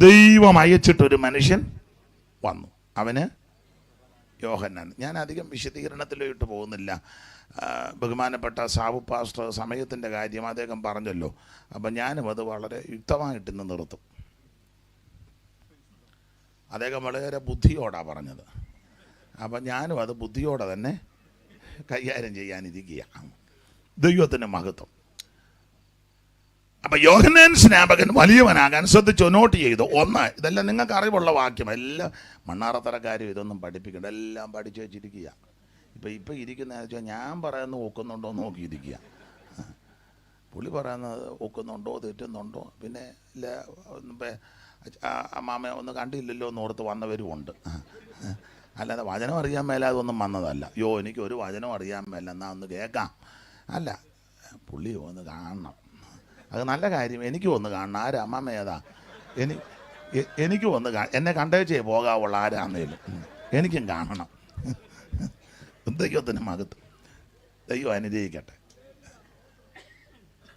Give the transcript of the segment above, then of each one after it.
ദൈവം അയച്ചിട്ടൊരു മനുഷ്യൻ വന്നു. അവന് യോഹന്നാൻ. ഞാൻ അധികം വിശദീകരണത്തിലോട്ട് പോകുന്നില്ല. ബഹുമാനപ്പെട്ട സാബു പാസ്റ്റർ സമയത്തിൻ്റെ കാര്യം അദ്ദേഹം പറഞ്ഞല്ലോ. അപ്പം ഞാനും അത് വളരെ യുക്തമായിട്ട് ഇന്ന് നിർത്തും. അദ്ദേഹം വളരെ ബുദ്ധിയോടാണ് പറഞ്ഞത്. അപ്പം ഞാനും അത് ബുദ്ധിയോടെ തന്നെ കൈകാര്യം ചെയ്യാനിരിക്കുക. ദൈവത്തിൻ്റെ മഹത്വം. അപ്പം യോഹന്നാൻ സ്നാപകൻ വലിയവനാകാൻ ശ്രദ്ധിച്ചു, നോട്ട് ചെയ്തു. ഒന്ന്, ഇതെല്ലാം നിങ്ങൾക്ക് അറിവുള്ള വാക്യം, എല്ലാം മണ്ണാറത്തറക്കാരും ഇതൊന്നും പഠിപ്പിക്കേണ്ട, എല്ലാം പഠിച്ചു വെച്ചിരിക്കുക. ഇപ്പം ഇരിക്കുന്നതെന്ന് വെച്ചാൽ ഞാൻ പറയുന്നത് ഒക്കുന്നുണ്ടോ നോക്കിയിരിക്കുക. പുള്ളി പറയുന്നത് ഒക്കുന്നുണ്ടോ തെറ്റുന്നുണ്ടോ, പിന്നെ അമ്മാമ്മ ഒന്ന് കണ്ടില്ലല്ലോ എന്ന് ഓർത്ത് വന്നവരും ഉണ്ട്. അല്ലാതെ വചനം അറിയാൻ മേലാതെ ഒന്നും വന്നതല്ല. എനിക്ക് ഒരു വചനം അറിയാൻ മേല, എന്നാൽ ഒന്ന് കേൾക്കാം. അല്ല, പുള്ളി ഒന്ന് കാണണം, അത് നല്ല കാര്യം. എനിക്കും ഒന്ന് കാണണം. ആരാ അമ്മാമ്മ ഏതാ? എനിക്കും ഒന്ന് എന്നെ കണ്ടേച്ചേ പോകാവുള്ള ആരാന്നേലും എനിക്കും കാണണം. ദൈവത്തിന് മകത്ത്, ദൈവം അനുഗ്രഹിക്കട്ടെ.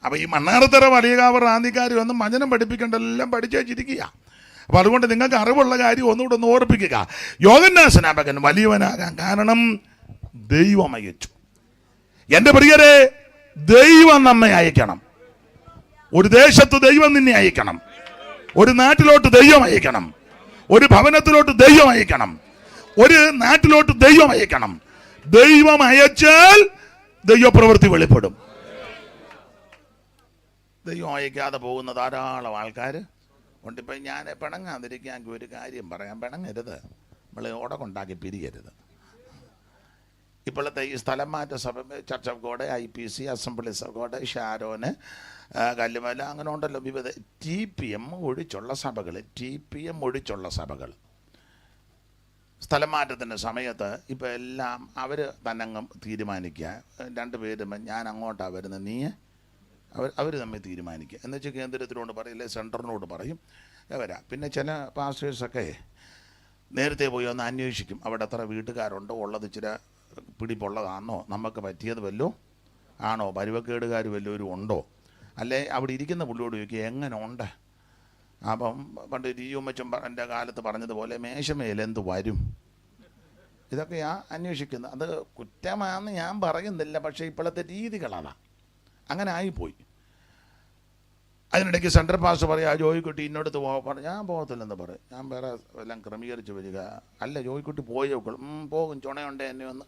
അപ്പം ഈ മണ്ണാറത്തറ വലിയകാവ് റാന്നിക്കാരും ഒന്നും വചനം പഠിപ്പിക്കേണ്ട, എല്ലാം പഠിച്ചു വെച്ചിരിക്കുക. അപ്പം അതുകൊണ്ട് നിങ്ങൾക്ക് അറിവുള്ള കാര്യം ഒന്നുകൂടെ ഒന്ന് ഓർപ്പിക്കുക. യോഹന്നാൻ സ്നാപകൻ വലിയവനാകാൻ കാരണം ദൈവം അയച്ചു. എൻ്റെ പ്രിയരെ, ദൈവം നമ്മെ അയക്കണം. ഒരു ദേശത്ത് ദൈവം നിന്നെ അയക്കണം. ഒരു നാട്ടിലോട്ട് ദൈവം അയക്കണം. ഒരു ഭവനത്തിലോട്ട് ദൈവം അയക്കണം. ഒരു നാട്ടിലോട്ട് ദൈവം അയക്കണം. ദൈവം അയച്ചാൽ ദൈവപ്രവൃത്തി വെളിപ്പെടും. ദൈവം അയക്കാതെ പോകുന്ന ധാരാളം ആൾക്കാർ ഉണ്ട്. ഇപ്പം ഞാൻ പിണങ്ങാതിരിക്കാൻ ഒരു കാര്യം പറയാം. പിണങ്ങരുത്, നമ്മൾ ഉടകൊണ്ടാക്കി പിരിയരുത്. ഇപ്പോഴത്തെ ഈ സ്ഥലം മാറ്റ സഭ, church of God, IPC, assemblies of God, Sharon, Kallumala, അങ്ങനെ ഉണ്ടല്ലോ വിവിധ TPM ഒഴിച്ചുള്ള സഭകൾ. സ്ഥലം മാറ്റത്തിൻ്റെ സമയത്ത് ഇപ്പോൾ എല്ലാം അവർ തന്നെ തീരുമാനിക്കുക. രണ്ടുപേരും ഞാൻ അങ്ങോട്ടാണ് വരുന്നത്, നീ അവർ തമ്മിൽ തീരുമാനിക്കുക എന്ന് വെച്ചാൽ കേന്ദ്രത്തിനോട് പറയും, അല്ലെ സെൻറ്ററിനോട് പറയും വരാം. പിന്നെ ചില പാസ്റ്റേഴ്സൊക്കെ നേരത്തെ പോയി ഒന്ന് അന്വേഷിക്കും, അവിടെ എത്ര വീട്ടുകാരുണ്ടോ, ഉള്ളത് ഇച്ചിരി പിടിപ്പുള്ളതാണോ, നമുക്ക് പറ്റിയത് വല്ലോ ആണോ, പരുവക്കേടുകാർ വല്ലവരും ഉണ്ടോ, അല്ലേ അവിടെ ഇരിക്കുന്ന പുള്ളിയോട് ചോദിക്കുക എങ്ങനെ ഉണ്ട്. അപ്പം പണ്ട് ഉമ്മച്ചും എൻ്റെ കാലത്ത് പറഞ്ഞതുപോലെ മേശമേലെന്ത് വരും. ഇതൊക്കെയാണ് അന്വേഷിക്കുന്നത്. അത് കുറ്റമാണെന്ന് ഞാൻ പറയുന്നില്ല, പക്ഷേ ഇപ്പോഴത്തെ രീതികളാണ് അങ്ങനെ ആയിപ്പോയി. അതിനിടയ്ക്ക് സെൻട്രൽ പാസ്റ്റർ പറയാം, ജോയിക്കുട്ടി ഇന്നോടത്ത് പറഞ്ഞു, ഞാൻ പോകത്തില്ലെന്ന് പറയും, ഞാൻ വേറെ എല്ലാം ക്രമീകരിച്ച് വരിക. അല്ല, ജോയിക്കുട്ടി പോയേക്കുള്ളൂ. പോകും, ചുണയുണ്ട് എന്നെ ഒന്ന്,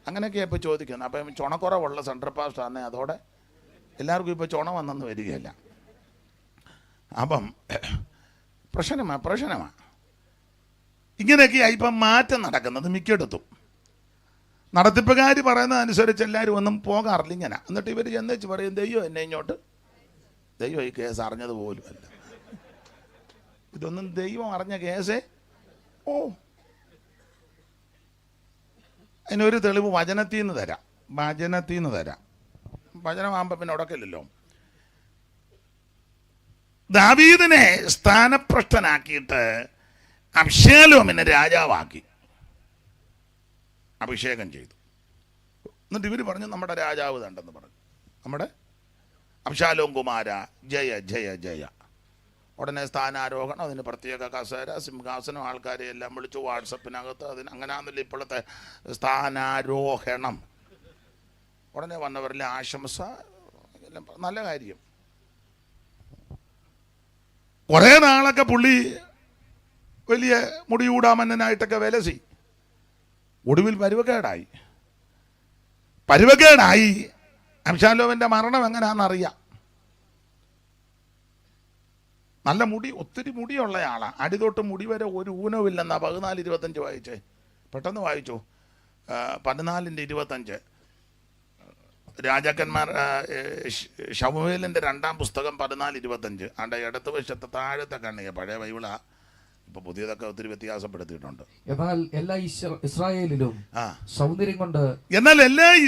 അങ്ങനെയൊക്കെയാണ് ഇപ്പോൾ ചോദിക്കുന്നത്. അപ്പം ചുണക്കുറവുള്ള സെൻട്രൽ പാസ്റ്റർ ആണെങ്കിൽ അതോടെ എല്ലാവർക്കും ഇപ്പോൾ ചുണ വന്നെന്ന് വരികയല്ല. അപ്പം പ്രശ്നമാണ്. ഇങ്ങനെയൊക്കെയാണ് ഇപ്പം മാറ്റം നടക്കുന്നത് മിക്കയിടത്തും. നടത്തിപ്പുകാർ പറയുന്നതനുസരിച്ച് എല്ലാവരും ഒന്നും പോകാറില്ല ഇങ്ങനെ. എന്നിട്ട് ഇവർ ചെന്നേച്ച് പറയും, ദൈവം എന്നെ ഇങ്ങോട്ട്, ദൈവം ഈ കേസ് അറിഞ്ഞത് പോലും അല്ല. ഇതൊന്നും ദൈവം അറിഞ്ഞ കേസേ. അതിനൊരു തെളിവ് വചനത്തിൽ നിന്ന് തരാം. വചനമാകുമ്പോൾ പിന്നെ ഉടക്കില്ലല്ലോ. ദാവീദിനെ സ്ഥാനഭ്രഷ്ടനാക്കിയിട്ട് അബ്ശാലോമിനെ രാജാവാക്കി അഭിഷേകം ചെയ്തു. എന്നിട്ട് ഇവർ പറഞ്ഞു, നമ്മുടെ രാജാവ് തണ്ടെന്ന് പറഞ്ഞു, നമ്മുടെ അബ്ശാലോം കുമാര ജയ ജയ ജയ. ഉടനെ സ്ഥാനാരോഹണം, അതിന് പ്രത്യേക കസേര, സിംഹാസനം, ആൾക്കാരെ എല്ലാം വിളിച്ചു വാട്സപ്പിനകത്ത്. അങ്ങനെയാണെന്നില്ല ഇപ്പോഴത്തെ സ്ഥാനാരോഹണം. ഉടനെ വന്നവരിലെ ആശംസ, എല്ലാം നല്ല കാര്യം. കുറേ നാളൊക്കെ പുള്ളി വലിയ മുടിയൂടാമന്നനായിട്ടൊക്കെ വിലസി. ഒടുവിൽ പരുവക്കേടായി. അബ്ശാലോമിൻ്റെ മരണം എങ്ങനെയാണെന്നറിയാം. നല്ല മുടി, ഒത്തിരി മുടിയുള്ളയാളാണ്. അടിതൊട്ട് മുടി വരെ ഒരു ഊനമില്ലെന്നാ 14:25 വായിച്ചേ. പെട്ടെന്ന് വായിച്ചു. 14:25 രാജാക്കന്മാർ, ശമൂവേലിൻ്റെ 2-ാം പുസ്തകം 14:25. അതിൻ്റെ ഇടത്ത് വശത്തെ താഴത്തെ കണ്ണിക പഴയ ബൈബിളാ. ഇപ്പൊ പുതിയതൊക്കെ ഒത്തിരി വ്യത്യാസപ്പെടുത്തിയിട്ടുണ്ട്. എന്നാൽ എല്ലാ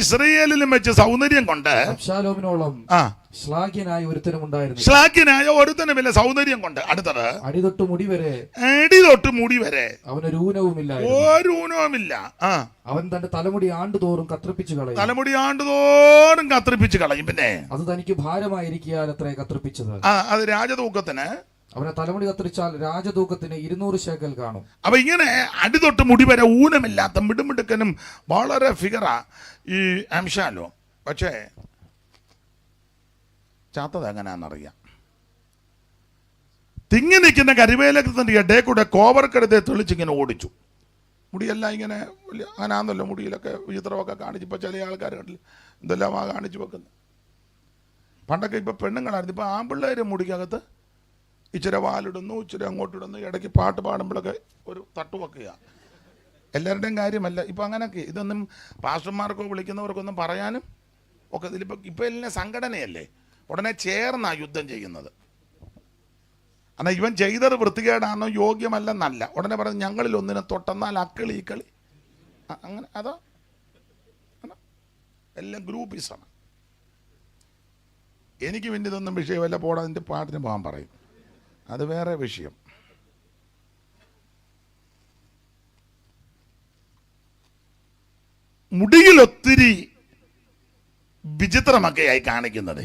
ഇസ്രായേലിലും വെച്ച് സൗന്ദര്യം കൊണ്ട് അബ്ശാലോമിനോളം ശ്ലാഘ്യനായ ഒരുത്തനുമില്ല സൗന്ദര്യം കൊണ്ട്. അടുത്തത് അടിതൊട്ട് മുടി വരെ അവനൊരു ഊനവുമില്ല. അവൻ തന്റെ തലമുടി ആണ്ടുതോറും കത്രിപ്പിച്ചു കളയും. പിന്നെ അത് തനിക്ക് ഭാരമായിരിക്കാൽ അത്രേ കത്രിപ്പിച്ചത്. അത് രാജതൂക്കത്തിന് അവനെ തലമുടി കത്തിരിച്ചാൽ രാജതൂക്കത്തിന് 200 ശേക്കൽ കാണും. അപ്പൊ ഇങ്ങനെ അടിതൊട്ട് മുടി വരെ ഊനമില്ലാത്ത മിടുമിടുക്കനും വളരെ ഫിഗറാ ഈ അംശാലോ. പക്ഷേ ചാത്തത് എങ്ങനെയാണെന്നറിയാം. തിങ്ങി നിൽക്കുന്ന കരിവേലകത്തിന്റെ ഇടയിൽ കൂടെ കോവർക്കെടുത്ത് തെളിച്ചിങ്ങനെ ഓടിച്ചു. മുടിയെല്ലാം ഇങ്ങനെ വലിയ അങ്ങനാന്നല്ലോ, മുടിയിലൊക്കെ വിചിത്രമൊക്കെ കാണിച്ചു. ഇപ്പം ചില ആൾക്കാർ കണ്ടില്ല എന്തെല്ലാം കാണിച്ചു വെക്കുന്നത്. പണ്ടൊക്കെ ഇപ്പം പെണ്ണുങ്ങളായിരുന്നു. ഇപ്പം ആൺപിള്ളേർ മുടിക്കകത്ത് ഇച്ചിരി വാലിടുന്നു, ഇച്ചിരി അങ്ങോട്ടിടുന്നു, ഇടയ്ക്ക് പാട്ട് പാടുമ്പോഴൊക്കെ ഒരു തട്ട് വെക്കുക. എല്ലാവരുടെയും കാര്യമല്ല ഇപ്പം അങ്ങനെയൊക്കെ. ഇതൊന്നും പാസ്റ്റർമാർക്കോ വിളിക്കുന്നവർക്കൊന്നും പറയാനും ഒക്കെ ഇതിലിപ്പോൾ ഇപ്പം എല്ലാം സംഘടനയല്ലേ, ഉടനെ ചേർന്നാണ് യുദ്ധം ചെയ്യുന്നത്. എന്നാൽ ഇവൻ ചെയ്തത് വൃത്തികേടാണോ യോഗ്യമല്ലെന്നല്ല, ഉടനെ പറഞ്ഞ് ഞങ്ങളിൽ ഒന്നിനെ തൊട്ടെന്നാൽ അക്കളി ഈ കളി അങ്ങനെ. അതോ എല്ലാം ഗ്രൂപ്പിസാണ്. എനിക്ക് പിന്നെ ഇതൊന്നും വിഷയമല്ല, പോടാ അതിൻ്റെ പാട്ടിന് പോകാൻ പറയും, അത് വേറെ വിഷയം. മുടിയിൽ ഒത്തിരി വിചിത്രമൊക്കെയായി കാണിക്കുന്നത്.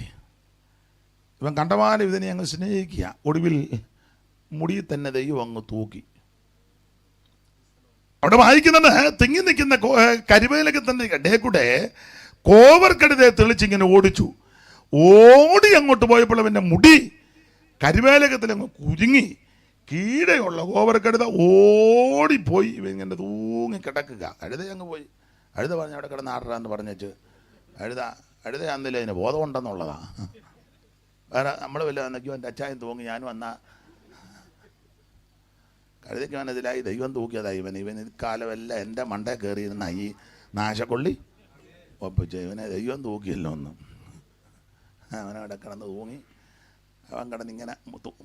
ഇവൻ കണ്ടമാനം ഇതിനെ അങ്ങ് സ്നേഹിക്കുക. ഒടുവിൽ മുടിയിൽ തന്നെ ദൈവം അങ്ങ് തൂക്കി. അവിടെ വായിക്കുന്നത് തിങ്ങി നിൽക്കുന്ന കരിവേലൊക്കെ തന്നെ ഇടയിൽ കൂടെ കോവർക്കെടുതെ തെളിച്ചിങ്ങനെ ഓടിച്ചു. ഓടി അങ്ങോട്ട് പോയപ്പോൾ അവൻ്റെ മുടി കരിവേലകത്തിൽ അങ്ങ് കുരുങ്ങി കീഴെയുള്ള കോവർക്കെടുത ഓടിപ്പോയി. ഇവ ഇങ്ങനെ തൂങ്ങി കിടക്കുക. കഴുത അങ്ങ് പോയി. കഴുത പറഞ്ഞ് അവിടെ കിടന്ന് ആടറാന്ന് പറഞ്ഞേച്ച് കഴുതയാന്നില്ല അതിന് ബോധമുണ്ടെന്നുള്ളതാ. വേറെ നമ്മൾ വല്ല എന്നൊക്കെയോ എൻ്റെ അച്ചായൻ തൂങ്ങി ഞാനും വന്നാൽ കഴുതയ്ക്ക് മനസ്സിലായി ദൈവം തൂക്കിയതായി. ഇവൻ കാലമെല്ലാം എൻ്റെ മണ്ടേ കയറിയിരുന്ന ഈ നാശക്കൊള്ളി ഒപ്പിച്ച ഇവനെ ദൈവം തൂക്കിയല്ലോ ഒന്ന്. അവനവിടെ കിടന്ന് തൂങ്ങി, അവൻ കിടന്നിങ്ങനെ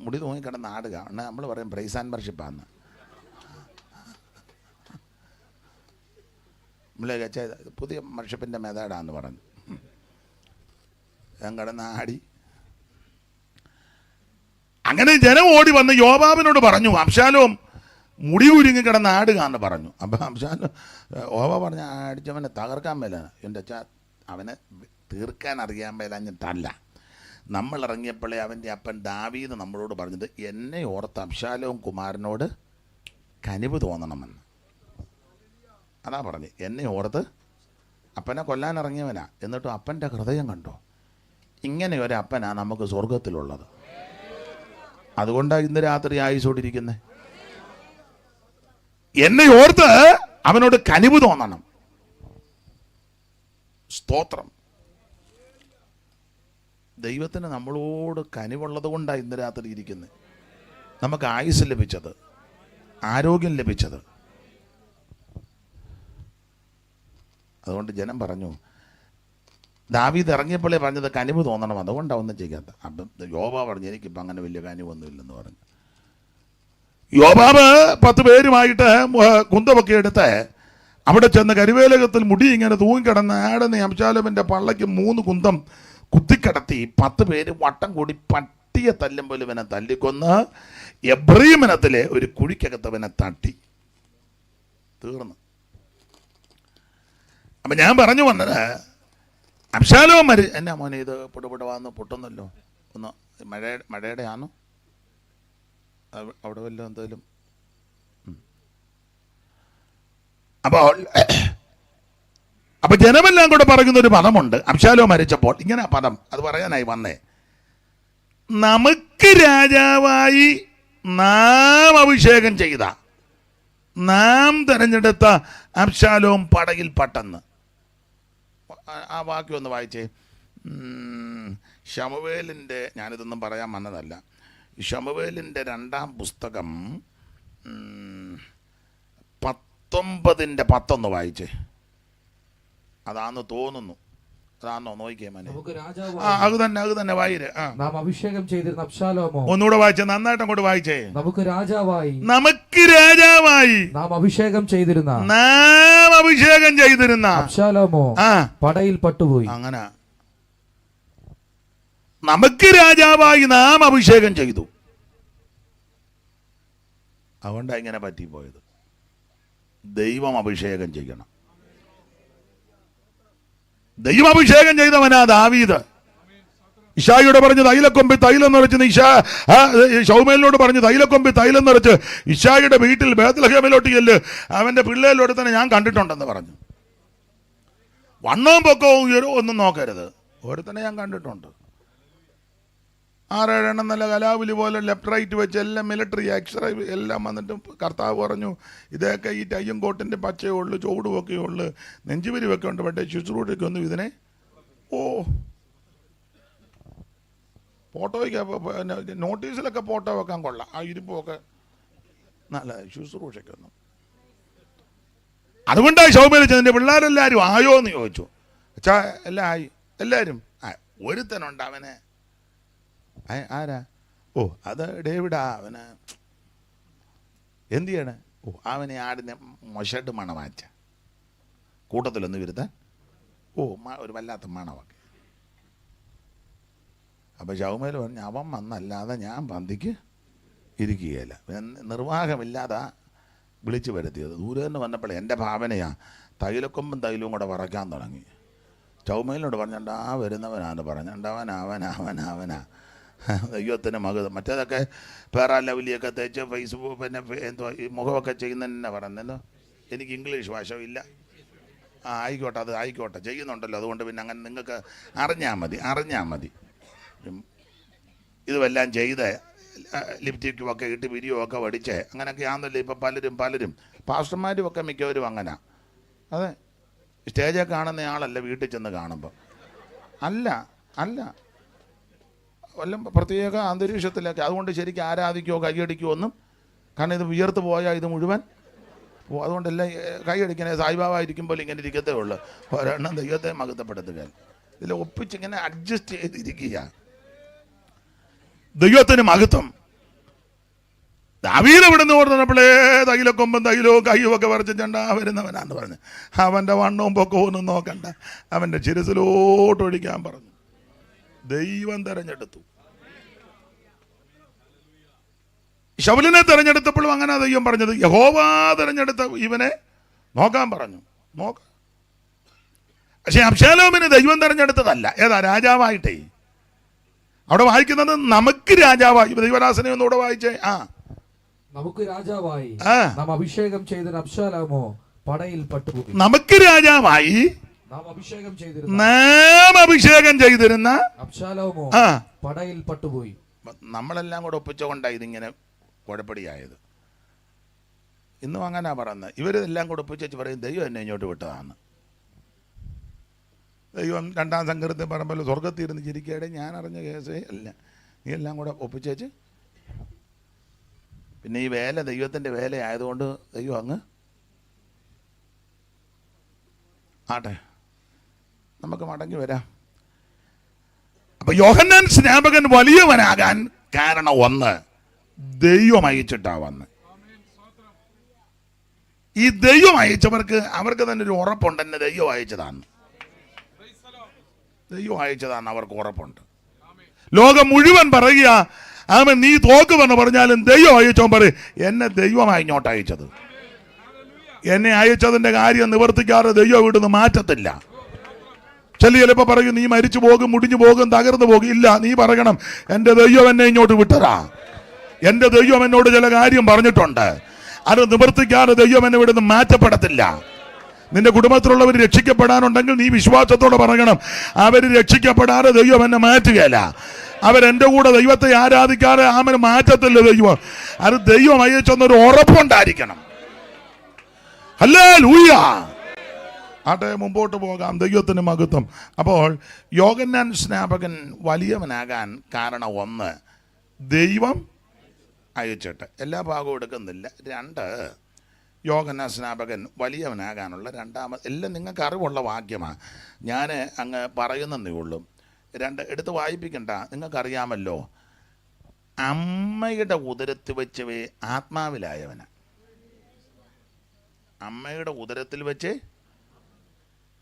മുടി തൂങ്ങി കിടന്ന് ആടുക. എന്നാൽ നമ്മൾ പറയും പ്രൈസ് ആൻഡ് വർഷിപ്പാന്ന്. നമ്മളെ പുതിയ വർഷിപ്പിൻ്റെ മെത്തേഡാന്ന് പറഞ്ഞു. ഞാൻ കിടന്ന് ആടി. അങ്ങനെ ജനം ഓടി വന്ന് യോവാബിനോട് പറഞ്ഞു, അബ്ശാലോം മുടി കുരുങ്ങി കിടന്ന് ആടുക എന്ന് പറഞ്ഞു. അപ്പം അബ്ശാലോം യോവാബ് പറഞ്ഞ അടിച്ചവനെ തകർക്കാൻ മേല. എൻ്റെ അച്ഛാ അവനെ തീർക്കാൻ അറിയാൻ മേലഞ്ഞിട്ടല്ല. നമ്മൾ ഇറങ്ങിയപ്പോഴേ അവൻ്റെ അപ്പൻ ദാവീദ് നമ്മളോട് പറഞ്ഞത് എന്നെ ഓർത്ത് അബ്ശാലോം കുമാരനോട് കനിവ് തോന്നണമെന്ന്. അതാ പറഞ്ഞ് എന്നെ ഓർത്ത് അപ്പനെ കൊല്ലാൻ ഇറങ്ങിയവനാ. എന്നിട്ടും അപ്പൻ്റെ ഹൃദയം കണ്ടോ. ഇങ്ങനെ ഒരു അപ്പനാ നമുക്ക് സ്വർഗത്തിലുള്ളത്. അതുകൊണ്ടാണ് ഇന്ന് രാത്രി ആയുസോടിരിക്കുന്നത്. എന്നെ ഓർത്ത് അവനോട് കനിവ് തോന്നണം. സ്തോത്രം. ദൈവത്തിന് നമ്മളോട് കനിവുള്ളത് കൊണ്ടാണ് ഇന്ന് രാത്രി ഇരിക്കുന്നത്. നമുക്ക് ആയുസ് ലഭിച്ചത്, ആരോഗ്യം ലഭിച്ചത്. അതുകൊണ്ട് ജനം പറഞ്ഞു, ദാവീദ് ഇറങ്ങിയപ്പോഴേ പറഞ്ഞത് കനിവ് തോന്നണം, അതുകൊണ്ടാണ് ഒന്നും ചെയ്യാത്ത. അപ്പം യോബാബ് പറഞ്ഞു എനിക്കിപ്പോൾ അങ്ങനെ വലിയ കനിവൊന്നുമില്ലെന്ന് പറഞ്ഞു. യോബാബ് 10 പേരുമായിട്ട് കുന്തമൊക്കെ എടുത്ത് അവിടെ ചെന്ന് കരിവേലകത്തിൽ മുടി ഇങ്ങനെ തൂങ്ങിക്കിടന്ന് ആടുന്ന അബ്ശാലോമിൻ്റെ പള്ളയ്ക്ക് 3 കുന്തം കുത്തിക്കിടത്തി 10 പേര് വട്ടം കൂടി പട്ടിയെ തല്ലും പോലെ ഇവനെ തല്ലിക്കൊന്ന് എബ്രീമിനത്തിലെ ഒരു കുഴിക്കകത്തവനെ തട്ടി. തീർന്നു. അപ്പം ഞാൻ പറഞ്ഞു വന്നത് അബ്ശാലോം എന്നാ മോനെ ഇത് പൊടുപൊടുവാന്ന് പൊട്ടുന്നല്ലോ. ഒന്ന് മഴയുടെ ആണോ അവിടെ വല്ലതും എന്തായാലും. അപ്പോൾ ജനമെല്ലാം കൂടെ പറയുന്നൊരു പദമുണ്ട് അബ്ശാലോം മരിച്ചപ്പോൾ. ഇങ്ങനെ പദം അത് പറയാനായി വന്നേ. നമുക്ക് രാജാവായി നാം അഭിഷേകം ചെയ്ത, നാം തിരഞ്ഞെടുത്ത അബ്ശാലോം പടയിൽ പട്ടെന്ന്. ആ വാക്യം ഒന്ന് വായിച്ചേ. ശമൂവേലിൻ്റെ, ഞാനിതൊന്നും പറയാൻ വന്നതല്ല, ശമൂവേലിൻ്റെ 2-ാം പുസ്തകം 19:10 വായിച്ചേ. അതാന്ന് തോന്നുന്നു. അതാന്നോ നോക്കിയേ മനെ. അത് തന്നെ വായിര്. നാം അഭിഷേകം ചെയ്തിരുന്ന അബ്ശാലോമോ. ഒന്നുകൂടെ വായിച്ചേ, നന്നായിട്ട് അങ്ങോട്ട് വായിച്ചേ. നമുക്ക് രാജാവായി നാം അഭിഷേകം ചെയ്തിരുന്ന അബ്ശാലോമോ പടയിൽ പട്ടുപോയി. അങ്ങനെ നമുക്ക് രാജാവായി നാം അഭിഷേകം ചെയ്തു. അതുകൊണ്ടാണ് ഇങ്ങനെ പറ്റിപ്പോയത്. ദൈവം അഭിഷേകം ചെയ്യണം. ദൈവം അഭിഷേകം ചെയ്തവനാ ദാവീദ്. ഇശായിയോട് പറഞ്ഞ് തൈലക്കൊമ്പി തൈലം നിറച്ച് ശൗമേലിനോട് പറഞ്ഞ് തൈലക്കൊമ്പി തൈലം നിറച്ച് ഇശായിയുടെ വീട്ടിൽ ബേത്ലഹേമിലോട്ട് ചെല്ല്, അവന്റെ പിള്ളേരിലോട്ട് തന്നെ ഞാൻ കണ്ടിട്ടുണ്ടെന്ന് പറഞ്ഞു. വണ്ണവും പൊക്കവും ഉയരവും ഒന്നും നോക്കരുത്, ഒരുത്തനെ ഞാൻ കണ്ടിട്ടുണ്ട്. 6-7 നല്ല കലാവിലി പോലെ ലെഫ്റ്റ് റൈറ്റ് വെച്ച് എല്ലാം മിലിറ്ററി എക്സ്റേ എല്ലാം വന്നിട്ട് കർത്താവ് പറഞ്ഞു, ഇതൊക്കെ ഈ ടൈയും കോട്ടിൻ്റെ പച്ചയേ ഉള്ളു, ചൂടുമൊക്കെ ഉള്ളു, നെഞ്ചുപിരിവൊക്കെ ഉണ്ട്, പക്ഷേ ശുശ്രൂഷയ്ക്ക് ഒന്നും ഇതിനെ ഫോട്ടോയ്ക്ക് പിന്നെ നോട്ടീസിലൊക്കെ ഫോട്ടോ വെക്കാൻ കൊള്ളാം, ആ ഇരിപ്പൊക്കെ നല്ല ശുശ്രൂഷയ്ക്കൊന്നും. അതുകൊണ്ടാണ് ശൗമേൽ ചെന്നിൻ്റെ പിള്ളേരെല്ലാവരും ആയോ എന്ന് ചോദിച്ചു. അച്ഛാ എല്ലാം ആയി, എല്ലാവരും ഒരുത്തനുണ്ട് അവനെ. ആരാ? അത് ഡേവിഡാ, അവന് എന്ത് ചെയ്യണേ? അവനെ ആടിനെ മൊഷട്ട് മണമാച്ച കൂട്ടത്തിലൊന്ന് വരുത്താൻ ഒരു വല്ലാത്ത മണമൊക്കെ. അപ്പം ശൗമേൽ പറഞ്ഞു, അവൻ വന്നല്ലാതെ ഞാൻ പന്തിക്ക് ഇരിക്കുകയില്ല. നിർവാഹമില്ലാതെ വിളിച്ചു വരുത്തിയത്. ദൂരെ നിന്ന് വന്നപ്പോൾ എൻ്റെ ഭാവനയാ തൈലക്കൊമ്പും തൈലവും കൂടെ വറക്കാൻ തുടങ്ങി. ശൗമേലിനോട് പറഞ്ഞാ വരുന്നവനാന്ന് പറഞ്ഞാ അവനാ ദൈവത്തിന് മകുതം. മറ്റേതൊക്കെ പേറാ ലവലിയൊക്കെ തേച്ച് ഫേസ്ബുക്ക് പിന്നെ എന്തോ ഈ മുഖമൊക്കെ ചെയ്യുന്നതന്നെ പറയുന്നല്ലോ. എനിക്ക് ഇംഗ്ലീഷ് ഭാഷ ഇല്ല. ആയിക്കോട്ടെ, അത് ആയിക്കോട്ടെ, ചെയ്യുന്നുണ്ടല്ലോ, അതുകൊണ്ട് പിന്നെ അങ്ങനെ നിങ്ങൾക്ക് അറിഞ്ഞാൽ മതി. ഇതുമെല്ലാം ചെയ്ത് ലിപ്റ്റിക്കുമൊക്കെ ഇട്ട് വിരിയുമൊക്കെ വടിച്ച് അങ്ങനെയൊക്കെ ആണെന്നല്ലോ ഇപ്പം പലരും പാസ്റ്റർമാരും ഒക്കെ മിക്കവരും അങ്ങനെ. അതെ, സ്റ്റേജിൽ കാണുന്ന ആളല്ല വീട്ടിൽ ചെന്ന് കാണുമ്പോൾ. അല്ല വല്ല പ്രത്യേക അന്തരീക്ഷത്തിലൊക്കെ. അതുകൊണ്ട് ശരിക്കും ആരാധിക്കുമോ കൈയടിക്കുമോ ഒന്നും, കാരണം ഇത് വിയർത്ത് പോയാൽ ഇത് മുഴുവൻ അതുകൊണ്ടെല്ലാം കൈയടിക്കണേ. സായിബാബ ഇരിക്കുമ്പോൾ ഇങ്ങനെ ഇരിക്കത്തേ ഉള്ളൂ, ഒരെണ്ണം ദൈവത്തെ മഹത്വപ്പെടുത്തുക. ഇതിൽ ഒപ്പിച്ചിങ്ങനെ അഡ്ജസ്റ്റ് ചെയ്തിരിക്കുക. ദൈവത്തിന് മഹത്വം. ദാവീദ് ഇവിടെ നിന്ന് ഓർന്നപ്പോഴേ തൈലക്കൊമ്പും തൈലവും കയ്യും ഒക്കെ വരച്ച് ചെണ്ടാ വരുന്നവനാന്ന് പറഞ്ഞു. അവൻ്റെ വണ്ണവും പൊക്കവും ഒന്നും നോക്കണ്ട, അവൻ്റെ ശിരസിലോട്ടൊഴിക്കാൻ പറഞ്ഞു. ദൈവം തെരഞ്ഞെടുത്തു. ശൗലിനെ തെരഞ്ഞെടുത്തപ്പോഴും അങ്ങനെ ദൈവം പറഞ്ഞത്, യഹോവ തെരഞ്ഞെടുത്ത ഇവനെ നോക്കാൻ പറഞ്ഞു. പക്ഷെ അബ്ശാലോമിനെ ദൈവം തെരഞ്ഞെടുത്തതല്ല. ഏതാ? രാജാവായിട്ടേ. അവിടെ വായിക്കുന്നത് നമുക്ക് രാജാവായി. ദൈവദാസനെ ഒന്നുകൂടെ വായിച്ചേ. നമുക്ക് രാജാവായി നാം അഭിഷേകം ചെയ്ത അബ്ശാലോമോ പടയിൽ പട്ടുപോയി. നമുക്ക് രാജാവായി നാം അഭിഷേകം ചെയ്തിരുന്ന അബ്ശാലോമോ പടയിൽ പട്ടുപോയി. നമ്മളെല്ലാം കൂടെ ഒപ്പിച്ചുകൊണ്ടാണ് ഇതിങ്ങനെ കുഴപ്പടിയായത്. ഇന്നും അങ്ങനെ പറയുന്നത്. ഇവരെല്ലാം കൂടെ ഒപ്പിച്ചു പറയും ദൈവം എന്നെ ഇങ്ങോട്ട് വിട്ടതാണ്. ദൈവം 2-ാം സങ്കീർത്തനത്തിൽ പറയുമ്പോൾ സ്വർഗത്തിരുന്ന് ചിരിക്കയുടെ ഞാൻ അറിഞ്ഞ കേസേ അല്ല. നീ എല്ലാം കൂടെ ഒപ്പിച്ചേച്ച് പിന്നെ ഈ വേല ദൈവത്തിൻ്റെ വേല ആയതുകൊണ്ട് ദൈവം അങ്ങ് ആട്ടെ, നമുക്ക് മടങ്ങി വരാം. അപ്പൊ യോഹന്നാൻ സ്നാപകൻ വലിയവനാകാൻ കാരണം ഒന്ന്, ദൈവം അയച്ചിട്ടാ വന്ന്. ഈ ദൈവം അയച്ചവർക്ക് അവർക്ക് തന്നെ ഒരു ഉറപ്പുണ്ട്, എന്നെ ദൈവം അയച്ചതാണ് അവർക്ക് ഉറപ്പുണ്ട്. ലോകം മുഴുവൻ പറയുക അവൻ നീ തോക്കുമെന്ന് പറഞ്ഞാലും ദൈവം അയച്ചവൻ പറയും എന്നെ ദൈവമായി ഇങ്ങോട്ട് അയച്ചത്. എന്നെ അയച്ചതിൻ്റെ കാര്യം നിവർത്തിക്കാറ് ദൈവം ഇവിടുന്ന് മാറ്റത്തില്ല. ചിലപ്പോൾ പറയും നീ മരിച്ചു പോകും, മുടിഞ്ഞു പോകും, തകർന്നു പോകും. ഇല്ല, നീ പറയണം എൻ്റെ ദൈവം എന്നെ ഇങ്ങോട്ട് വിട്ടരാ. എൻ്റെ ദൈവം എന്നോട് ചില കാര്യം പറഞ്ഞിട്ടുണ്ട്, അത് നിവർത്തിക്കാറ് ദൈവം എന്നെ ഇവിടുന്ന് മാറ്റപ്പെടത്തില്ല. നിന്റെ കുടുംബത്തിലുള്ളവർ രക്ഷിക്കപ്പെടാനുണ്ടെങ്കിൽ നീ വിശ്വാസത്തോടെ പറയണം അവർ രക്ഷിക്കപ്പെടാതെ ദൈവം എന്നെ മാറ്റുകയില്ല. അവരെൻ്റെ കൂടെ ദൈവത്തെ ആരാധിക്കാതെ അവന് മാറ്റത്തില്ല ദൈവം. അത് ദൈവം അയച്ചെന്നൊരു ഉറപ്പുണ്ടായിരിക്കണം. ഹല്ലേലൂയ. ആട്ടെ, മുമ്പോട്ട് പോകാം. ദൈവത്തിന് മഹത്വം. അപ്പോൾ യോഹന്നാൻ സ്നാപകൻ വലിയവനാകാൻ കാരണം ഒന്ന്, ദൈവം അയച്ചിട്ട്. എല്ലാ ഭാഗവും എടുക്കുന്നില്ല. 2, യോഹന്നാൻ സ്നാപകൻ വലിയവനാകാനുള്ള രണ്ടാമത്. എല്ലാം നിങ്ങൾക്ക് അറിവുള്ള വാക്യമാണ്, ഞാൻ അങ്ങ് പറയുന്നതേ ഉള്ളൂ. 2 എടുത്ത് വായിപ്പിക്കണ്ട, നിങ്ങൾക്കറിയാമല്ലോ. അമ്മയുടെ ഉദരത്തിൽ വെച്ച് ആത്മാവിലായവനാ. അമ്മയുടെ ഉദരത്തിൽ വെച്ച്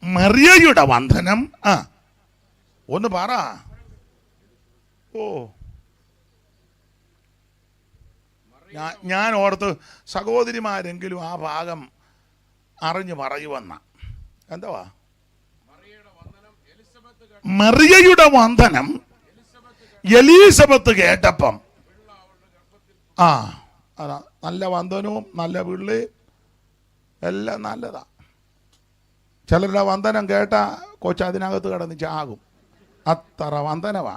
മറിയയുടെ വന്ദനം. ഒന്ന് പറ. ഞാൻ ഓർത്ത് സഹോദരിമാരെങ്കിലും ആ ഭാഗം അറിഞ്ഞു പറയുവന്ന. എന്തുവാ? മറിയയുടെ വന്ദനം എലീസബത്ത് കേട്ടപ്പം അതാ നല്ല വന്ദനവും നല്ല പിള്ളി എല്ലാം നല്ലതാ. ചിലരുടെ വന്ദനം കേട്ട കൊച്ചതിനകത്ത് കിടന്ന് ചാകും, അത്ര വന്ദനവാ.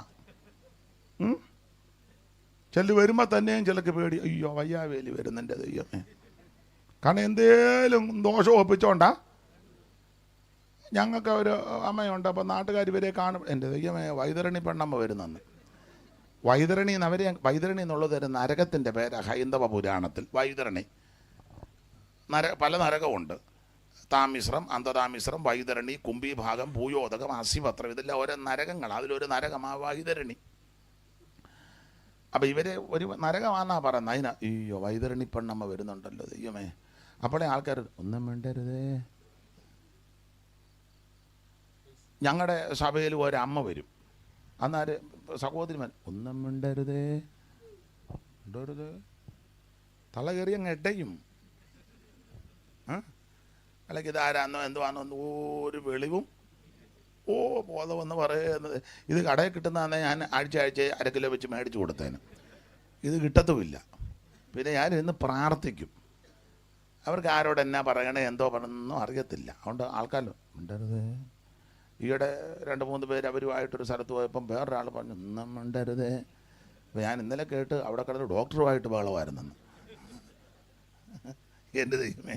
ചെല്ലു വരുമ്പോൾ തന്നെയും ചിലക്ക് പേടി, അയ്യോ വയ്യാവേലി വരുന്നെൻ്റെ ദൈവമേ. കാരണം എന്തേലും ദോഷം ഒപ്പിച്ചോണ്ടാ. ഞങ്ങൾക്ക് ഒരു അമ്മയുണ്ട്, അപ്പം നാട്ടുകാർ ഇവരെ കാണും, എൻ്റെ ദൈവമേ വൈതരണി പെണ്ണമ്മ വരുന്നെന്ന്. വൈതരണി എന്നുള്ളത് ഒരു നരകത്തിൻ്റെ പേരാണ് ഹൈന്ദവ പുരാണത്തിൽ. വൈതരണി പല നരകമുണ്ട്. താമിശ്രം, അന്തതാമിശ്രം, വൈതരണി, കുംഭീഭാഗം, ഭൂയോദകം, അസിപത്രം, ഇതെല്ലാം ഓരോ നരകങ്ങളാണ്. അതിലൊരു നരകമാണ് വൈതരണി. അപ്പം ഇവരെ ഒരു നരകമാണെന്നാ പറയുന്നത്. അതിനാ അയ്യോ വൈതരണി പെണ്ണമ്മ വരുന്നുണ്ടല്ലോ ദൈവമേ. അപ്പോഴേ ആൾക്കാർ ഒന്നും വേണ്ടരുതേ. ഞങ്ങളുടെ സഭയിൽ ഒരമ്മ വരും, അന്നാര് സഹോദരിമാൻ ഒന്നും മിണ്ടരുതേ, മിണ്ടരുത്, തല കയറി അങ്ങ് എട്ടയും. അല്ലെങ്കിൽ ഇതാരാന്നോ എന്തുവാന്നോ ഒരു വെളിവും ബോധമെന്ന് പറയുന്നത്. ഇത് കടയിൽ കിട്ടുന്നതാണെ ഞാൻ ആഴ്ച 1/2 കിലോ വെച്ച് മേടിച്ച് കൊടുത്തേന്. ഇത് കിട്ടത്തുമില്ല. പിന്നെ ഞാൻ ഇന്ന് പ്രാർത്ഥിക്കും. അവർക്ക് ആരോട് എന്നാ പറയണേ എന്തോ പറയണമെന്നൊന്നും അറിയത്തില്ല. അതുകൊണ്ട് ആൾക്കാർ മിണ്ടരുത്. ഈയിടെ 2-3 പേര് അവരുമായിട്ടൊരു സ്ഥലത്ത് പോയപ്പം വേറൊരാൾ പറഞ്ഞു ഒന്നും മിണ്ടരുതേ. അപ്പോൾ ഞാൻ ഇന്നലെ കേട്ട് അവിടെ കിടന്ന് ഡോക്ടറുമായിട്ട് ബഹളമായിരുന്നെന്ന്. എൻ്റെ ദൈവമേ,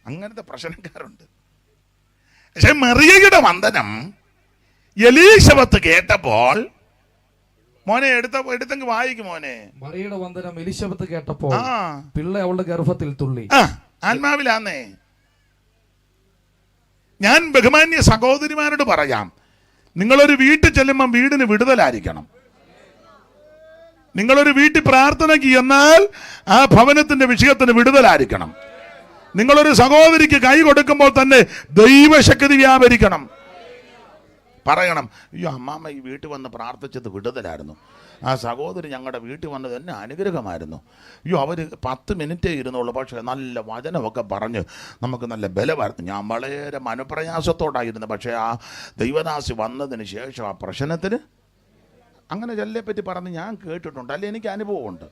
അങ്ങനത്തെ പ്രശ്നക്കാരുണ്ട്. പക്ഷെ മറിയയുടെ വന്ദനം എലീശബത്ത് കേട്ടപ്പോൾ, മോനെ എടുത്തെങ്കിൽ വായിക്കും മോനെ. മറിയയുടെ വന്ദനം എലീശബത്ത് കേട്ടപ്പോൾ പിള്ള അവളുടെ ഗർഭത്തിൽ തുള്ളി. ആത്മാവിലാന്നേ. ഞാൻ ബഹുമാന്യ സഹോദരിമാരോട് പറയാം, നിങ്ങളൊരു വീട്ടിൽ ചെല്ലുമ്പം വീടിന് വിടുതലായിരിക്കണം. നിങ്ങളൊരു വീട്ടിൽ പ്രാർത്ഥനയ്ക്ക് എന്നാൽ ആ ഭവനത്തിന്റെ വിഷയത്തിന് വിടുതലായിരിക്കണം. നിങ്ങളൊരു സഹോദരിക്ക് കൈ കൊടുക്കുമ്പോൾ തന്നെ ദൈവശക്തി വ്യാപരിക്കണം. പറയണം, അയ്യോ അമ്മാമ്മ ഈ വീട്ടിൽ വന്ന് പ്രാർത്ഥിച്ചത് വിടുതലായിരുന്നു, ആ സഹോദരി ഞങ്ങളുടെ വീട്ടിൽ വന്നത് തന്നെ അനുഗ്രഹമായിരുന്നു. അയ്യോ അവർ 10 മിനിറ്റേ ഇരുന്നുള്ളൂ, പക്ഷേ നല്ല വചനമൊക്കെ പറഞ്ഞ് നമുക്ക് നല്ല ബലമായിരുന്നു. ഞാൻ വളരെ മനപ്രയാസത്തോടായിരുന്നു, പക്ഷേ ആ ദൈവദാസി വന്നതിന് ശേഷം ആ പ്രശ്നത്തിന് അങ്ങനെ ചെല്ലേപ്പറ്റി പറഞ്ഞ് ഞാൻ കേട്ടിട്ടുണ്ട്. അല്ലെ എനിക്ക് അനുഭവമുണ്ട്.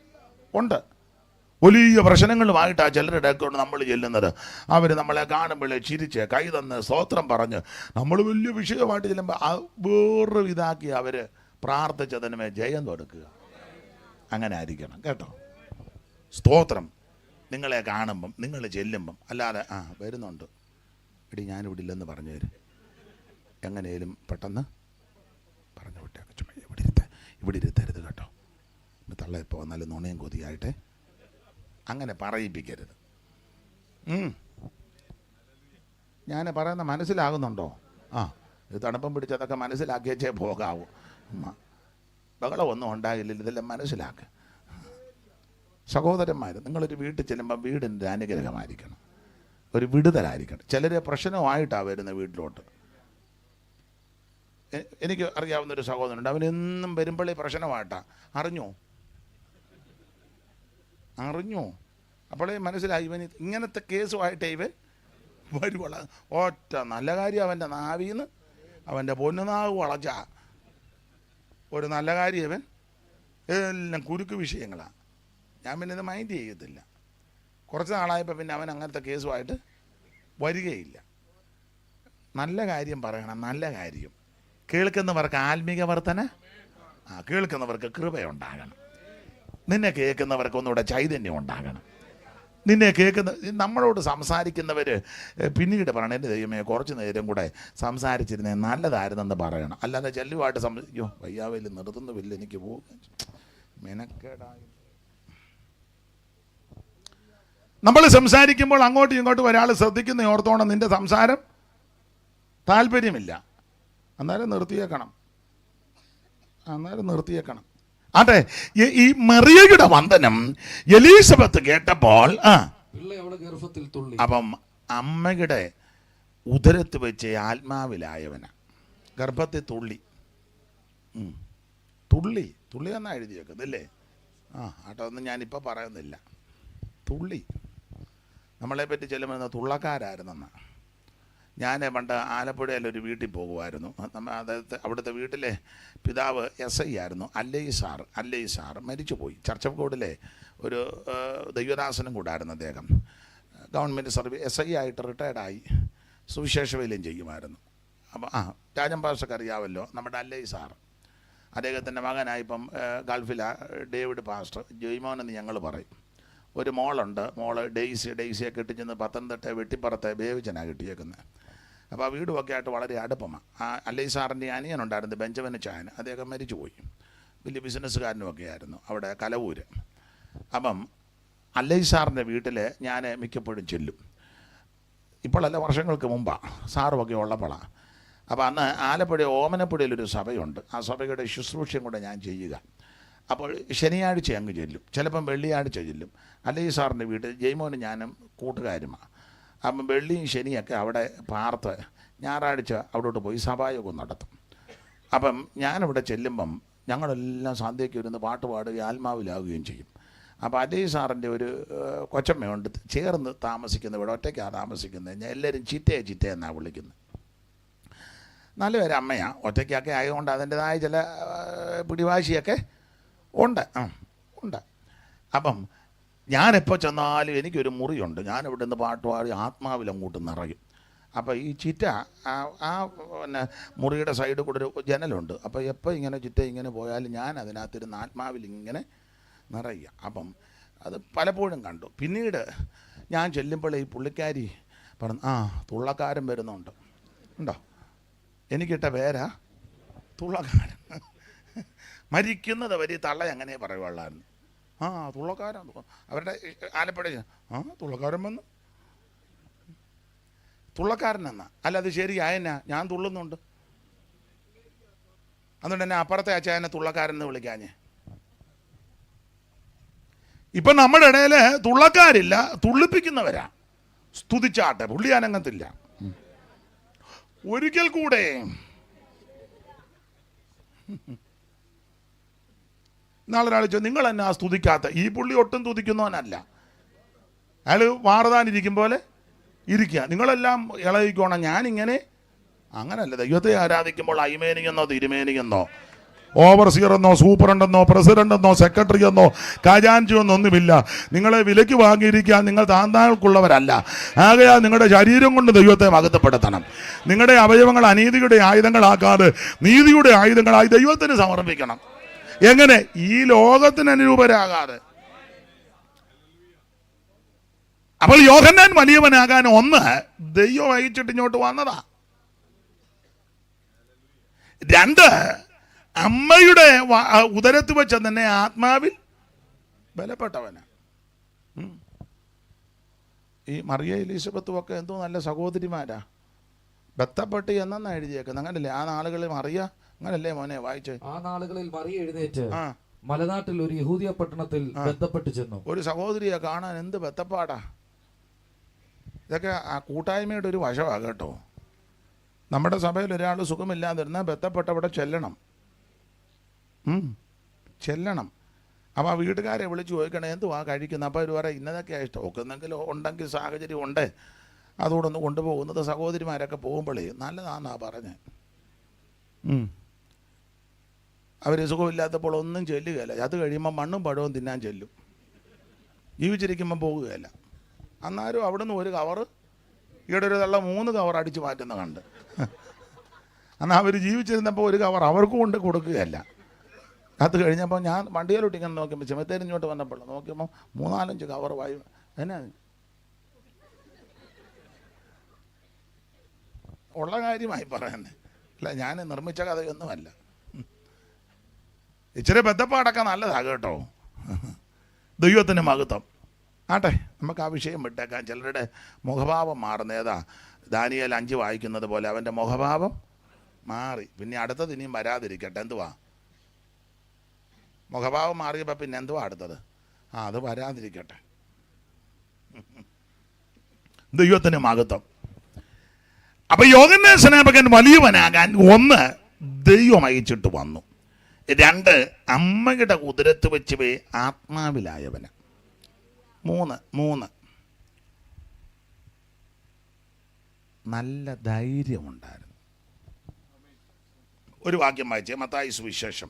വലിയ പ്രശ്നങ്ങളുമായിട്ടാണ് ചിലരുടെ കൊണ്ട് നമ്മൾ ചെല്ലുന്നത്. അവർ നമ്മളെ കാണുമ്പോൾ ചിരിച്ച് കൈ തന്ന് സ്തോത്രം പറഞ്ഞ് നമ്മൾ വലിയ വിഷയമായിട്ട് ചെല്ലുമ്പോൾ വേറൊരു ഇതാക്കി അവർ പ്രാർത്ഥിച്ചതിനുമേ ജയം കൊടുക്കുക. അങ്ങനെ ആയിരിക്കണം കേട്ടോ. സ്തോത്രം. നിങ്ങളെ കാണുമ്പം നിങ്ങൾ ചെല്ലുമ്പം അല്ലാതെ വരുന്നുണ്ട് എടി ഞാനിവിടെ ഇല്ലെന്ന് പറഞ്ഞു തരും, എങ്ങനെയും പെട്ടെന്ന് പറഞ്ഞു വിട്ടേക്ക്. ചുമ്മാ ഇവിടെ ഇരുത്തരുത് കേട്ടോ, തള്ള ഇപ്പോൾ വന്നാലും നുണയും കൊതിയായിട്ടെ അങ്ങനെ പറയിപ്പിക്കരുത്. ഞാൻ പറയുന്ന മനസ്സിലാകുന്നുണ്ടോ? ഇത് തണുപ്പം പിടിച്ചതൊക്കെ മനസ്സിലാക്കി വെച്ചേ പോകാവൂ. ബഹളമൊന്നും ഉണ്ടാകില്ല, ഇതെല്ലാം മനസ്സിലാക്കുക. സഹോദരന്മാർ, നിങ്ങളൊരു വീട്ടിൽ ചെല്ലുമ്പോൾ വീടിൻ്റെ അനുഗ്രഹമായിരിക്കണം, ഒരു വിടുതലായിരിക്കണം. ചിലർ പ്രശ്നമായിട്ടാണ് വരുന്ന വീട്ടിലോട്ട്. എനിക്ക് അറിയാവുന്നൊരു സഹോദരനുണ്ട്, അവനെന്നും വരുമ്പോഴേ പ്രശ്നമായിട്ടാണ്. അറിഞ്ഞോ അപ്പോഴേ മനസ്സിലായി ഇവൻ ഇങ്ങനത്തെ കേസുമായിട്ടേ ഇവൻ വരുവള. ഒറ്റ നല്ല കാര്യം അവൻ്റെ നാവിന്ന് അവൻ്റെ പൊന്നുനാവ് വളച്ച ഒരു നല്ല കാര്യം അവൻ എല്ലാം കുരുക്ക് വിഷയങ്ങളാണ്. ഞാൻ പിന്നെ ഇത് മൈൻഡ് ചെയ്യത്തില്ല. കുറച്ച് നാളായപ്പോൾ പിന്നെ അവൻ അങ്ങനത്തെ കേസുമായിട്ട് വരികയില്ല. നല്ല കാര്യം പറയണം, നല്ല കാര്യം. കേൾക്കുന്നവർക്ക് ആത്മീക വർധന, കേൾക്കുന്നവർക്ക് കൃപയുണ്ടാകണം. നിന്നെ കേൾക്കുന്നവർക്ക് ഒന്നുകൂടെ ചൈതന്യം ഉണ്ടാകണം. നിന്നെ കേൾക്കുന്ന നമ്മളോട് സംസാരിക്കുന്നവർ പിന്നീട് പറയണം, എൻ്റെ ദൈവമേ കുറച്ച് നേരം കൂടെ സംസാരിച്ചിരുന്നേ നല്ലതായിരുന്നെന്ന് പറയണം. അല്ലാതെ ചെല്ലുമായിട്ട് അയ്യോ വയ്യാവേലി നിർത്തുന്നുമില്ല എനിക്ക് പോകും മെനക്കേടായി. നമ്മൾ സംസാരിക്കുമ്പോൾ അങ്ങോട്ടും ഇങ്ങോട്ടും ഒരാൾ ശ്രദ്ധിക്കുന്ന ഓർത്തോണം നിൻ്റെ സംസാരം താല്പര്യമില്ല, അന്നേരം നിർത്തിയേക്കണം. അതെ, ഈ മറിയയുടെ വന്ദനം എലീസബത്ത് കേട്ടപ്പോൾ അപ്പം അമ്മയുടെ ഉദരത്ത് വെച്ച് ആത്മാവിലായവന ഗർഭത്തിൽ തുള്ളി എന്നാ എഴുതിയേക്കുന്നല്ലേ? ഒന്നും ഞാനിപ്പോൾ പറയുന്നില്ല. തുള്ളി നമ്മളെ പറ്റി ചെല്ലുമ്പോൾ തുള്ളക്കാരായിരുന്നെന്ന. ഞാൻ പണ്ട് ആലപ്പുഴയിലൊരു വീട്ടിൽ പോകുമായിരുന്നു. അവിടുത്തെ വീട്ടിലെ പിതാവ് SI ആയിരുന്നു, അല്ലൈ സാർ മരിച്ചുപോയി. ചർച്ചക്കോടിലെ ഒരു ദൈവദാസനും കൂടായിരുന്നു അദ്ദേഹം. ഗവൺമെൻറ് സർവീസ് SI ആയിട്ട് റിട്ടയർഡായി, സുവിശേഷ വേലയും ചെയ്യുമായിരുന്നു. അപ്പോൾ രാജൻ പാസ്റ്റർക്ക് അറിയാമല്ലോ, നമ്മുടെ അല്ലൈ സാർ. അദ്ദേഹത്തിൻ്റെ മകനായിപ്പം ഗൾഫിലാണ്, ഡേവിഡ് പാസ്റ്റർ, ജോയ്മോൻ എന്ന് ഞങ്ങൾ പറയും. ഒരു മോളുണ്ട്, ഡെയ്സിയെ കെട്ടിച്ചെന്ന് പത്തനംതിട്ട വെട്ടിപ്പുറത്തെ ബേവിച്ചനാണ് കിട്ടിയേക്കുന്നത്. അപ്പോൾ ആ വീടുമൊക്കെ ആയിട്ട് വളരെ അടുപ്പമാണ്. അല്ലൈ സാറിൻ്റെ അനിയനുണ്ടായിരുന്നു, ബെഞ്ചമിൻ ചായൻ, അദ്ദേഹം മരിച്ചുപോയി. വലിയ ബിസിനസ്സുകാരനുമൊക്കെ ആയിരുന്നു അവിടെ കലവൂര്. അപ്പം അല്ലൈ സാറിൻ്റെ വീട്ടിൽ ഞാൻ മിക്കപ്പോഴും ചെല്ലും. ഇപ്പോഴല്ല, വർഷങ്ങൾക്ക് മുമ്പാണ്, സാറുമൊക്കെ ഉള്ളപ്പോഴാണ്. അപ്പോൾ അന്ന് ആലപ്പുഴ ഓമനപ്പുഴയിലൊരു സഭയുണ്ട്. ആ സഭയുടെ ശുശ്രൂഷയും കൂടെ ഞാൻ ചെയ്യുക. അപ്പോൾ ശനിയാഴ്ച അങ്ങ് ചെല്ലും, ചിലപ്പം വെള്ളിയാഴ്ച ചെല്ലും. അല്ലൈ സാറിൻ്റെ വീട്ടിൽ ജയ്മോനും ഞാനും കൂട്ടുകാരുമാണ്. അപ്പം വെള്ളിയും ശനിയൊക്കെ അവിടെ പാർത്ത് ഞായറാഴ്ച അവിടോട്ട് പോയി സഭായോഗം നടത്തും. അപ്പം ഞാനിവിടെ ചെല്ലുമ്പം ഞങ്ങളെല്ലാം സന്ധ്യയ്ക്ക് ഇരുന്ന് പാട്ട് പാടുകയും ആത്മാവിലാവുകയും ചെയ്യും. അപ്പോൾ അല്ലൈ സാറിൻ്റെ ഒരു കൊച്ചമ്മയുണ്ട്, ചേർന്ന് താമസിക്കുന്നത്, ഇവിടെ ഒറ്റയ്ക്കാണ് താമസിക്കുന്നത്. ഞാൻ എല്ലാവരും ചിറ്റ എന്നാണ് വിളിക്കുന്നത്. നല്ലൊരു അമ്മയാണ്, ഒറ്റയ്ക്കൊക്കെ ആയതുകൊണ്ട് അതിൻ്റെതായ ചില പിടിവാശിയൊക്കെ ഉണ്ട്. അപ്പം ഞാനെപ്പോൾ ചെന്നാലും എനിക്കൊരു മുറിയുണ്ട്, ഞാനിവിടെ നിന്ന് പാട്ട് പാടി ആത്മാവിലങ്ങോട്ട് നിറയും. അപ്പോൾ ഈ ചിറ്റ പിന്നെ മുറിയുടെ സൈഡിൽ കൂടെ ഒരു ജനലുണ്ട്. അപ്പോൾ എപ്പോൾ ഇങ്ങനെ ചിറ്റ ഇങ്ങനെ പോയാലും ഞാൻ അതിനകത്തിരുന്ന് ആത്മാവിൽ ഇങ്ങനെ നിറയുക. അപ്പം അത് പലപ്പോഴും കണ്ടു. പിന്നീട് ഞാൻ ചെല്ലുമ്പോൾ ഈ പുള്ളിക്കാരി പറഞ്ഞു, തുള്ളക്കാരൻ വരുന്നുണ്ട്. ഉണ്ടോ? എനിക്കിട്ട പേരാ തുള്ളക്കാരൻ. മരിക്കുന്നത് വരെ തള്ള അങ്ങനെ പറയുള്ളായിരുന്നു. തുള്ളക്കാരൻ, അവരുടെ ആലപ്പുഴ തുള്ളക്കാരൻ വന്നു, തുള്ളക്കാരൻ എന്നാ. അല്ല, അത് ശരി ആയെന്നാ, ഞാൻ തുള്ളുന്നുണ്ട്. അതുകൊണ്ട് തന്നെ അപ്പുറത്തെ അച്ചായനെ തുള്ളക്കാരൻ എന്ന് വിളിക്കാഞ്ഞേ. ഇപ്പം നമ്മുടെ ഇടയിൽ തുള്ളക്കാരില്ല, തുള്ളിപ്പിക്കുന്നവരാ. സ്തുതിച്ചാട്ടെ, പുള്ളി അനങ്ങത്തില്ല. ഒരിക്കൽ കൂടെ നാളെ ഒരാൾ ചോദിച്ചു, നിങ്ങൾ എന്നാ സ്തുതിക്കാത്ത? ഈ പുള്ളി ഒട്ടും തുതിക്കുന്നവനല്ല. അയാൾ വാർതാനിരിക്കും പോലെ ഇരിക്കുക. നിങ്ങളെല്ലാം ഇളയിക്കോണം, ഞാനിങ്ങനെ അങ്ങനല്ല. ദൈവത്തെ ആരാധിക്കുമ്പോൾ അയ്മേനിയെന്നോ തിരുമേനിയെന്നോ ഓവർസിയറെന്നോ സൂപ്രണ്ടെന്നോ പ്രസിഡന്റെന്നോ സെക്രട്ടറി എന്നോ ഖജാൻജി എന്നോ ഒന്നുമില്ല. നിങ്ങളെ വിലയ്ക്ക് വാങ്ങിയിരിക്കാൻ നിങ്ങൾ താന്താൾക്കുള്ളവരല്ല. ആകയാൽ നിങ്ങളുടെ ശരീരം കൊണ്ട് ദൈവത്തെ മഹത്വപ്പെടുത്തണം. നിങ്ങളുടെ അവയവങ്ങൾ അനീതിയുടെ ആയുധങ്ങളാക്കാതെ നീതിയുടെ ആയുധങ്ങളായി ദൈവത്തിന് സമർപ്പിക്കണം. എങ്ങനെ? ഈ ലോകത്തിന് അനുരൂപരാകാതെ. അപ്പോൾ യോഹന്നാൻ വലിയവനാകാൻ ഒന്ന് ദൈവം അയച്ചിട്ട് ഇങ്ങോട്ട് വന്നതാ. രണ്ട്, അമ്മയുടെ ഉദരത്ത് വെച്ച തന്നെ ആത്മാവിൽ ബലപ്പെട്ടവനാ. ഈ മറിയ എലിസബത്തും ഒക്കെ എന്തോ നല്ല സഹോദരിമാരാ. ബത്തപ്പെട്ട് എന്നാ എഴുതിയേക്കുന്നത്, അങ്ങനല്ലേ? ആ നാളുകളിൽ മറിയ, അങ്ങനല്ലേ മോനെ വായിച്ചേ? ആ നാളുകളിൽ മറിയ എഴുന്നേറ്റ് മലനാട്ടിൽ ഒരു യഹൂദിയ പട്ടണത്തിൽ ബന്ധപ്പെട്ട് ചെന്നു. ഒരു സഹോദരിയെ കാണാൻ എന്ത് ബത്തപ്പാടാ. ഇതൊക്കെ ആ കൂട്ടായ്മയുടെ ഒരു വശമാണ് കേട്ടോ. നമ്മുടെ സഭയിൽ ഒരാൾ സുഖമില്ലാതിരുന്നാൽ ബന്ധപ്പെട്ടവിടെ ചെല്ലണം. അപ്പോൾ ആ വീട്ടുകാരെ വിളിച്ച് ചോദിക്കണം, എന്തുവാ കഴിക്കുന്നത്? അപ്പോൾ അവർ പറയാം, ഇന്നതൊക്കെയാണ് ഇഷ്ടം. ഒക്കെ എന്തെങ്കിലും ഉണ്ടെങ്കിൽ സാഹചര്യം ഉണ്ട്, അതുകൂടെ ഒന്ന് കൊണ്ടുപോകുന്നത്. സഹോദരിമാരൊക്കെ പോകുമ്പോഴേ നല്ലതാണെന്നാണ് പറഞ്ഞത്. അവർ സുഖമില്ലാത്തപ്പോൾ ഒന്നും ചെല്ലുകയില്ല. അത് കഴിയുമ്പോൾ മണ്ണും പഴവും തിന്നാൻ ചെല്ലും. ജീവിച്ചിരിക്കുമ്പോൾ പോകുകയില്ല. അന്നാരും അവിടെ നിന്ന് ഒരു കവറ്, ഈയിടെ ഒരു തള്ള 3 കവർ അടിച്ച് മാറ്റുന്ന കണ്ട്. എന്നാൽ അവർ ജീവിച്ചിരുന്നപ്പോൾ ഒരു കവർ അവർക്കും കൊണ്ട് കൊടുക്കുകയല്ല. അത് കഴിഞ്ഞപ്പോൾ ഞാൻ വണ്ടിയിലോട്ട് ഇങ്ങനെ നോക്കിയപ്പോൾ ചെമത്തേരിഞ്ഞോട്ട് വന്നപ്പോൾ നോക്കിയപ്പോൾ 3-4 കവർ വായു. എന്നാ ഉള്ള കാര്യമായി പറയുന്നത് അല്ല, ഞാൻ നിർമ്മിച്ച കഥയൊന്നുമല്ല. ഇച്ചിരി ബന്ധപ്പാടൊക്കെ നല്ലതാണ് കേട്ടോ. ദൈവത്തിന് മഹത്വം. ആട്ടെ, നമുക്ക് ആ വിഷയം വിട്ടേക്കാം. ചിലരുടെ മുഖഭാവം മാറുന്ന ഏതാ? ദാനിയേൽ 5 വായിക്കുന്നത് പോലെ അവൻ്റെ മുഖഭാവം മാറി. പിന്നെ അടുത്തത് ഇനിയും വരാതിരിക്കട്ടെ. എന്തുവാ? മുഖഭാവം മാറിയപ്പോൾ പിന്നെ എന്തുവാ അടുത്തത്? അത് വരാതിരിക്കട്ടെ. ദൈവത്തിന് മഹത്വം. അപ്പൊ യോഹന്നാൻ സ്നാപകൻ വലിയവനാകാൻ ഒന്ന് ദൈവം അയച്ചിട്ട് വന്നു. 2 അമ്മയുടെ ഉദരത്ത് വെച്ച് പോയി ആത്മാവിലായവന്. 3 നല്ല ധൈര്യമുണ്ടായിരുന്നു. ഒരു വാക്യം വായിച്ചേ, മത്തായി സുവിശേഷം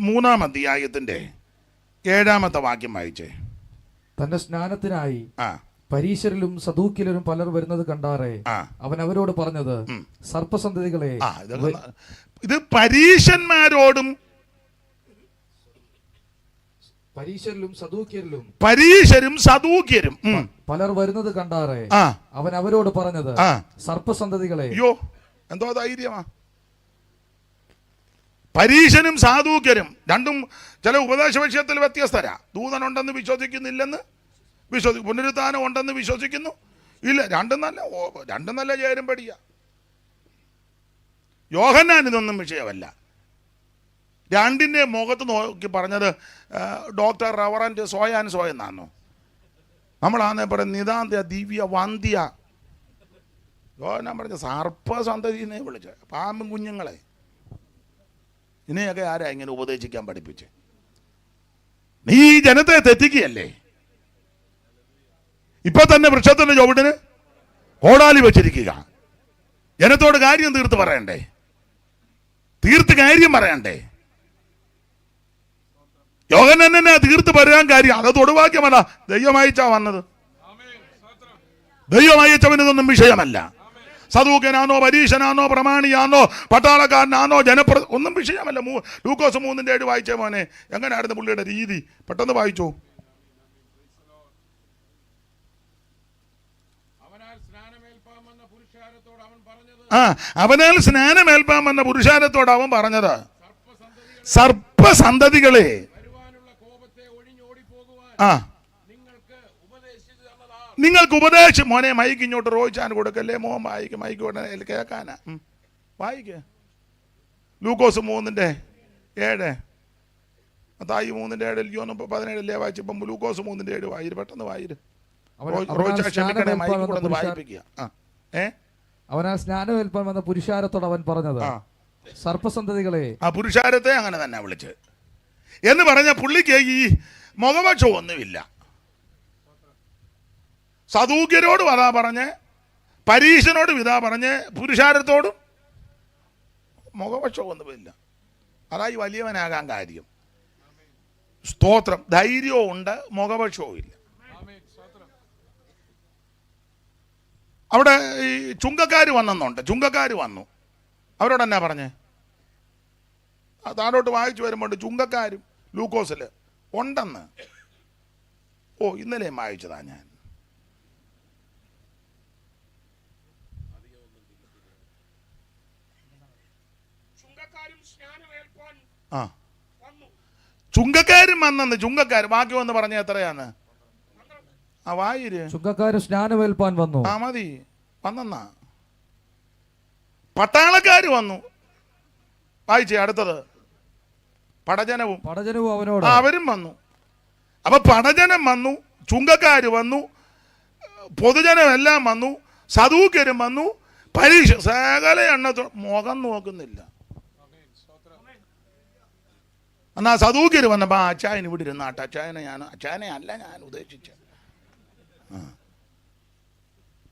3-ാം അധ്യായത്തിന്റെ 7-ാമത്തെ വാക്യം വായിച്ചേ. തന്റെ സ്നാനത്തിനായി ആ പരീശരിലും സദൂക്യരിലും പലർ വരുന്നത് കണ്ടാറേ ആ അവൻ അവരോട് പറഞ്ഞത്, സർപ്പസന്തതികളെ. ഇത് പരീശന്മാരോടും പരീശരും സദൂക്യരും പലർ വരുന്നത് കണ്ടാറേ അവൻ അവരോട് പറഞ്ഞത്, സർപ്പസന്തതികളെ. അയ്യോ, എന്തോ ധൈര്യമാ! പരീശനും സാധൂക്യരും രണ്ടും ചില ഉപദേശ വിഷയത്തിൽ വ്യത്യസ്തരാ. ദൂതനുണ്ടെന്ന് വിശ്വസിക്കുന്നില്ലെന്ന് വിശ്വസിക്കും, പുനരുത്ഥാനം ഉണ്ടെന്ന് വിശ്വസിക്കുന്നു ഇല്ല. രണ്ടും നല്ല ചേരും പടിയാ. യോഹന്നാൻ ഇതൊന്നും വിഷയമല്ല. രണ്ടിൻ്റെ മുഖത്ത് നോക്കി പറഞ്ഞത് ഡോക്ടർ റവറൻറ്റ് സോയാൻ സോയെന്നാണോ? നമ്മളാന്നേ പറയും നിതാന്ത ദിവ്യ വന്ധ്യ. യോഹന്നാൻ പറഞ്ഞ സർപ്പസന്തതിനെ വിളിച്ച് പാമ്പും കുഞ്ഞുങ്ങളെ. ഇതിനെയൊക്കെ ആരാ ഇങ്ങനെ ഉപദേശിക്കാൻ പഠിപ്പിച്ച്? നീ ജനത്തെ തെറ്റിക്കുകയല്ലേ? ഇപ്പൊ തന്നെ വൃക്ഷത്തിന്റെ ചുവട്ടിന് കോടാലി വെച്ചിരിക്കുക. ജനത്തോട് കാര്യം തീർത്ത് പറയണ്ടേ? തീർത്ത് കാര്യം പറയണ്ടേ? യോഹന്നാൻ തന്നെ തീർത്ത് പറയാൻ കാര്യം അത് തൊടുവാക്യമല്ല, ദൈവം അയച്ചാ വന്നത്. ദൈവം അയച്ചവനിതൊന്നും വിഷയമല്ല. സദൂക്യനാണോ, പരീശനാണോ, പ്രമാണിയാണോ, പട്ടാളക്കാരനാണോ, ഒന്നും വിഷയമല്ല. ലൂക്കോസ് 3:7 വായിച്ചേ മോനെ. എങ്ങനെയായിരുന്നു പുള്ളിയുടെ രീതി? പെട്ടെന്ന് വായിച്ചോ. അവനാൽ സ്നാനമേൽപ്പാൻ വന്ന പുരുഷാരത്തോട് അവൻ പറഞ്ഞത്, സർപ്പസന്തതികളെ, നിങ്ങൾക്ക് ഉപദേശം. മോനെ മൈക്ക് ഇങ്ങോട്ട് റോയിച്ചാൻ കൊടുക്കല്ലേ? മോൻ വായിക്കും, മൈക്ക് ഉടനെ കേൾക്കാനാ. വായിക്ക ലൂക്കോസ് 3:7, മത്തായി 3:7, യോഹന്നാൻ 17 വായിച്ചപ്പം ലൂക്കോസ് 3:7 വായിര്. പെട്ടെന്ന് വായിര്. ക്ഷമിക്കണേ, മൈക്ക് കൂടെ ഒന്ന് വായിപ്പിക്കുക. അവനാൽ സ്നാനമേൽപ്പാൻ വന്ന പുരുഷാരത്തോട് അവൻ പറഞ്ഞത്, സർപ്പസന്തതികളെ. ആ പുരുഷാരത്തെ അങ്ങനെ തന്നെ വിളിച്ച് എന്ന് പറഞ്ഞ പുള്ളിക്ക് ഈ മുഖപക്ഷം ഒന്നുമില്ല. സദൂക്യരോട് വരാ പറഞ്ഞ്, പരീശനോട് വിതാ പറഞ്ഞ്, പുരുഷാരത്തോടും മുഖപക്ഷം ഒന്നുമില്ല. അതായി വലിയവനാകാൻ കാര്യം. സ്തോത്രം. ധൈര്യവും ഉണ്ട്, മുഖപക്ഷവും ഇല്ല. അവിടെ ഈ ചുങ്കക്കാർ വന്നെന്നുണ്ട്. ചുങ്കക്കാർ വന്നു. അവരോട് എന്നാ പറഞ്ഞേ? താഴോട്ട് വായിച്ചു വരുമ്പോൾ ചുങ്കക്കാരും ലൂക്കോസിൽ ഉണ്ടെന്ന്. ഇന്നലെയും വായിച്ചതാ ഞാൻ. ചുങ്കക്കാരും വന്നെന്ന്. ചുങ്കക്കാർ വാക്യം എന്ന് പറഞ്ഞ എത്രയാന്ന്? വായിര്. ചുങ്കക്കാരും സ്നാനമേൽപ്പാൻ വന്നു. മതി, വന്നെന്നാ. പട്ടാളക്കാർ വന്നു. വായിച്ചേ അടുത്തത്. പടജനവും അവനോട് അവരും വന്നു. അപ്പൊ പടജനം വന്നു, ചുങ്കക്കാർ വന്നു, പൊതുജനം എല്ലാം വന്നു, സദൂക്യരും വന്നു, പരീക്ഷ സകല എണ്ണ. മുഖം നോക്കുന്നില്ല. എന്നാ സദൂക്യർ വന്നപ്പോ അച്ചായന് ഇവിടെ ഇരുന്ന അച്ചായനെ അല്ല ഞാൻ ഉദ്ദേശിച്ച.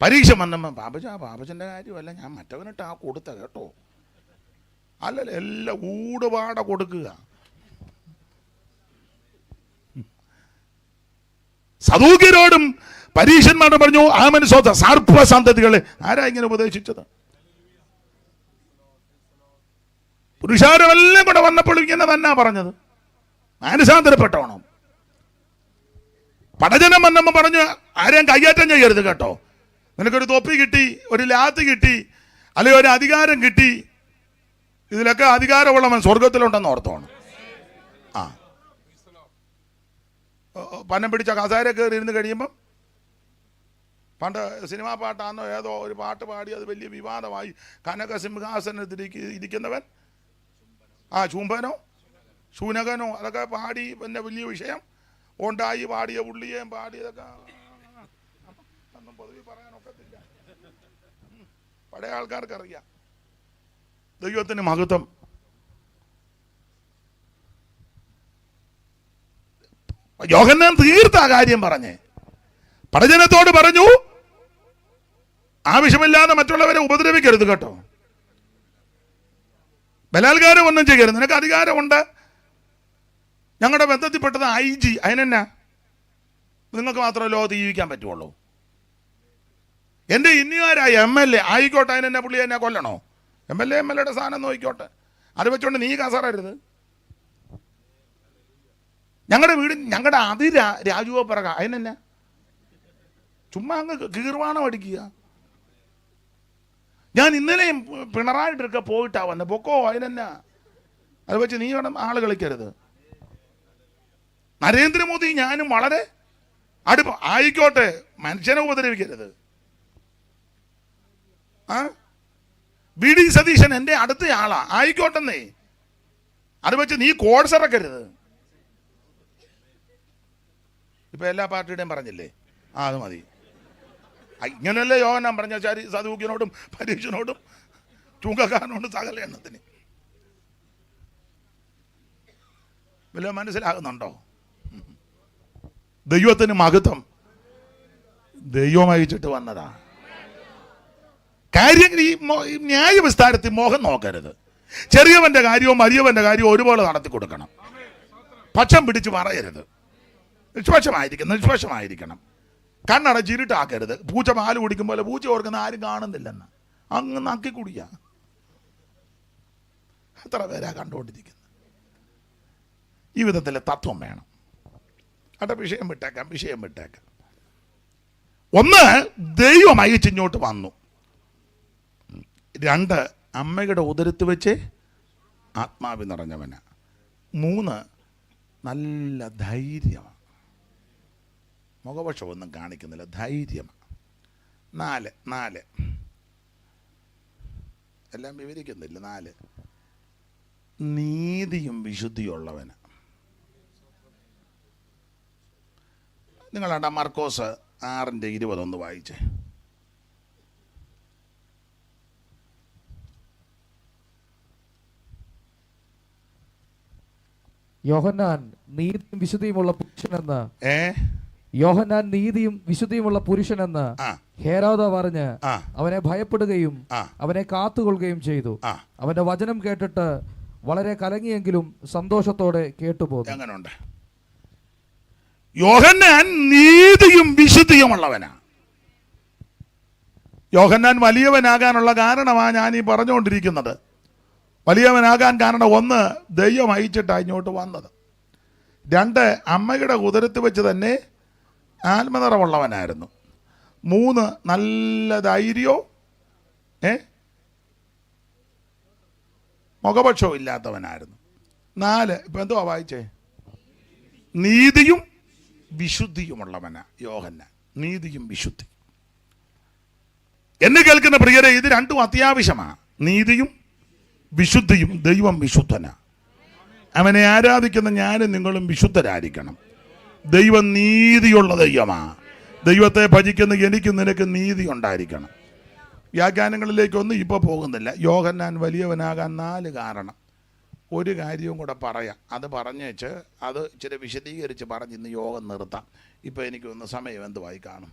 പരീക്ഷ വന്നപ്പോ പാപ്പച്ചന്റെ കാര്യമല്ല, ഞാൻ മറ്റവനിട്ട് കൊടുത്ത കേട്ടോ. അല്ലല്ല, എല്ലാം ഊടുപാട കൊടുക്കുക. സദൂക്യരോടും പരീക്ഷന്മാരോട് പറഞ്ഞു, ആമൻ സ്വത സർപ്പസന്തതികളെ. ആരാ ഇങ്ങനെ ഉപദേശിച്ചത്? പുരുഷാരമെല്ലാം കൂടെ വന്നപ്പോൾ ഇങ്ങനെ തന്നെ പറഞ്ഞത്, മാനസാന്തരപ്പെട്ടോണം. പടജനം വന്നപ്പോൾ പറഞ്ഞു, ആരെയും കയ്യേറ്റം ചെയ്യരുത് കേട്ടോ. നിനക്കൊരു തൊപ്പി കിട്ടി, ഒരു ലാത്ത് കിട്ടി, അല്ലെങ്കിൽ ഒരു അധികാരം കിട്ടി, ഇതിലൊക്കെ അധികാരമുള്ളവൻ സ്വർഗത്തിലുണ്ടെന്ന് ഓർത്തോണം. പനം പിടിച്ച കസേര കയറി ഇരുന്ന് കഴിയുമ്പം, പണ്ട് സിനിമാ പാട്ടാന്നോ ഏതോ ഒരു പാട്ട് പാടി അത് വലിയ വിവാദമായി. കനക സിംഹാസനത്തിൽ ഇരിക്കുന്നവൻ ചുംബനോ ശൂനകനോ അതൊക്കെ പാടി പിന്നെ വലിയ വിഷയം ഉണ്ടായി. പാടിയ പുള്ളിയേയും പാടിയതൊക്കെ ഒന്നും പൊതുവെ പറയാനൊക്കത്തില്ല. പഴയ ആൾക്കാർക്കറിയാം. ദൈവത്തിന് മഹത്വം. യോഹന്നാൻ തീർത്ത കാര്യം പറഞ്ഞേ. പടജനത്തോട് പറഞ്ഞു, ആവശ്യമില്ലാതെ മറ്റുള്ളവരെ ഉപദ്രവിക്കരുത് കേട്ടോ. ബലാത്കാരം ഒന്നും ചെയ്യരുത്. നിനക്ക് അധികാരമുണ്ട്. ഞങ്ങളുടെ ബന്ധത്തിൽപ്പെട്ടത് IG, അതിനെന്നാ നിങ്ങൾക്ക് മാത്രമേ ലോകത്ത് ജീവിക്കാൻ പറ്റുള്ളൂ. എൻ്റെ ഇന്നുകാരായ MLA ആയിക്കോട്ടെ, അതിനെന്നെ പുള്ളി എന്നെ കൊല്ലണോ? MLA സ്ഥാനം നോക്കിക്കോട്ടെ. അത് വെച്ചോണ്ട് നീ കസറരുത്. ഞങ്ങളുടെ വീട് ഞങ്ങളുടെ രാജുവോ പറക, അതിനെന്നാ ചുമ്മാ അങ്ങ് കീർവാണം അടിക്കുക. ഞാൻ ഇന്നലെയും പിണറായിട്ടൊക്കെ പോയിട്ടാ വന്നെ, പൊക്കോ, അതിനെന്നാ. അത് വെച്ച് നീ വേണം ആള് കളിക്കരുത്. നരേന്ദ്രമോദി ഞാനും വളരെ അടുപ്പം, ആയിക്കോട്ടെ, മനുഷ്യനെ ഉപദ്രവിക്കരുത്. VD സതീശൻ എൻ്റെ അടുത്ത ആളാ, ആയിക്കോട്ടെന്നേ. അത് വെച്ച് നീ കോഴ്സ് ഇറക്കരുത്. ഇപ്പൊ എല്ലാ പാർട്ടിയുടെയും പറഞ്ഞില്ലേ, അത് മതി. ഇങ്ങനെയല്ലേ യോഹന്നാൻ പറഞ്ഞ സദൂക്യനോടും പരീക്ഷനോടും ചൂങ്കക്കാരനോടും സകല എണ്ണത്തിന്. വല്ല മനസ്സിലാകുന്നുണ്ടോ? ദൈവത്തിന് മഹത്വം. ദൈവം അയച്ചിട്ട് വന്നതാ. കാര്യങ്ങൾ ഈ ന്യായവിസ്താരത്തിൽ മോഹം നോക്കരുത്. ചെറിയവന്റെ കാര്യവും വലിയവന്റെ കാര്യവും ഒരുപോലെ നടത്തി കൊടുക്കണം. പക്ഷം പിടിച്ച് പറയരുത്. നിഷ്പക്ഷമായിരിക്കണം. കണ്ണടച്ചിരുട്ടാക്കരുത്. പൂച്ച പാല് കുടിക്കുമ്പോൾ പൂച്ച ഓർക്കുന്ന ആരും കാണുന്നില്ലെന്ന് അങ്ങ് നക്കി കുടിക്കുക. എത്ര പേരാ കണ്ടുകൊണ്ടിരിക്കുന്നത്? ഈ വിധത്തിലെ തത്വം വേണം. അട്ട വിഷയം വിട്ടേക്കാം. ഒന്ന്, ദൈവം അയച്ചിങ്ങോട്ട് വന്നു. 2, അമ്മയുടെ ഉദരത്ത് വെച്ച് ആത്മാവി നിറഞ്ഞവനാ. 3, നല്ല ധൈര്യമാണ്. മുഖപക്ഷമൊന്നും കാണിക്കുന്നില്ല, ധൈര്യമാണ്. 4 എല്ലാം വിവരിക്കുന്നില്ല. 4, നീതിയും വിശുദ്ധിയുള്ളവന്. നിങ്ങളാണ്ട മർക്കോസ് 6:20 വായിച്ചേ. യോഹന്നാൻ നീതിയും വിശുദ്ധിയുമുള്ള പുരുഷനെന്ന് യോഹന്നാൻ നീതിയും വിശുദ്ധിയുമുള്ള പുരുഷനെന്ന് ഹേരോദ പറഞ്ഞ് അവനെ ഭയപ്പെടുകയും അവനെ കാത്തുകൊള്ളുകയും ചെയ്തു. അവന്റെ വചനം കേട്ടിട്ട് വളരെ കലങ്ങിയെങ്കിലും സന്തോഷത്തോടെ കേട്ടുപോകും. എങ്ങനെയുണ്ട്? യോഹന്നാൻ നീതിയും വിശുദ്ധിയുമുള്ളവനാ. യോഹന്നാൻ വലിയവനാകാനുള്ള കാരണമാണ് ഞാൻ ഈ പറഞ്ഞുകൊണ്ടിരിക്കുന്നത്. വലിയവനാകാൻ കാരണം 1, ദൈവം അയച്ചിട്ടാണ് ഇങ്ങോട്ട് വന്നത്. 2, അമ്മയുടെ ഉദരത്ത് വെച്ച് തന്നെ ആത്മനിറമുള്ളവനായിരുന്നു. 3, നല്ല ധൈര്യവും മുഖപക്ഷവും ഇല്ലാത്തവനായിരുന്നു. 4, ഇപ്പം എന്തുവാ വായിച്ചേ? നീതിയും വിശുദ്ധിയുമുള്ളവനാ യോഹന്നാൻ. നീതിയും വിശുദ്ധി. എന്നെ കേൾക്കുന്ന പ്രിയരെ, ഇത് രണ്ടും അത്യാവശ്യമാണ്. നീതിയും വിശുദ്ധിയും. ദൈവം വിശുദ്ധനാ. അവനെ ആരാധിക്കുന്ന ഞാനും നിങ്ങളും വിശുദ്ധരായിരിക്കണം. ദൈവം നീതിയുള്ള ദൈവമാ. ദൈവത്തെ ഭജിക്കുന്ന എനിക്ക് നിനക്ക് നീതി ഉണ്ടായിരിക്കണം. വ്യാഖ്യാനങ്ങളിലേക്കൊന്നും ഇപ്പോൾ പോകുന്നില്ല. യോഹന്നാൻ വലിയവനാകാൻ 4 കാരണം. ഒരു കാര്യവും കൂടെ പറയാം. അത് പറഞ്ഞേച്ച് അത് ഇച്ചിരി വിശദീകരിച്ച് പറഞ്ഞ് ഇന്ന് യോഗം നിർത്താം. ഇപ്പം എനിക്കൊന്ന് സമയം എന്തുവായി കാണും?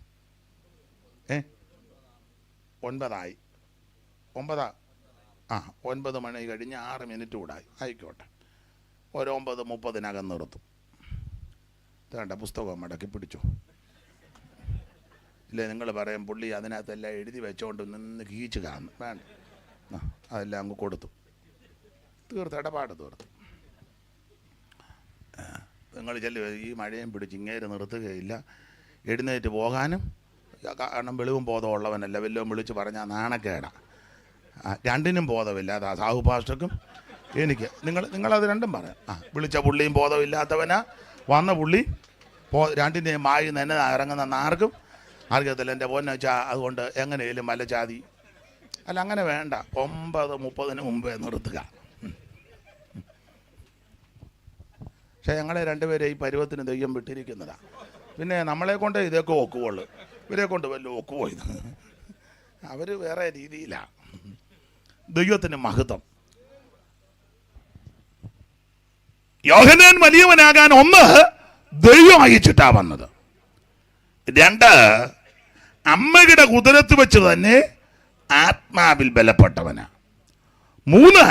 9 9 മണി കഴിഞ്ഞ് 6 മിനിറ്റ് കൂടായി. ആയിക്കോട്ടെ, ഒരു 9:30 നിർത്തും. വേണ്ട, പുസ്തകം മടക്കി പിടിച്ചു. ഇല്ലേ, നിങ്ങൾ പറയും പുള്ളി അതിനകത്തെല്ലാം എഴുതി വെച്ചോണ്ട് നിന്ന് കീച്ച് കാണുന്നു. വേണ്ട, അതെല്ലാം അങ്ങ് കൊടുത്തു. ഇടപാട് തീർത്തു. നിങ്ങൾ ഈ മഴയും പിടിച്ച് ഇങ്ങേര് നിർത്തുകയില്ല. എഴുന്നേറ്റ് പോകാനും കാരണം വെളിവും ബോധമുള്ളവനല്ല. വല്ലതും വിളിച്ച് പറഞ്ഞാൽ നാണക്കേടാ. രണ്ടിനും ബോധമില്ല. അതാ സാഹു പാസ്റ്റർക്കും എനിക്ക്. നിങ്ങളത് രണ്ടും പറയാം. വിളിച്ച പുള്ളിയും ബോധമില്ലാത്തവനാ, വന്ന പുള്ളി രണ്ടിൻ്റെയും മായി തന്നെ ഇറങ്ങുന്ന ആർക്കും അറിയത്തില്ല. എൻ്റെ പൊന്നെ വെച്ചാൽ അതുകൊണ്ട് എങ്ങനെയും വല്ല ജാതി അല്ല, അങ്ങനെ വേണ്ട. 9:30 മുമ്പേ നിർത്തുക. പക്ഷേ ഞങ്ങളെ രണ്ടുപേരെ ഈ പരുവത്തിന് ദൈവം വിട്ടിരിക്കുന്നതാണ്. പിന്നെ നമ്മളെ കൊണ്ട് ഇതൊക്കെ ഒക്കുവുള്ളൂ. ഇവരെ കൊണ്ട് വല്ല ഒക്കുവോ? ഇത് അവർ വേറെ രീതിയിലാണ്. ദൈവത്തിന് മഹത്വം. യോഹന്നാൻ വലിയവനാകാൻ 1, ദൈവം അയച്ചിട്ടാ വന്നത്. 2, അമ്മയുടെ ഉദരത്ത് വെച്ച് തന്നെ ആത്മാവിൽ ബലപ്പെട്ടവനാ. 3,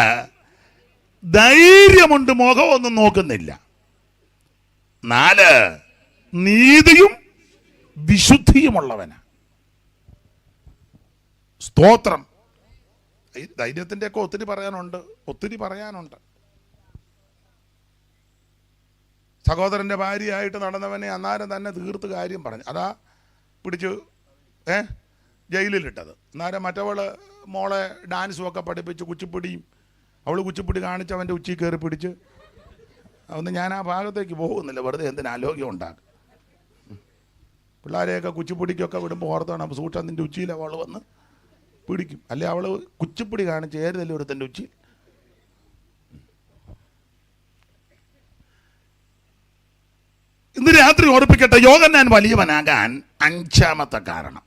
ധൈര്യമുണ്ട്, മുഖമൊന്നും നോക്കുന്നില്ല. 4, നീതിയും വിശുദ്ധിയുമുള്ളവനാ. സ്തോത്രം. ധൈര്യത്തിൻ്റെ ഒക്കെ ഒത്തിരി പറയാനുണ്ട്. സഹോദരൻ്റെ ഭാര്യയായിട്ട് നടന്നവനെ അന്നേരം തന്നെ തീർത്ത് കാര്യം പറഞ്ഞു. അതാ പിടിച്ചു ജയിലിലിട്ടത്. അന്നേരം മറ്റവള് മോളെ ഡാൻസും ഒക്കെ പഠിപ്പിച്ച് കുച്ചിപ്പിടിയും, അവൾ കുച്ചിപ്പിടി കാണിച്ച് അവൻ്റെ ഉച്ചയിൽ കയറി പിടിച്ച്. അതൊന്നും ഞാൻ ആ ഭാഗത്തേക്ക് പോകുന്നില്ല, വെറുതെ എന്തിനാ ആലോക്യം ഉണ്ടാക്കും. പിള്ളേരെയൊക്കെ കുച്ചിപ്പിടിക്കൊക്കെ വിടുമ്പോൾ ഓർത്താണ് സൂക്ഷത്തിൻ്റെ ഉച്ചിയിൽ അവൾ വന്ന് പിടിക്കും. അല്ലെ അവൾ കുച്ചിപ്പിടി കാണിച്ച് ഏറുതല്ലേ ഒരുത്തൻ്റെ ഉച്ചിയിൽ. ഇന്ന് രാത്രി ഓർപ്പിക്കട്ടെ, യോഹന്നാൻ വലിയവനാകാൻ 5ാമത്തെ കാരണം.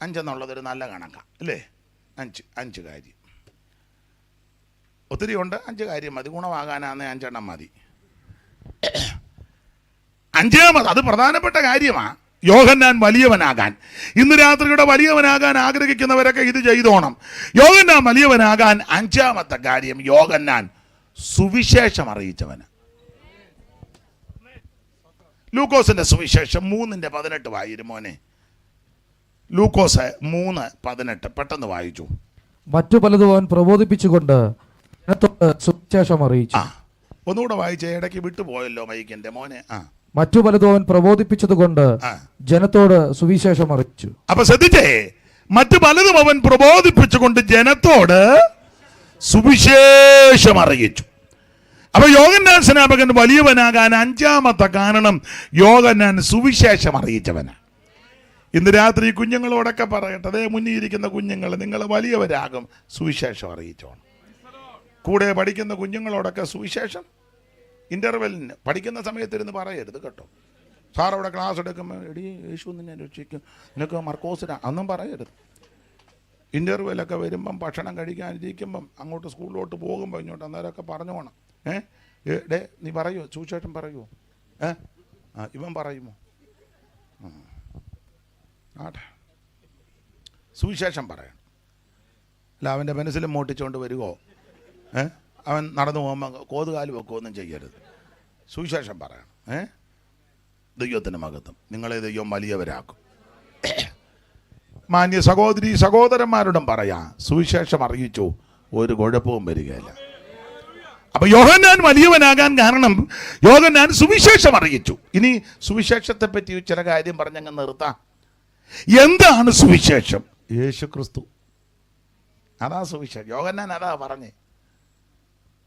5 എന്നുള്ളതൊരു നല്ല കണക്കാണ് അല്ലേ? 5 കാര്യം. ഒത്തിരി ഉണ്ട്, 5 കാര്യം മതി. ഗുണമാകാനാന്നേ 5 എണ്ണം മതി. 5ാമത്, അത് പ്രധാനപ്പെട്ട കാര്യമാണ്. യോഹന്നാൻ വലിയവനാകാൻ. ഇന്ന് രാത്രിയുടെ വലിയവനാകാൻ ആഗ്രഹിക്കുന്നവരൊക്കെ ഇത് ചെയ്തോണം. യോഹന്നാൻ വലിയവനാകാൻ 5ാമത്തെ കാര്യം, യോഹന്നാൻ സുവിശേഷം അറിയിച്ചവന്. ലൂക്കോസിന്റെ സുവിശേഷം 3:18 വായിരും മോനെ. ലൂക്കോസ് 3:18 പെട്ടെന്ന് വായിച്ചു. മറ്റു പലതും അവൻ പ്രബോധിപ്പിച്ചുകൊണ്ട് സുവിശേഷം അറിയിച്ചു. ഒന്നുകൂടെ വായിച്ചേ, ഇടയ്ക്ക് വിട്ടുപോയല്ലോ മൈക്കിന്റെ മോനെ. മറ്റു പലതും അവൻ പ്രബോധിപ്പിച്ചതുകൊണ്ട് ജനത്തോട് സുവിശേഷം അറിയിച്ചു. അപ്പൊ ശ്രദ്ധിച്ചേ, മറ്റു പലതും അവൻ പ്രബോധിപ്പിച്ചുകൊണ്ട് ജനത്തോട് സുവിശേഷം അറിയിച്ചു. അപ്പൊ യോഹന്നാൻ സ്നാപകൻ വലിയവനാകാൻ 5ാമത്തെ കാരണം, യോഹന്നാൻ സുവിശേഷം അറിയിച്ചവനാണ്. ഇന്ന് രാത്രി കുഞ്ഞുങ്ങളോടൊക്കെ പറയട്ടെ, അതേ മുന്നിരിക്കുന്ന കുഞ്ഞുങ്ങൾ, നിങ്ങൾ വലിയവരാകും, സുവിശേഷം അറിയിച്ചോണം. കൂടെ പഠിക്കുന്ന കുഞ്ഞുങ്ങളോടൊക്കെ സുവിശേഷം ഇൻ്റർവെല്ലിന് പഠിക്കുന്ന സമയത്തിരുന്ന് പറയരുത് കേട്ടോ. സാർ അവിടെ ക്ലാസ് എടുക്കുമ്പോൾ എടി യേശു നിന്നെ രക്ഷിക്കും, നിനക്ക് മർക്കോസിനാ ഒന്നും പറയരുത്. ഇൻ്റർവെല്ലൊക്കെ വരുമ്പം ഭക്ഷണം കഴിക്കാനിരിക്കുമ്പം അങ്ങോട്ട് സ്കൂളിലോട്ട് പോകുമ്പോൾ ഇങ്ങോട്ട് അന്നേരമൊക്കെ പറഞ്ഞു പോകണം. ഡേ നീ പറയുമോ സുവിശേഷം പറയുമോ? ഇവൻ പറയുമോ? ആട്ടെ, സുവിശേഷം പറയണം. അല്ല അവൻ്റെ മനസ്സിലും മോട്ടിച്ചുകൊണ്ട് വരുമോ? അവൻ നടന്നു പോകുമ്പോൾ കോതുകാല് വെക്കുകയൊന്നും ചെയ്യരുത്. സുവിശേഷം പറയണം. ദൈവത്തിൻ്റെ മഹത്വം. നിങ്ങളെ ദൈവം വലിയവരാക്കും. മാന്യ സഹോദരി സഹോദരന്മാരോടും പറയാം, സുവിശേഷം അറിയിച്ചു, ഒരു കുഴപ്പവും വരികയില്ല. അപ്പൊ യോഹന്നാൻ വലിയവനാകാൻ കാരണം, യോഹന്നാൻ സുവിശേഷം അറിയിച്ചു. ഇനി സുവിശേഷത്തെ പറ്റി ചില കാര്യം പറഞ്ഞങ്ങ് നിർത്താം. എന്താണ് സുവിശേഷം? യേശു ക്രിസ്തു, അതാ സുവിശേഷം. യോഹന്നാൻ അതാ പറഞ്ഞേ.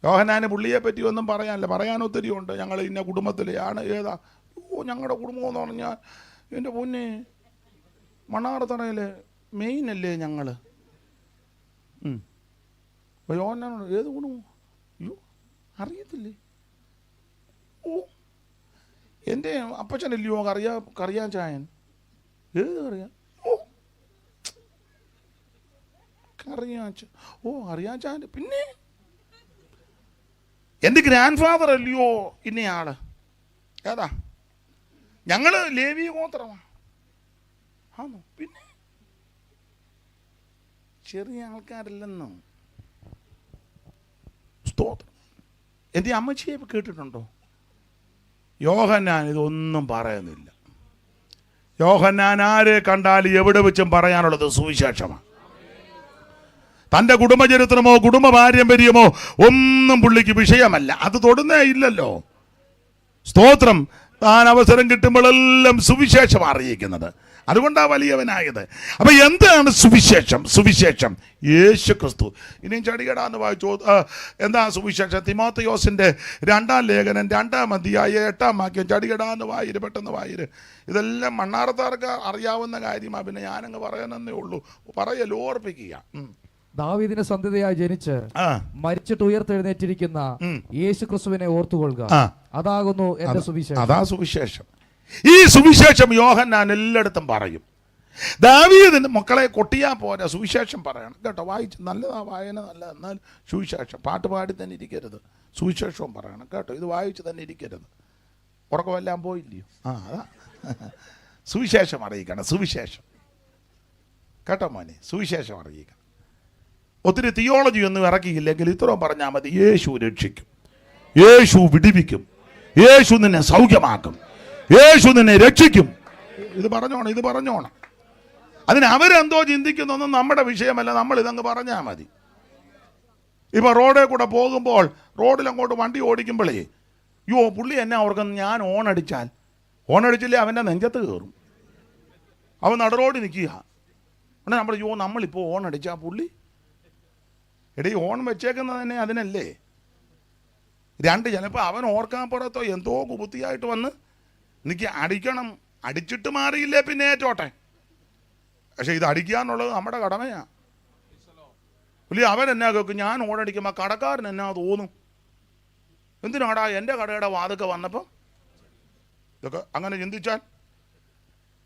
യോഹന്നാന് പുള്ളിയെ പറ്റി ഒന്നും പറയാനില്ല, പറയാൻ ഒത്തിരി ഉണ്ട്. ഞങ്ങൾ ഇന്ന കുടുംബത്തിലെയാണ്. ഏതാ? ഞങ്ങളുടെ കുടുംബം എന്ന് പറഞ്ഞാൽ എൻ്റെ പൊന്നെ മണ്ണാർത്തറയിൽ മെയിൻ അല്ലേ ഞങ്ങൾ. യോഹന്നാനോട് ഏത് കുടുംബം? അയ്യോ അറിയത്തില്ലേ? ഓ എൻ്റെ അപ്പച്ചനല്ലയോ കറിയാൻ ചായൻ. ഏത് കറിയാൻ? ഓ കറിയാച്ച. ഓ അറിയാൻ ചായൻ. പിന്നെ എൻ്റെ ഗ്രാൻഡ് ഫാദർ അല്ലയോ ഇന്നയാള്. ഏതാ? ഞങ്ങൾ ലേവി ഗോത്രമാണ്. ആണോ? പിന്നെ ചെറിയ ആൾക്കാരല്ലെന്നോ. സ്തോത്രം. എൻ്റെ അമ്മച്ചിയെ കേട്ടിട്ടുണ്ടോ? യോഹന്നാൻ ഇതൊന്നും പറയുന്നില്ല. യോഹന്നാൻ ആരെ കണ്ടാലും എവിടെ വെച്ചും പറയാനുള്ളത് സുവിശേഷമാണ്. തൻ്റെ കുടുംബചരിത്രമോ കുടുംബ പാരമ്പര്യമോ ഒന്നും പുള്ളിക്ക് വിഷയമല്ല. അത് തൊടുന്നേ ഇല്ലല്ലോ. സ്തോത്രം. താൻ അവസരം കിട്ടുമ്പോഴെല്ലാം സുവിശേഷം അറിയിക്കുന്നത്. അതുകൊണ്ടാണ് വലിയവനായത്. അപ്പൊ എന്താണ് സുവിശേഷം? സുവിശേഷം യേശു ക്രിസ്തു. ഇനിയും ചടികടാന്ന് വായിച്ചു. എന്താ സുവിശേഷം? തിമോത്തിയോസിന്റെ 2-ാം ലേഖനം 2-ാം അധ്യായം 8-ാം വാക്യം. ചടികടാന്ന് വായിര്, പെട്ടെന്ന് വായിര്. ഇതെല്ലാം മണ്ണാർത്താർക്ക് അറിയാവുന്ന കാര്യമാണ്. പിന്നെ ഞാനങ്ങ് പറയാനെന്നേ ഉള്ളൂ. പറയല്ലോ, ഓർപ്പിക്കുക. ദാവീദിന് സന്തതിയായി ജനിച്ച് മരിച്ചിട്ട് ഉയർത്തെഴുന്നേറ്റിരിക്കുന്ന യേശു ക്രിസ്തുവിനെ ഓർത്തുകൊള്ളുക. അതാകുന്നു എന്റെ സുവിശേഷം. അതാ സുവിശേഷം. ഈ സുവിശേഷം യോഹന്നാൻ എല്ലായിടത്തും പറയും. ദാവീദിന് മക്കളെ കൊട്ടിയാ പോരാ, സുവിശേഷം പറയണം കേട്ടോ. വായിച്ച് നല്ലതാ, വായന നല്ല. എന്നാൽ സുവിശേഷം പാട്ട് പാടി തന്നെ ഇരിക്കരുത്, സുവിശേഷവും പറയണം കേട്ടോ. ഇത് വായിച്ച് തന്നെ ഇരിക്കരുത്. ഉറക്കമെല്ലാം പോയില്ലയോ? അതാ സുവിശേഷം അറിയിക്കണം. സുവിശേഷം കേട്ടോ മോനെ, സുവിശേഷം അറിയിക്കുക. ഒത്തിരി തിയോളജി ഒന്നും ഇറക്കിയില്ലെങ്കിൽ ഇത്രയും പറഞ്ഞാൽ മതി. യേശു രക്ഷിക്കും, യേശു വിടിവിക്കും, യേശു നിന്നെ സൗഖ്യമാക്കും, യേശു നിന്നെ രക്ഷിക്കും. ഇത് പറഞ്ഞോണം. അതിന് അവരെന്തോ ചിന്തിക്കുന്നൊന്നും നമ്മുടെ വിഷയമല്ല. നമ്മൾ ഇതങ്ങ് പറഞ്ഞാൽ മതി. ഇപ്പൊ റോഡിൽ കൂടെ പോകുമ്പോൾ, റോഡിലങ്ങോട്ട് വണ്ടി ഓടിക്കുമ്പോഴേ, പുള്ളി എന്നെ ഓർക്കുന്നു, ഞാൻ ഓണടിച്ചില്ലേ അവൻ്റെ നെഞ്ചത്ത് കയറും. അവൻ നടുറോഡ് നിൽക്കുക. നമ്മളിപ്പോൾ ഓണടിച്ചാൽ പുള്ളി ഓൺ വെച്ചേക്കുന്നത് തന്നെ അതിനല്ലേ. ചിലപ്പോൾ അവൻ ഓർക്കാൻ പുറത്തോ എന്തോ കുബുത്തിയായിട്ട് വന്ന് എനിക്ക് അടിക്കണം, അടിച്ചിട്ട് മാറിയില്ലേ പിന്നെ ഏറ്റോട്ടെ. പക്ഷെ ഇത് അടിക്കാന്നുള്ളത് നമ്മുടെ കടമയാണ്. പുള്ളി അവൻ എന്നാ കേൾക്കും, ഞാൻ ഓണടിക്കുമ്പോൾ കടക്കാരൻ എന്നാ തോന്നും, എന്തിനാടാ എൻ്റെ കടയുടെ വാതൊക്കെ വന്നപ്പം. ഇതൊക്കെ അങ്ങനെ ചിന്തിച്ചാൽ,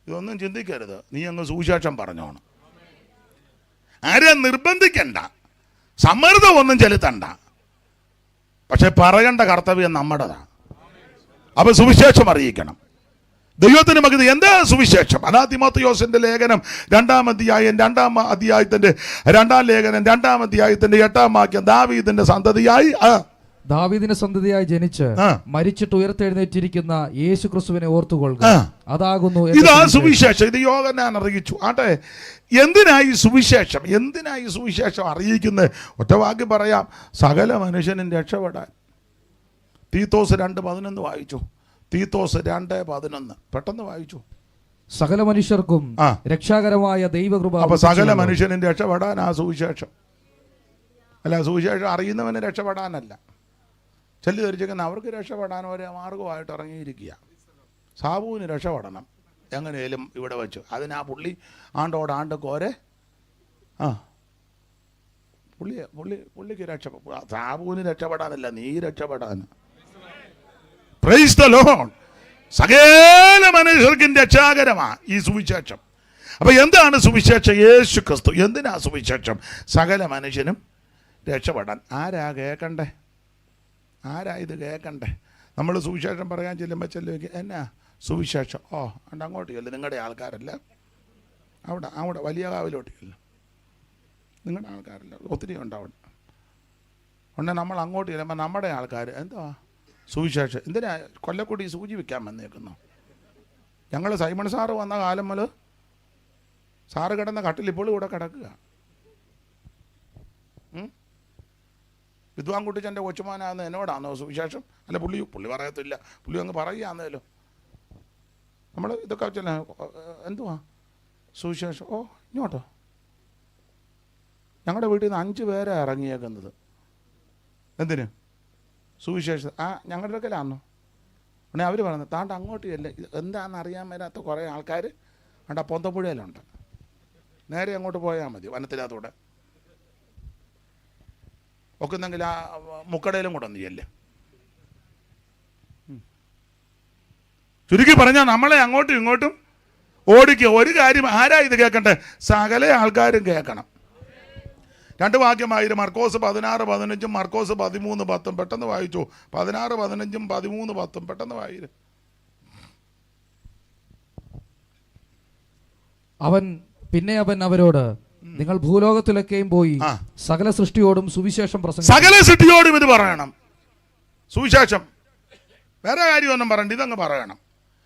ഇതൊന്നും ചിന്തിക്കരുത്. നീ അങ്ങ് സുവിശേഷം പറഞ്ഞോണം. ആരെയും നിർബന്ധിക്കണ്ട, സമ്മർദ്ദമൊന്നും ചെലുത്തണ്ട. പക്ഷെ പറയേണ്ട കർത്തവ്യം നമ്മുടേതാണ്. അപ്പൊ സുവിശേഷം അറിയിക്കണം. ദൈവത്തിന് മകത് എന്താ സുവിശേഷം? അതാ തിമോഥെയോസിന്റെ ലേഖനം 2-ാം അധ്യായം 2-ാം അധ്യായത്തിന്റെ 2-ാം ലേഖനം 2-ാം അധ്യായത്തിന്റെ 8-ാം വാക്യം, ദാവീദിന്റെ സന്തതിയായി ജനിച്ച് മരിച്ചിട്ട് ഉയർത്തെഴുന്നേറ്റിരിക്കുന്ന യേശു ക്രിസ്തുവിനെ ഓർത്തുകൊള്ളുക, അതാകുന്നു ഇതാ സുവിശേഷം. ഇത് യോഹന്നാൻ അറിയിച്ചു. ആട്ടെ, എന്തിനായി സുവിശേഷം അറിയിക്കുന്നത്? ഒറ്റവാക്കി പറയാം, സകല മനുഷ്യനും രക്ഷപ്പെടാൻ. തീത്തോസ് 2:11 വായിച്ചു. തീത്തോസ് 2:11 പെട്ടെന്ന് വായിച്ചു. സകല മനുഷ്യർക്കും രക്ഷാകരമായ ദൈവകൃപ. അപ്പൊ സകല മനുഷ്യനും രക്ഷപ്പെടാൻ ആ സുവിശേഷം. അല്ല, സുവിശേഷം അറിയുന്നവന് രക്ഷപ്പെടാനല്ല. ചെല്ലി ധരിച്ചിരിക്കുന്ന അവർക്ക് രക്ഷപ്പെടാൻ ഒരു മാർഗമായിട്ട് ഇറങ്ങിയിരിക്കുക. സാബുവിന് രക്ഷപ്പെടണം എങ്ങനെയും ഇവിടെ വെച്ചു. അതിനാ പുള്ളി ആണ്ട് കോരെ പുള്ളിക്ക് സാബുവിന് രക്ഷപ്പെടാനല്ല, നീ രക്ഷപ്പെടാൻ. Praise the Lord. സകല മനുഷ്യർക്കും രക്ഷാകരമാ ഈ സുവിശേഷം. അപ്പൊ എന്താണ് സുവിശേഷം? യേശു ക്രിസ്തു. എന്തിനാ സുവിശേഷം? സകല മനുഷ്യനും രക്ഷപ്പെടാൻ. ആരാ ഇത് കേൾക്കണ്ടേ? നമ്മൾ സുവിശേഷം പറയാൻ ചെല്ലുമ്പോൾ എന്നാ സുവിശേഷം? അങ്ങോട്ട് ചെല്ല്, നിങ്ങളുടെ ആൾക്കാരല്ല. അവിടെ വലിയ കാവിലോട്ട് ചെല്ലും, നിങ്ങളുടെ ആൾക്കാരല്ല, ഒത്തിരി ഉണ്ട് അവിടെ. നമ്മൾ അങ്ങോട്ട് ചെല്ലുമ്പോൾ നമ്മുടെ ആൾക്കാർ എന്തുവാ സുവിശേഷം? എന്തിനാ കൊല്ലക്കൂടി സൂചി വെക്കാൻ വന്നേക്കുന്നു? ഞങ്ങൾ സൈമൺ സാറ് വന്ന കാലം മുതൽ സാറ് കിടന്ന കട്ടിൽ ഇപ്പോൾ ഇവിടെ കിടക്കുക. വിദ്വാൻ കുട്ടിച്ചൻ്റെ കൊച്ചുമാനാന്ന് എന്നോടാണോ സുവിശേഷം? അല്ല, പുള്ളി പറയത്തില്ല, പുള്ളി അങ്ങ് പറയുകയാന്നല്ലോ. നമ്മൾ ഇതൊക്കെ എന്തുവാ സുവിശേഷം? ഇങ്ങോട്ടോ, ഞങ്ങളുടെ വീട്ടിൽ നിന്ന് 5 പേരെ ഇറങ്ങിയേക്കുന്നത്. എന്തിന്? സുവിശേഷം. ഞങ്ങളുടെ അടുക്കലാണോ? ഉടനെ അവർ പറഞ്ഞു, താണ്ട് അങ്ങോട്ട് ചെല്ലേ. എന്താണെന്ന് അറിയാൻ മേലാത്ത കുറേ ആൾക്കാർ പൊന്തപ്പുഴയിലുണ്ട്. നേരെ അങ്ങോട്ട് പോയാൽ മതി, വനത്തിനകത്തൂടെ. ഒക്കുന്നെങ്കിൽ ആ മുക്കടയിലും കൂടെ ഒന്ന് ചെല്ലേ. ചുരുക്കി പറഞ്ഞാൽ നമ്മളെ അങ്ങോട്ടും ഇങ്ങോട്ടും ഓടിക്കുക. ഒരു കാര്യം ആരാ ഇത് കേൾക്കട്ടെ? സകല ആൾക്കാരും കേൾക്കണം. 2 വാക്യമായിരുന്നു. മർക്കോസ് 16:15, മർക്കോസ് 13:10. പെട്ടെന്ന് വായിച്ചു. 16:15, 13:10 പെട്ടെന്ന് വായിരു. അവൻ അവരോട്, നിങ്ങൾ ഭൂലോകത്തിലൊക്കെയും പോയി സകല സൃഷ്ടിയോടും സുവിശേഷം പ്രസംഗിക്കണം. സകല സൃഷ്ടിയോടും ഇത് പറയണം. സുവിശേഷം. വേറെ കാര്യമൊന്നും പറയണ്ട, ഇതങ്ങ് പറയണം.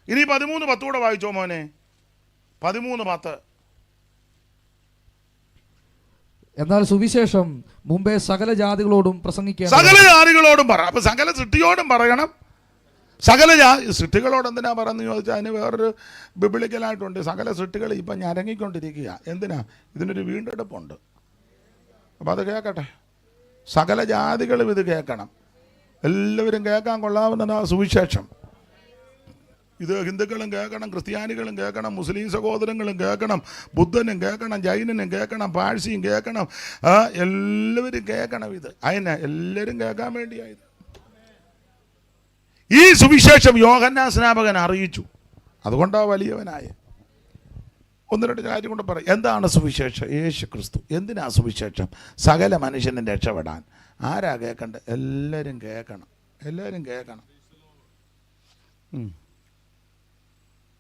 ഇനി 13:10 കൂടെ വായിച്ചോ മോനെ. 13:10. എന്നാൽ സുവിശേഷം മുമ്പേ സകല ജാതികളോടും പ്രസംഗിക്കണം. സകല ജാതികളോടും പറ. അപ്പൊ സകല സൃഷ്ടിയോടും പറയണം. സകല സൃഷ്ടികളോട് എന്തിനാ പറയുന്നത് ചോദിച്ചാൽ അതിന് വേറൊരു ബിബിളിക്കലായിട്ടുണ്ട്. സകല സൃഷ്ടികൾ ഇപ്പം ഞരങ്ങിക്കൊണ്ടിരിക്കുക. എന്തിനാ? ഇതിനൊരു വീണ്ടെടുപ്പുണ്ട്. അപ്പം അത് കേൾക്കട്ടെ. സകല ജാതികളും ഇത് കേൾക്കണം. എല്ലാവരും കേൾക്കാൻ കൊള്ളാവുന്നതാ സുവിശേഷം. ഇത് ഹിന്ദുക്കളും കേൾക്കണം, ക്രിസ്ത്യാനികളും കേൾക്കണം, മുസ്ലിം സഹോദരങ്ങളും കേൾക്കണം, ബുദ്ധനും കേൾക്കണം, ജൈനനും കേൾക്കണം, പാഴ്സിയും കേൾക്കണം. എല്ലാവരും കേൾക്കണം ഇത്. അതിനാ എല്ലാവരും കേൾക്കാൻ വേണ്ടിയായത്. ഈ സുവിശേഷം യോഹന്നാൻ സ്നാപകൻ അറിയിച്ചു. അതുകൊണ്ടാണ് വലിയവനായ. 1-2 കാര്യം കൊണ്ട് പറയും. എന്താണ് സുവിശേഷം? യേശു ക്രിസ്തു. എന്തിനാ സുവിശേഷം? സകല മനുഷ്യനും രക്ഷപ്പെടാൻ. ആരാ കേൾക്കണ്ടേ? എല്ലാവരും കേൾക്കണം. എല്ലാവരും കേൾക്കണം.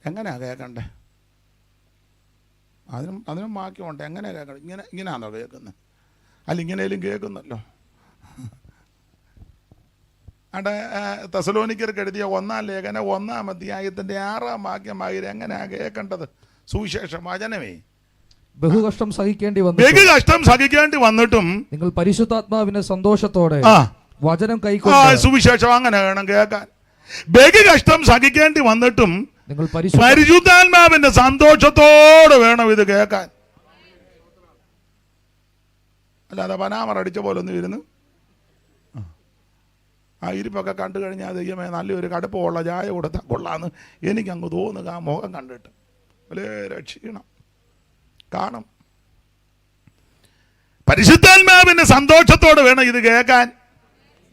എങ്ങനെയാ കേൾക്കണ്ടേ? അതിനും വാക്യമുണ്ട്. എങ്ങനെ കേൾക്കണം? ഇങ്ങനെയാണോ കേൾക്കുന്നത്? അല്ല, ഇങ്ങനെയും കേൾക്കുന്നല്ലോ. അവിടെ തെസലോനിക്കർക്ക് എഴുതിയ 1-ാം ലേഖനം 1-ാം അധ്യായത്തിൻ്റെ 6-ാം വാക്യമായി എങ്ങനെയാണ് കേൾക്കേണ്ടത്? സുവിശേഷം വചനമേ ബഹുകഷ്ടം സഹിക്കേണ്ടി വന്നിട്ടും നിങ്ങൾ പരിശുദ്ധാത്മാവിന്റെ സന്തോഷത്തോടെ വചനം കൈക്കൊണ്ട്. സുവിശേഷം അങ്ങനെ വേണം കേൾക്കാൻ. ബഹുകഷ്ടം സഹിക്കേണ്ടി വന്നിട്ടും നിങ്ങൾ പരിശുദ്ധാത്മാവിന്റെ സന്തോഷത്തോടെ വേണം ഇത് കേൾക്കാൻ. അല്ലാതെ പനാമർ അടിച്ച പോലെ ഒന്നും ഇരുന്ന് ആ ഇരിപ്പൊക്കെ കണ്ടു കഴിഞ്ഞാൽ ദൈവമേ നല്ലൊരു കടുപ്പമുള്ള ചായ കൊടുത്താൽ കൊള്ളാന്ന് എനിക്കങ്ങ് തോന്നുക. ആ മുഖം കണ്ടിട്ട് വളരെ ക്ഷീണം കാണും. പരിശുദ്ധാത്മാവിന്റെ സന്തോഷത്തോടെ വേണം ഇത് കേൾക്കാൻ,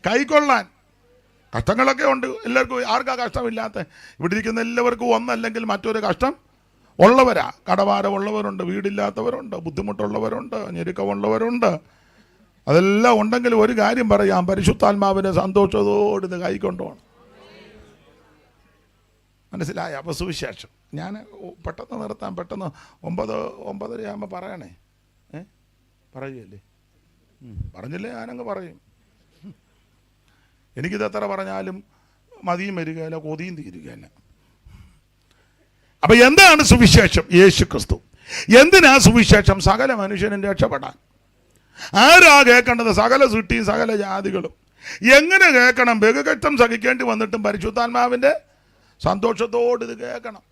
കൈക്കൊള്ളാൻ. കഷ്ടങ്ങളൊക്കെ ഉണ്ട് എല്ലാവർക്കും. ആർക്കാ കഷ്ടമില്ലാത്ത? ഇവിടെ ഇരിക്കുന്ന എല്ലാവർക്കും ഒന്നല്ലെങ്കിൽ മറ്റൊരു കഷ്ടം ഉള്ളവരാ. കടഭാരമുള്ളവരുണ്ട്, വീടില്ലാത്തവരുണ്ട്, ബുദ്ധിമുട്ടുള്ളവരുണ്ട്, ഞെരുക്കമുള്ളവരുണ്ട്. അതെല്ലാം ഉണ്ടെങ്കിൽ ഒരു കാര്യം പറയാം, പരിശുദ്ധാത്മാവിന്റെ സന്തോഷത്തോട് ഇത് കൈക്കൊണ്ടുപോകണം. മനസ്സിലായ? അപ്പോൾ സുവിശേഷം ഞാൻ പെട്ടെന്ന് നിർത്താൻ, പെട്ടെന്ന് 9:30 പറയണേ. പറയുകയല്ലേ? പറഞ്ഞില്ലേ ഞാനങ്ങ് പറയും. എനിക്കിത് എത്ര പറഞ്ഞാലും മതിയും വരികയില്ല, കൊതിയും തീരുകയില്ല. അപ്പം എന്താണ് സുവിശേഷം? യേശു ക്രിസ്തു. എന്തിനാ സുവിശേഷം? സകല മനുഷ്യനും രക്ഷപ്പെടാൻ. ആരാ കേൾക്കേണ്ടത്? സകല സൃഷ്ടിയും സകല ജാതികളും. എങ്ങനെ കേൾക്കണം? ബഹുകഷ്ടം സഹിക്കേണ്ടി വന്നിട്ടും പരിശുദ്ധാത്മാവിൻ്റെ സന്തോഷത്തോട് ഇത് കേൾക്കണം.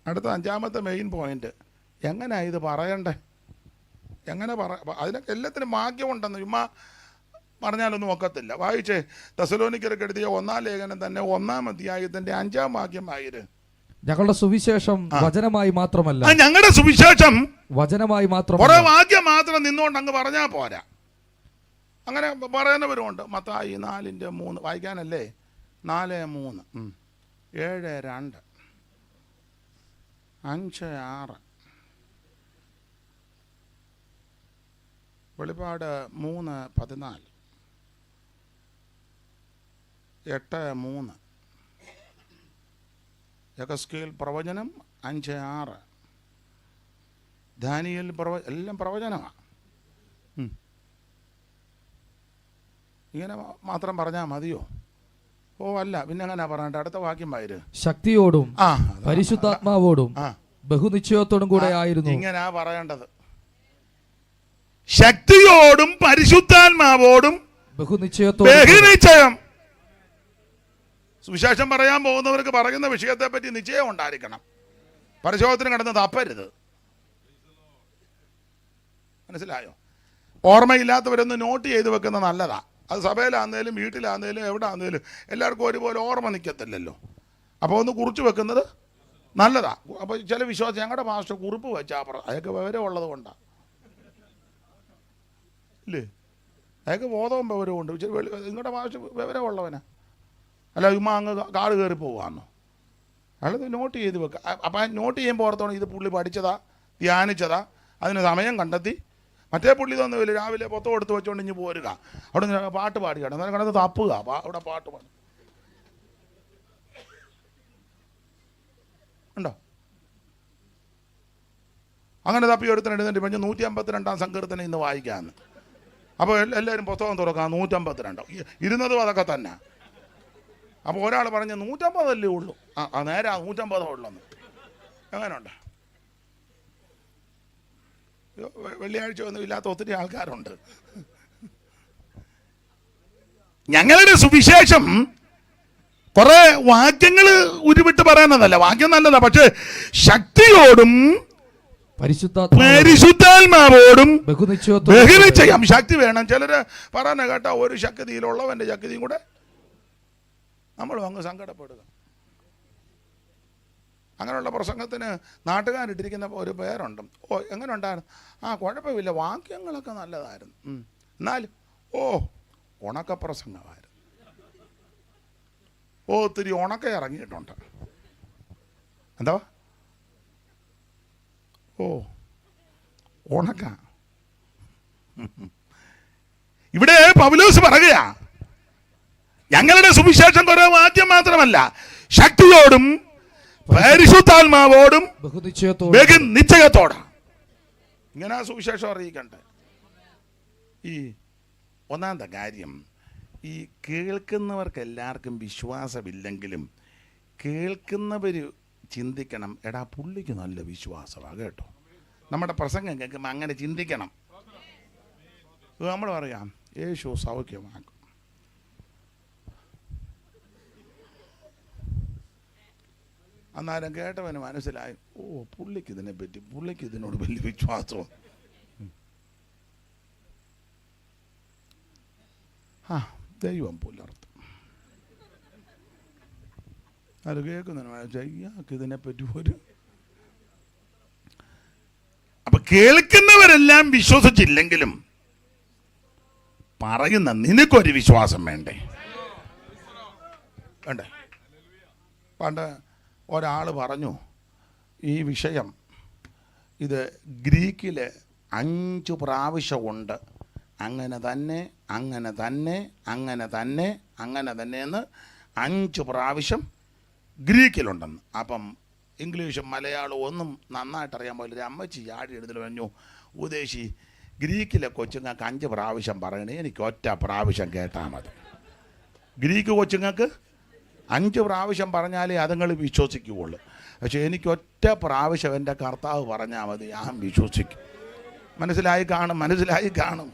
അടുത്ത 5-ാമത്തെ മെയിൻ പോയിന്റ്, എങ്ങനെയാണ് ഇത് പറയണ്ടേ? എങ്ങനെ അതിനൊക്കെ എല്ലാത്തിനും വാക്യമുണ്ടെന്ന് ചുമ്മാ പറഞ്ഞാലൊന്നും ഒക്കത്തില്ല. വായിച്ചേ, തെസലോനിക്കർക്ക് എഴുതിയ 1-ാം ലേഖനം തന്നെ 1-ാം അധ്യായത്തിന്റെ 5-ാം വാക്യം വായിര്. ഞങ്ങളുടെ സുവിശേഷം വചനമായി മാത്രമല്ല. ഞങ്ങളുടെ സുവിശേഷം വചനമായി മാത്രം. കുറെ വാക്യം മാത്രം നിന്നുകൊണ്ട് അങ്ങ് പറഞ്ഞാൽ പോരാ. അങ്ങനെ പറയുന്നവരുമുണ്ട്. മത്തായി 4:3 വായിക്കാനല്ലേ? 4:3, 7:2, 5:6, വെളിപ്പാട് 3:14, 8:3, യെഹെസ്കേൽ പ്രവചനം 5:6, ദാനിയേൽ എല്ലാം പ്രവചനമാണ്. ഇങ്ങനെ മാത്രം പറഞ്ഞാൽ മതിയോ? ഓ അല്ല, പിന്നെ അങ്ങനെ പറഞ്ഞിട്ട് അടുത്ത വാക്യം വായിര്. ശക്തിയോടും പരിശുദ്ധാത്മാവോടും ബഹുനിശ്ചയത്തോടും കൂടെ ആയിരുന്നു. ഇങ്ങനെയാ പറയേണ്ടത്. ശക്തിയോടും പരിശുദ്ധാത്മാവോടും ബഹുനിശ്ചയം. സുവിശേഷം പറയാൻ പോകുന്നവർക്ക് പറയുന്ന വിഷയത്തെ പറ്റി നിശ്ചയം ഉണ്ടായിരിക്കണം. പരിശോധന കടന്ന് തപ്പരുത്. മനസ്സിലായോ? ഓർമ്മയില്ലാത്തവരൊന്ന് നോട്ട് ചെയ്ത് വെക്കുന്നത് നല്ലതാ. അത് സഭയിലാന്നേലും വീട്ടിലാന്നേലും എവിടെ ആന്നേലും എല്ലാവർക്കും ഒരുപോലെ ഓർമ്മ നിൽക്കത്തില്ലല്ലോ. അപ്പോൾ ഒന്ന് കുറിച്ച് വെക്കുന്നത് നല്ലതാ. അപ്പോൾ ചില വിശ്വാസം, ഞങ്ങളുടെ മാസ്റ്റർ കുറിപ്പ് വെച്ചാൽ അതൊക്കെ വിവരം ഉള്ളത് കൊണ്ടാണ് ഇല്ലേ? അതൊക്കെ ബോധവും വിവരവും ഉണ്ട്. നിങ്ങളുടെ മാസ്റ്റർ വിവരമുള്ളവനാ. അല്ല ചുമ്മാ അങ്ങ് കാട് കയറി പോവാന്നോ? അയാളത് നോട്ട് ചെയ്ത് വെക്കുക. അപ്പം ആ നോട്ട് ചെയ്യുമ്പോൾ ഓർത്തോണം ഇത് പുള്ളി പഠിച്ചതാ, ധ്യാനിച്ചതാ, അതിന് സമയം കണ്ടെത്തി. മറ്റേ പുള്ളി ഇതൊന്നുമില്ല, രാവിലെ പൊത്തം എടുത്ത് വെച്ചോണ്ട് ഇഞ്ഞ് പോരുക, അവിടെ പാട്ട് പാടുകയാണ്, അന്നേരം കണ്ടത് തപ്പുക, അവിടെ പാട്ട് പാടും ഉണ്ടോ? അങ്ങനെ തപ്പി എടുത്തിന് എഴുന്നേറ്റ് പറഞ്ഞ് 152-ാം സങ്കീർത്തനം ഇന്ന് വായിക്കാമെന്ന്. അപ്പോൾ എല്ലാവരും പുസ്തകം തുറക്കാം. 152 ഇരുന്നതും അതൊക്കെ തന്നെ. അപ്പോൾ ഒരാൾ പറഞ്ഞ് 150 ഉള്ളൂ. നേരെ 150 ഉള്ളെന്ന്. എങ്ങനെയുണ്ട്? വെള്ളിയാഴ്ച ഒന്നും ഇല്ലാത്ത ഒത്തിരി ആൾക്കാരുണ്ട്. ഞങ്ങളുടെ സുവിശേഷം കുറെ വാക്യങ്ങൾ ഉരുവിട്ട് പറയാനതല്ല, വാക്യം നല്ലതാ, പക്ഷെ ശക്തിയോടും പരിശുദ്ധാത്മാവോടും ബഹുനിശ്ചയം. ശക്തി വേണം. ചിലര് പറയാൻ കേട്ടാ ഒരു ശക്തിയിലുള്ളവന്റെ ശക്തിയും കൂടെ നമ്മളും അങ്ങ് സങ്കടപ്പെടുക. അങ്ങനെയുള്ള പ്രസംഗത്തിന് നാട്ടുകാരിട്ടിരിക്കുന്ന ഒരു പേരുണ്ട്. ഓ എങ്ങനെ ഉണ്ടായിരുന്നു? കുഴപ്പമില്ല, വാക്യങ്ങളൊക്കെ നല്ലതായിരുന്നു, എന്നാലും ഉണക്കപ്രസംഗമായിരുന്നു. ഒത്തിരി ഉണക്ക ഇറങ്ങിയിട്ടുണ്ട്. എന്താ? ഉണക്ക. ഇവിടെ പൗലോസ് പറയുകയാ, ഞങ്ങളുടെ സുവിശേഷം കുറെ വാക്യം മാത്രമല്ല, ശക്തിയോടും പരിശുദ്ധാത്മാവോടും ബഹുനിശ്ചയത്തോടും നിശ്ചയത്തോടാ. ഇങ്ങനെ സുവിശേഷം അറിയിക്കണ്ടേ. ഈ ഒന്നാമത്തെ കാര്യം, ഈ കേൾക്കുന്നവർക്ക് എല്ലാവർക്കും വിശ്വാസമില്ലെങ്കിലും കേൾക്കുന്നവർ ചിന്തിക്കണം, എടാ പുള്ളിക്ക് നല്ല വിശ്വാസമാണ് കേട്ടോ, നമ്മുടെ പ്രസംഗം കേൾക്കുമ്പോൾ അങ്ങനെ ചിന്തിക്കണം. നമ്മൾ പറയാം യേശു സൗഖ്യമാക്കും, അന്നേരം കേട്ടവന് മനസ്സിലായി, ഓ പുള്ളിക്ക് ഇതിനെപ്പറ്റി, പുള്ളിക്ക് ഇതിനോട് വലിയ വിശ്വാസവും. ദൈവം പുലർത്തും. അത് കേൾക്കുന്നതിന് ഇയാൾക്ക് ഇതിനെപ്പറ്റി ഒരു. അപ്പൊ കേൾക്കുന്നവരെല്ലാം വിശ്വസിച്ചില്ലെങ്കിലും പറയുന്ന നിനക്കൊരു വിശ്വാസം വേണ്ടേ? വേണ്ടേ? പണ്ട് ഒരാൾ പറഞ്ഞു, ഈ വിഷയം ഇത് ഗ്രീക്കിൽ 5 പ്രാവശ്യമുണ്ട്, അങ്ങനെ തന്നെ അങ്ങനെ തന്നെ അങ്ങനെ തന്നെ അങ്ങനെ തന്നെ എന്ന് 5 പ്രാവശ്യം ഗ്രീക്കിലുണ്ടെന്ന്. അപ്പം ഇംഗ്ലീഷും മലയാളവും ഒന്നും നന്നായിട്ട് അറിയാൻ പോലും ഒരു അമ്മച്ചി ആടി എടുത്തിട്ട് പറഞ്ഞു, ഉദ്ദേശി ഗ്രീക്കിലെ കൊച്ചുങ്ങൾക്ക് 5 പ്രാവശ്യം പറയണേ, എനിക്ക് ഒറ്റ പ്രാവശ്യം കേട്ടാൽ മതി. ഗ്രീക്ക് കൊച്ചുങ്ങൾക്ക് 5 പ്രാവശ്യം പറഞ്ഞാലേ അതുങ്ങൾ വിശ്വസിക്കുകയുള്ളൂ. പക്ഷേ എനിക്ക് ഒറ്റ പ്രാവശ്യം എൻ്റെ കർത്താവ് പറഞ്ഞാൽ മതി, ഞാൻ വിശ്വസിക്കും. മനസ്സിലായി കാണും.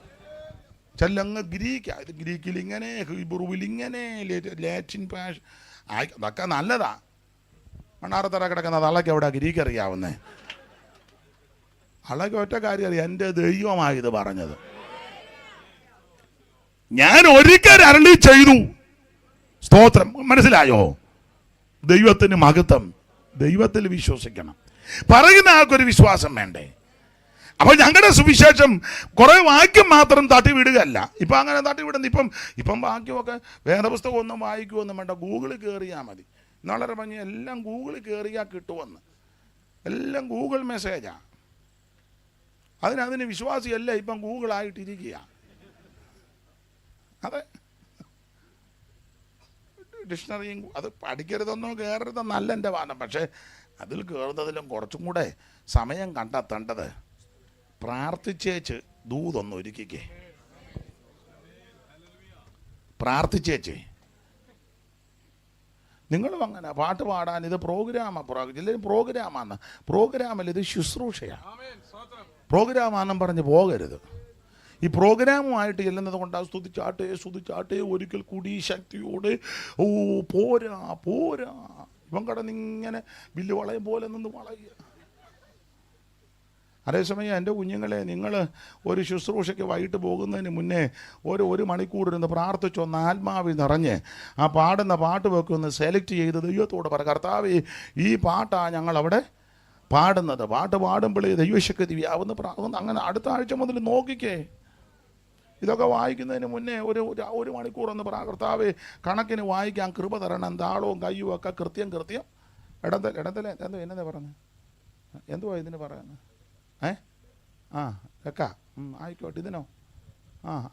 ചെല്ലങ്ങ് ഗ്രീക്ക്, ഇത് ഗ്രീക്കിൽ ഇങ്ങനെ, ഹിബ്രുവിൽ ഇങ്ങനെ, ലാറ്റിൻ ഭാഷ അതൊക്കെ നല്ലതാ. മണ്ണാറത്തറ കിടക്കുന്ന തള്ളക്ക് എവിടെ ഗ്രീക്ക് അറിയാവുന്നേ? അളക്ക് ഒറ്റ കാര്യം അറിയാം, എൻ്റെ ദൈവമായത് പറഞ്ഞത്. ഞാൻ ഒരിക്കൽ അരുളി ചെയ്തു. സ്തോത്രം. മനസ്സിലായോ? ദൈവത്തിന് മഹത്വം. ദൈവത്തിൽ വിശ്വസിക്കണം. പറയുന്ന ആൾക്കൊരു വിശ്വാസം വേണ്ടേ? അപ്പൊ ഞങ്ങളുടെ സുവിശേഷം കുറെ വാക്യം മാത്രം തട്ടി വിടുകയല്ല. ഇപ്പൊ അങ്ങനെ തട്ടി വിടുന്നു. ഇപ്പം വാക്യമൊക്കെ വേദപുസ്തകം ഒന്നും വായിക്കുമൊന്നും വേണ്ട, ഗൂഗിളിൽ കയറിയാൽ മതി. നാളെ പറഞ്ഞ എല്ലാം ഗൂഗിളിൽ കയറിയാൽ കിട്ടുമെന്ന്. എല്ലാം ഗൂഗിൾ മെസ്സേജാ. അതിന് വിശ്വാസിയല്ല ഇപ്പം ഗൂഗിളായിട്ടിരിക്കുക. അതെ, ഡിക്ഷണറിയും അത് പഠിക്കരുതെന്നോ കയറരുതെന്നല്ല എൻ്റെ വാദം. പക്ഷേ അതിൽ കയറുന്നതിലും കുറച്ചും കൂടെ സമയം കണ്ടെത്തേണ്ടത് പ്രാർത്ഥിച്ചേച്ച് ദൂതൊന്ന് ഒരുക്കിക്കേ. പ്രാർത്ഥിച്ചേച്ചേ. നിങ്ങളും അങ്ങനെ പാട്ട് പാടാൻ ഇത് പ്രോഗ്രാമാണ്. പ്രോഗ്രാമല്ല, ഇത് ശുശ്രൂഷയാണ്. പ്രോഗ്രാമാണെന്നും പറഞ്ഞ് പോകരുത്. ഈ പ്രോഗ്രാമുമായിട്ട് ചെല്ലുന്നത് കൊണ്ട് സ്തുതിച്ചാട്ടെ ഒരിക്കൽ കൂടി ശക്തിയോടെ. ഓ പോരാ ഇവൻ കടന്നിങ്ങനെ വില്ല് വളയം പോലെ നിന്ന് വളയുക. അതേസമയം എൻ്റെ കുഞ്ഞുങ്ങളെ, നിങ്ങൾ ഒരു ശുശ്രൂഷയ്ക്ക് വൈകിട്ട് പോകുന്നതിന് മുന്നേ ഒരു മണിക്കൂർ ഇരുന്ന് പ്രാർത്ഥിച്ചൊന്ന് ആത്മാവിൽ നിറഞ്ഞ് ആ പാടുന്ന പാട്ട് വെക്കൊന്ന് സെലക്ട് ചെയ്ത് ദൈവത്തോട് പറ, കർത്താവേ ഈ പാട്ടാണ് ഞങ്ങളവിടെ പാടുന്നത്. പാട്ട് പാടുമ്പോഴേ ദൈവശക്തി വ്യാവുന്ന. അങ്ങനെ അടുത്ത ആഴ്ച മുതൽ നോക്കിക്കേ. ഇതൊക്കെ വായിക്കുന്നതിന് മുന്നേ ഒരു മണിക്കൂർ ഒന്ന് കർത്താവേ കണക്കിന് വായിക്കാൻ കൃപ തരണം, താളവും കയ്യും ഒക്കെ കൃത്യം ഇടത്തലെ എന്നതാ പറഞ്ഞത്? എന്തുവാ ഇതിന് പറയുന്നത്? കേൾക്കാം. ആയിക്കോട്ടെ. ഇതിനോ?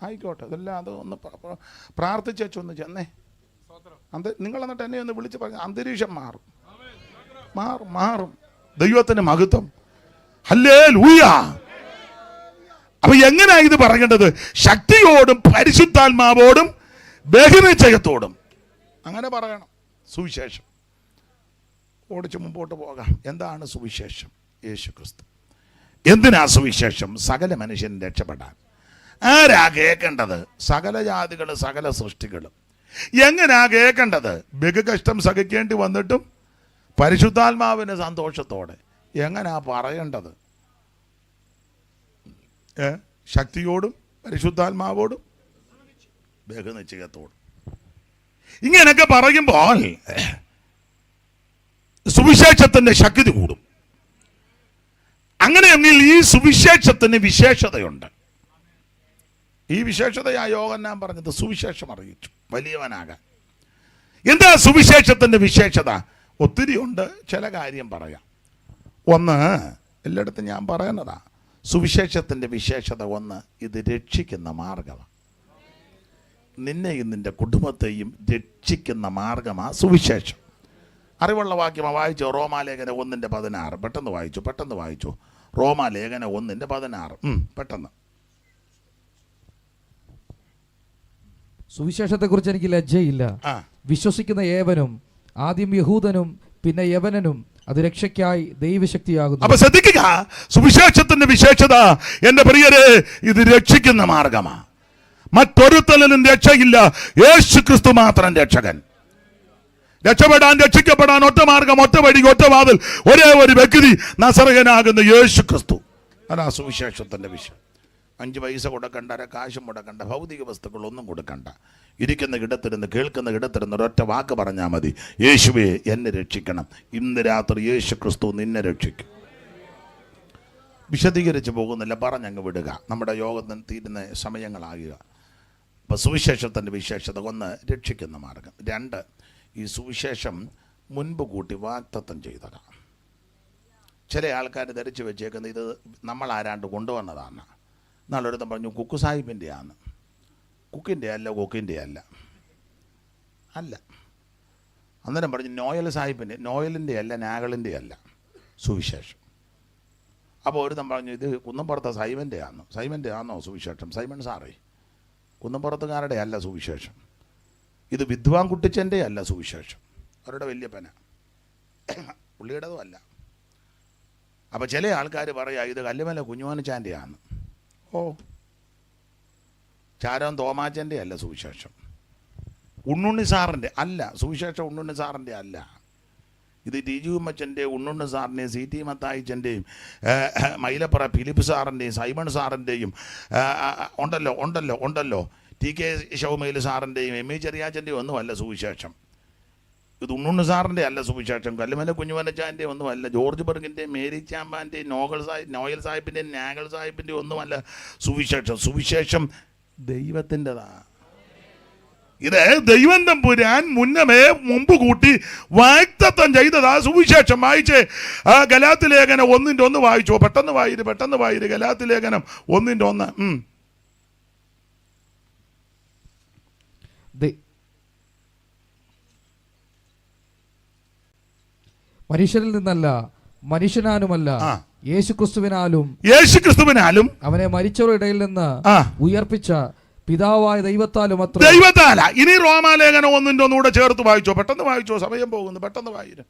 ആയിക്കോട്ടെ. ഇതെല്ലാം അത് ഒന്ന് പ്രാർത്ഥിച്ചൊന്ന് ചെന്നേ. നിങ്ങൾ എന്നിട്ട് എന്നെ ഒന്ന് വിളിച്ച് പറഞ്ഞ അന്തരീക്ഷം മാറും. ദൈവത്തിന് മഹത്വം. ഹല്ലേലൂയ. അപ്പൊ എങ്ങനെയാ ഇത് പറയേണ്ടത്? ശക്തിയോടും പരിശുദ്ധാത്മാവോടും ബഹുനിശ്ചയത്തോടും അങ്ങനെ പറയണം. സുവിശേഷം ഓടിച്ച് മുമ്പോട്ട് പോകാം. എന്താണ് സുവിശേഷം? യേശുക്രിസ്തു. എന്തിനാ സുവിശേഷം? സകല മനുഷ്യനും രക്ഷപ്പെടാൻ. ആരാ കേൾക്കേണ്ടത്? സകല ജാതികൾ, സകല സൃഷ്ടികളും. എങ്ങനെയാ കേൾക്കേണ്ടത്? ബഹുകഷ്ടം സഹിക്കേണ്ടി വന്നിട്ടും പരിശുദ്ധാത്മാവിന് സന്തോഷത്തോടെ. എങ്ങനെയാ പറയേണ്ടത്? ശക്തിയോടും പരിശുദ്ധാത്മാവോടും ബഹുനിശ്ചയത്തോടും. ഇങ്ങനെയൊക്കെ പറയുമ്പോൾ സുവിശേഷത്തിന്റെ ശക്തി കൂടും. അങ്ങനെയെങ്കിൽ ഈ സുവിശേഷത്തിന് വിശേഷതയുണ്ട്. ഈ വിശേഷതയാ യോഹന്നാൻ പറഞ്ഞത്, സുവിശേഷം അറിയിച്ചു വലിയവനാകാൻ. എന്താ സുവിശേഷത്തിന്റെ വിശേഷത? ഒത്തിരി ഉണ്ട്. ചില കാര്യം പറയാം. ഒന്ന്, എല്ലായിടത്തും ഞാൻ പറയുന്നതാ, സുവിശേഷത്തിന്റെ വിശേഷത ഒന്ന്, ഇത് രക്ഷിക്കുന്ന മാർഗമാണ്. നിന്നെയും നിന്റെ കുടുംബത്തെയും രക്ഷിക്കുന്ന മാർഗമാണ് സുവിശേഷം. അറിവുള്ള വാക്യമാണ്. വായിച്ചോ? റോമാലേഖനം 1:16. പെട്ടെന്ന് വായിച്ചു. റോമാലേഖനം 1:16. പെട്ടെന്ന്. സുവിശേഷത്തെക്കുറിച്ച് എനിക്ക് ലജ്ജയില്ല. വിശ്വസിക്കുന്ന ഏവനും, ആദ്യം യഹൂദനും പിന്നെ യവനനും, അത് രക്ഷയ്ക്കായി ദൈവശക്തിയാകുന്നു. അപ്പൊ ശ്രദ്ധിക്കുക, സുവിശേഷത്തിന്റെ വിശേഷത എന്റെ പ്രിയരെ, ഇത് രക്ഷിക്കുന്ന മാർഗമാണ്. മറ്റൊരുത്തലും രക്ഷയില്ല, യേശു ക്രിസ്തു മാത്രം രക്ഷകൻ. രക്ഷപ്പെടാൻ, രക്ഷിക്കപ്പെടാൻ ഒറ്റ മാർഗം, ഒറ്റ വഴി, ഒറ്റ വാതിൽ, ഒരേ ഒരു വ്യക്തി, നസറയനാകുന്ന യേശു ക്രിസ്തു. അതാ സുവിശേഷത്തിന്റെ വിഷയം. 5 പൈസ കൊടുക്കണ്ട, കാശും മുടക്കണ്ട, ഭൗതിക വസ്തുക്കളൊന്നും കൊടുക്കണ്ട. ഇരിക്കുന്ന ഇടത്തിരുന്ന്, കേൾക്കുന്ന ഇടത്തിരുന്ന് ഒരൊറ്റ വാക്ക് പറഞ്ഞാൽ മതി, യേശുവേ എന്നെ രക്ഷിക്കണം. ഇന്ന് രാത്രി യേശു ക്രിസ്തു നിന്നെ രക്ഷിക്കും. വിശദീകരിച്ച് പോകുന്നില്ല, പറഞ്ഞങ്ങ് വിടുക. നമ്മുടെ യോഗത്തിന് തീരുന്ന സമയങ്ങളാകുക. അപ്പോൾ സുവിശേഷത്തിൻ്റെ വിശേഷത: 1, രക്ഷിക്കുന്ന മാർഗം. 2, ഈ സുവിശേഷം മുൻപ് കൂട്ടി വാഗ്ദത്തം ചെയ്തതാണ്. ചില ആൾക്കാർ ധരിച്ചു വെച്ചേക്കുന്നത് ഇത് നമ്മൾ ആരാണ്ട് കൊണ്ടുവന്നതാണ്. നാളൊരുത്തം പറഞ്ഞു കുക്കു സാഹിബിൻ്റെ ആണ്. കുക്കിൻ്റെ അല്ല, കൊക്കിൻ്റെ അല്ല. അന്നേരം പറഞ്ഞു നോയൽ സാഹിബിൻ്റെ, നോയലിൻ്റെ അല്ല, നാഗളിൻ്റെ അല്ല സുവിശേഷം. അപ്പോൾ ഒരുത്തം പറഞ്ഞു ഇത് കുന്നംപുറത്തെ സൈമൻ്റെ ആണോ സുവിശേഷം? സൈമൺ സാറേ, കുന്നംപുറത്തുകാരുടെ അല്ല സുവിശേഷം. ഇത് വിദ്വാൻ കുട്ടിച്ചൻ്റെ അല്ല സുവിശേഷം, അവരുടെ വലിയ പന, പുള്ളിയുടേതും അല്ല. അപ്പോൾ ചില ആൾക്കാർ പറയാ ഇത് കല്ലുമല കുഞ്ഞുമാനച്ചാൻ്റെ ആണ്. ചാരം തോമാച്ചൻ്റെ അല്ല സുവിശേഷം. ഉണ്ണുണ്ണി സാറിൻ്റെ അല്ല സുവിശേഷം, ഉണ്ണുണ്ണി സാറിൻ്റെ അല്ല. ഇത് ടിജു ഉമ്മച്ചൻ്റെ, ഉണ്ണുണ്ണി സാറിൻ്റെയും സി ടി മത്തായിച്ചൻ്റെയും മൈലപ്പുറ ഫിലിപ്പ് സാറിൻ്റെയും സൈമൺ സാറിൻ്റെയും ഉണ്ടല്ലോ ടി കെ ഷൗമേൽ സാറിൻ്റെയും എം എ ചെറിയാച്ചൻ്റെയും ഒന്നുമല്ല സുവിശേഷം. ഇത് ഉണ്ണുണ്ണി സാറിൻ്റെ അല്ല സുവിശേഷം. കല്ലുമല കുഞ്ഞുമനച്ചാൻ്റെയും ഒന്നുമല്ല. ജോർജ് ബർഗിൻ്റെയും മേരി ചാമ്പാൻ്റെയും നോയൽ സാഹിബിൻ്റെയും നാഗൾ സാഹിബിൻ്റെയും ഒന്നുമല്ല സുവിശേഷം. സുവിശേഷം ദൈവത്തിൻ്റെതാണ്. ഇത് ദൈവം തമ്പുരാൻ മുമ്പ് കൂട്ടി വാഗ്ദത്തം ചെയ്തതാ സുവിശേഷം. വായിച്ചേ, ഗലാത്യ ലേഖനം 1:1 വായിച്ചോ. പെട്ടെന്ന് വായിര്. ഗലാത്യ ലേഖനം 1:1. മനുഷ്യരിൽ നിന്നല്ല, മനുഷ്യനാലുമല്ല, യേശുക്രിസ്തുവിനാലും അവനെ മരിച്ചവരുടെ ഇടയിൽ നിന്ന് ഉയർപ്പിച്ച പിതാവായ ദൈവത്താലും അത്ര. ദൈവത്താല. ഇനി റോമാലേഖനം 1:1 ചേർത്ത് വായിച്ചോ. പെട്ടെന്ന് വായിച്ചോ, സമയം പോകുന്നു. പെട്ടെന്ന് വായിര്.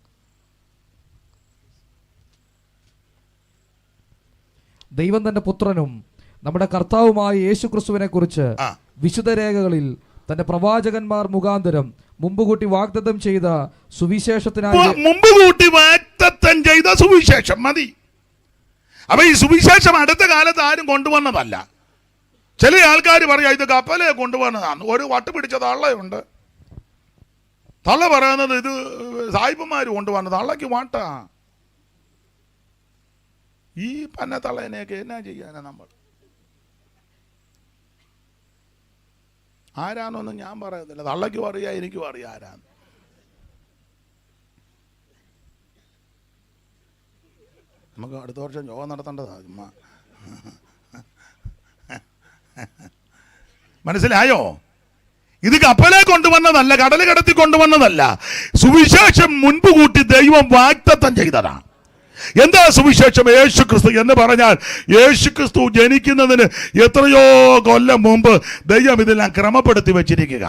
ദൈവം തന്റെ പുത്രനും നമ്മുടെ കർത്താവുമായ യേശുക്രിസ്തുവിനെ കുറിച്ച് വിശുദ്ധ രേഖകളിൽ തന്റെ പ്രവാചകന്മാർ മുഖാന്തരം മുമ്പുകൂട്ടി വാഗ്ദത്തം ചെയ്ത സുവിശേഷത്തിനായി സുവിശേഷം മതി. അപ്പൊ ഈ സുവിശേഷം അടുത്ത കാലത്ത് ആരും കൊണ്ടുവന്നതല്ല. ചില ആൾക്കാർ പറയാ ഇത് കപ്പലെ കൊണ്ടുവന്നതാണ്. ഒരു വട്ട് പിടിച്ച തള്ളയുണ്ട്. തള്ള പറയുന്നത് ഇത് സായിപ്പന്മാർ കൊണ്ടുവന്നത്. തള്ളക്ക് വാട്ടാ. ഈ പന്ന തള്ളേനെയൊക്കെ എന്നാ ചെയ്യാനാ നമ്മൾ? ആരാന്നൊന്നും ഞാൻ പറയുന്നില്ല. തള്ളയ്ക്കും അറിയാം, എനിക്കും അറിയാം ആരാന്ന്. നമുക്ക് അടുത്ത വർഷം യോഗം നടത്തേണ്ടതാ. ചുമ്മാ മനസ്സിലായോ? ഇത് കപ്പലെ കൊണ്ടുവന്നതല്ല, കടല് കടത്തി കൊണ്ടുവന്നതല്ല. സുവിശേഷം മുൻപ് കൂട്ടി ദൈവം വാഗ്ദത്തം ചെയ്തതാണ്. എന്താ സുവിശേഷം? യേശുക്രിസ്തു എന്ന് പറഞ്ഞാൽ യേശുക്രിസ്തു ജനിക്കുന്നതിന് എത്രയോ കൊല്ലം മുമ്പ് ദൈവം ഇതെല്ലാം ക്രമപ്പെടുത്തി വെച്ചിരിക്കുക.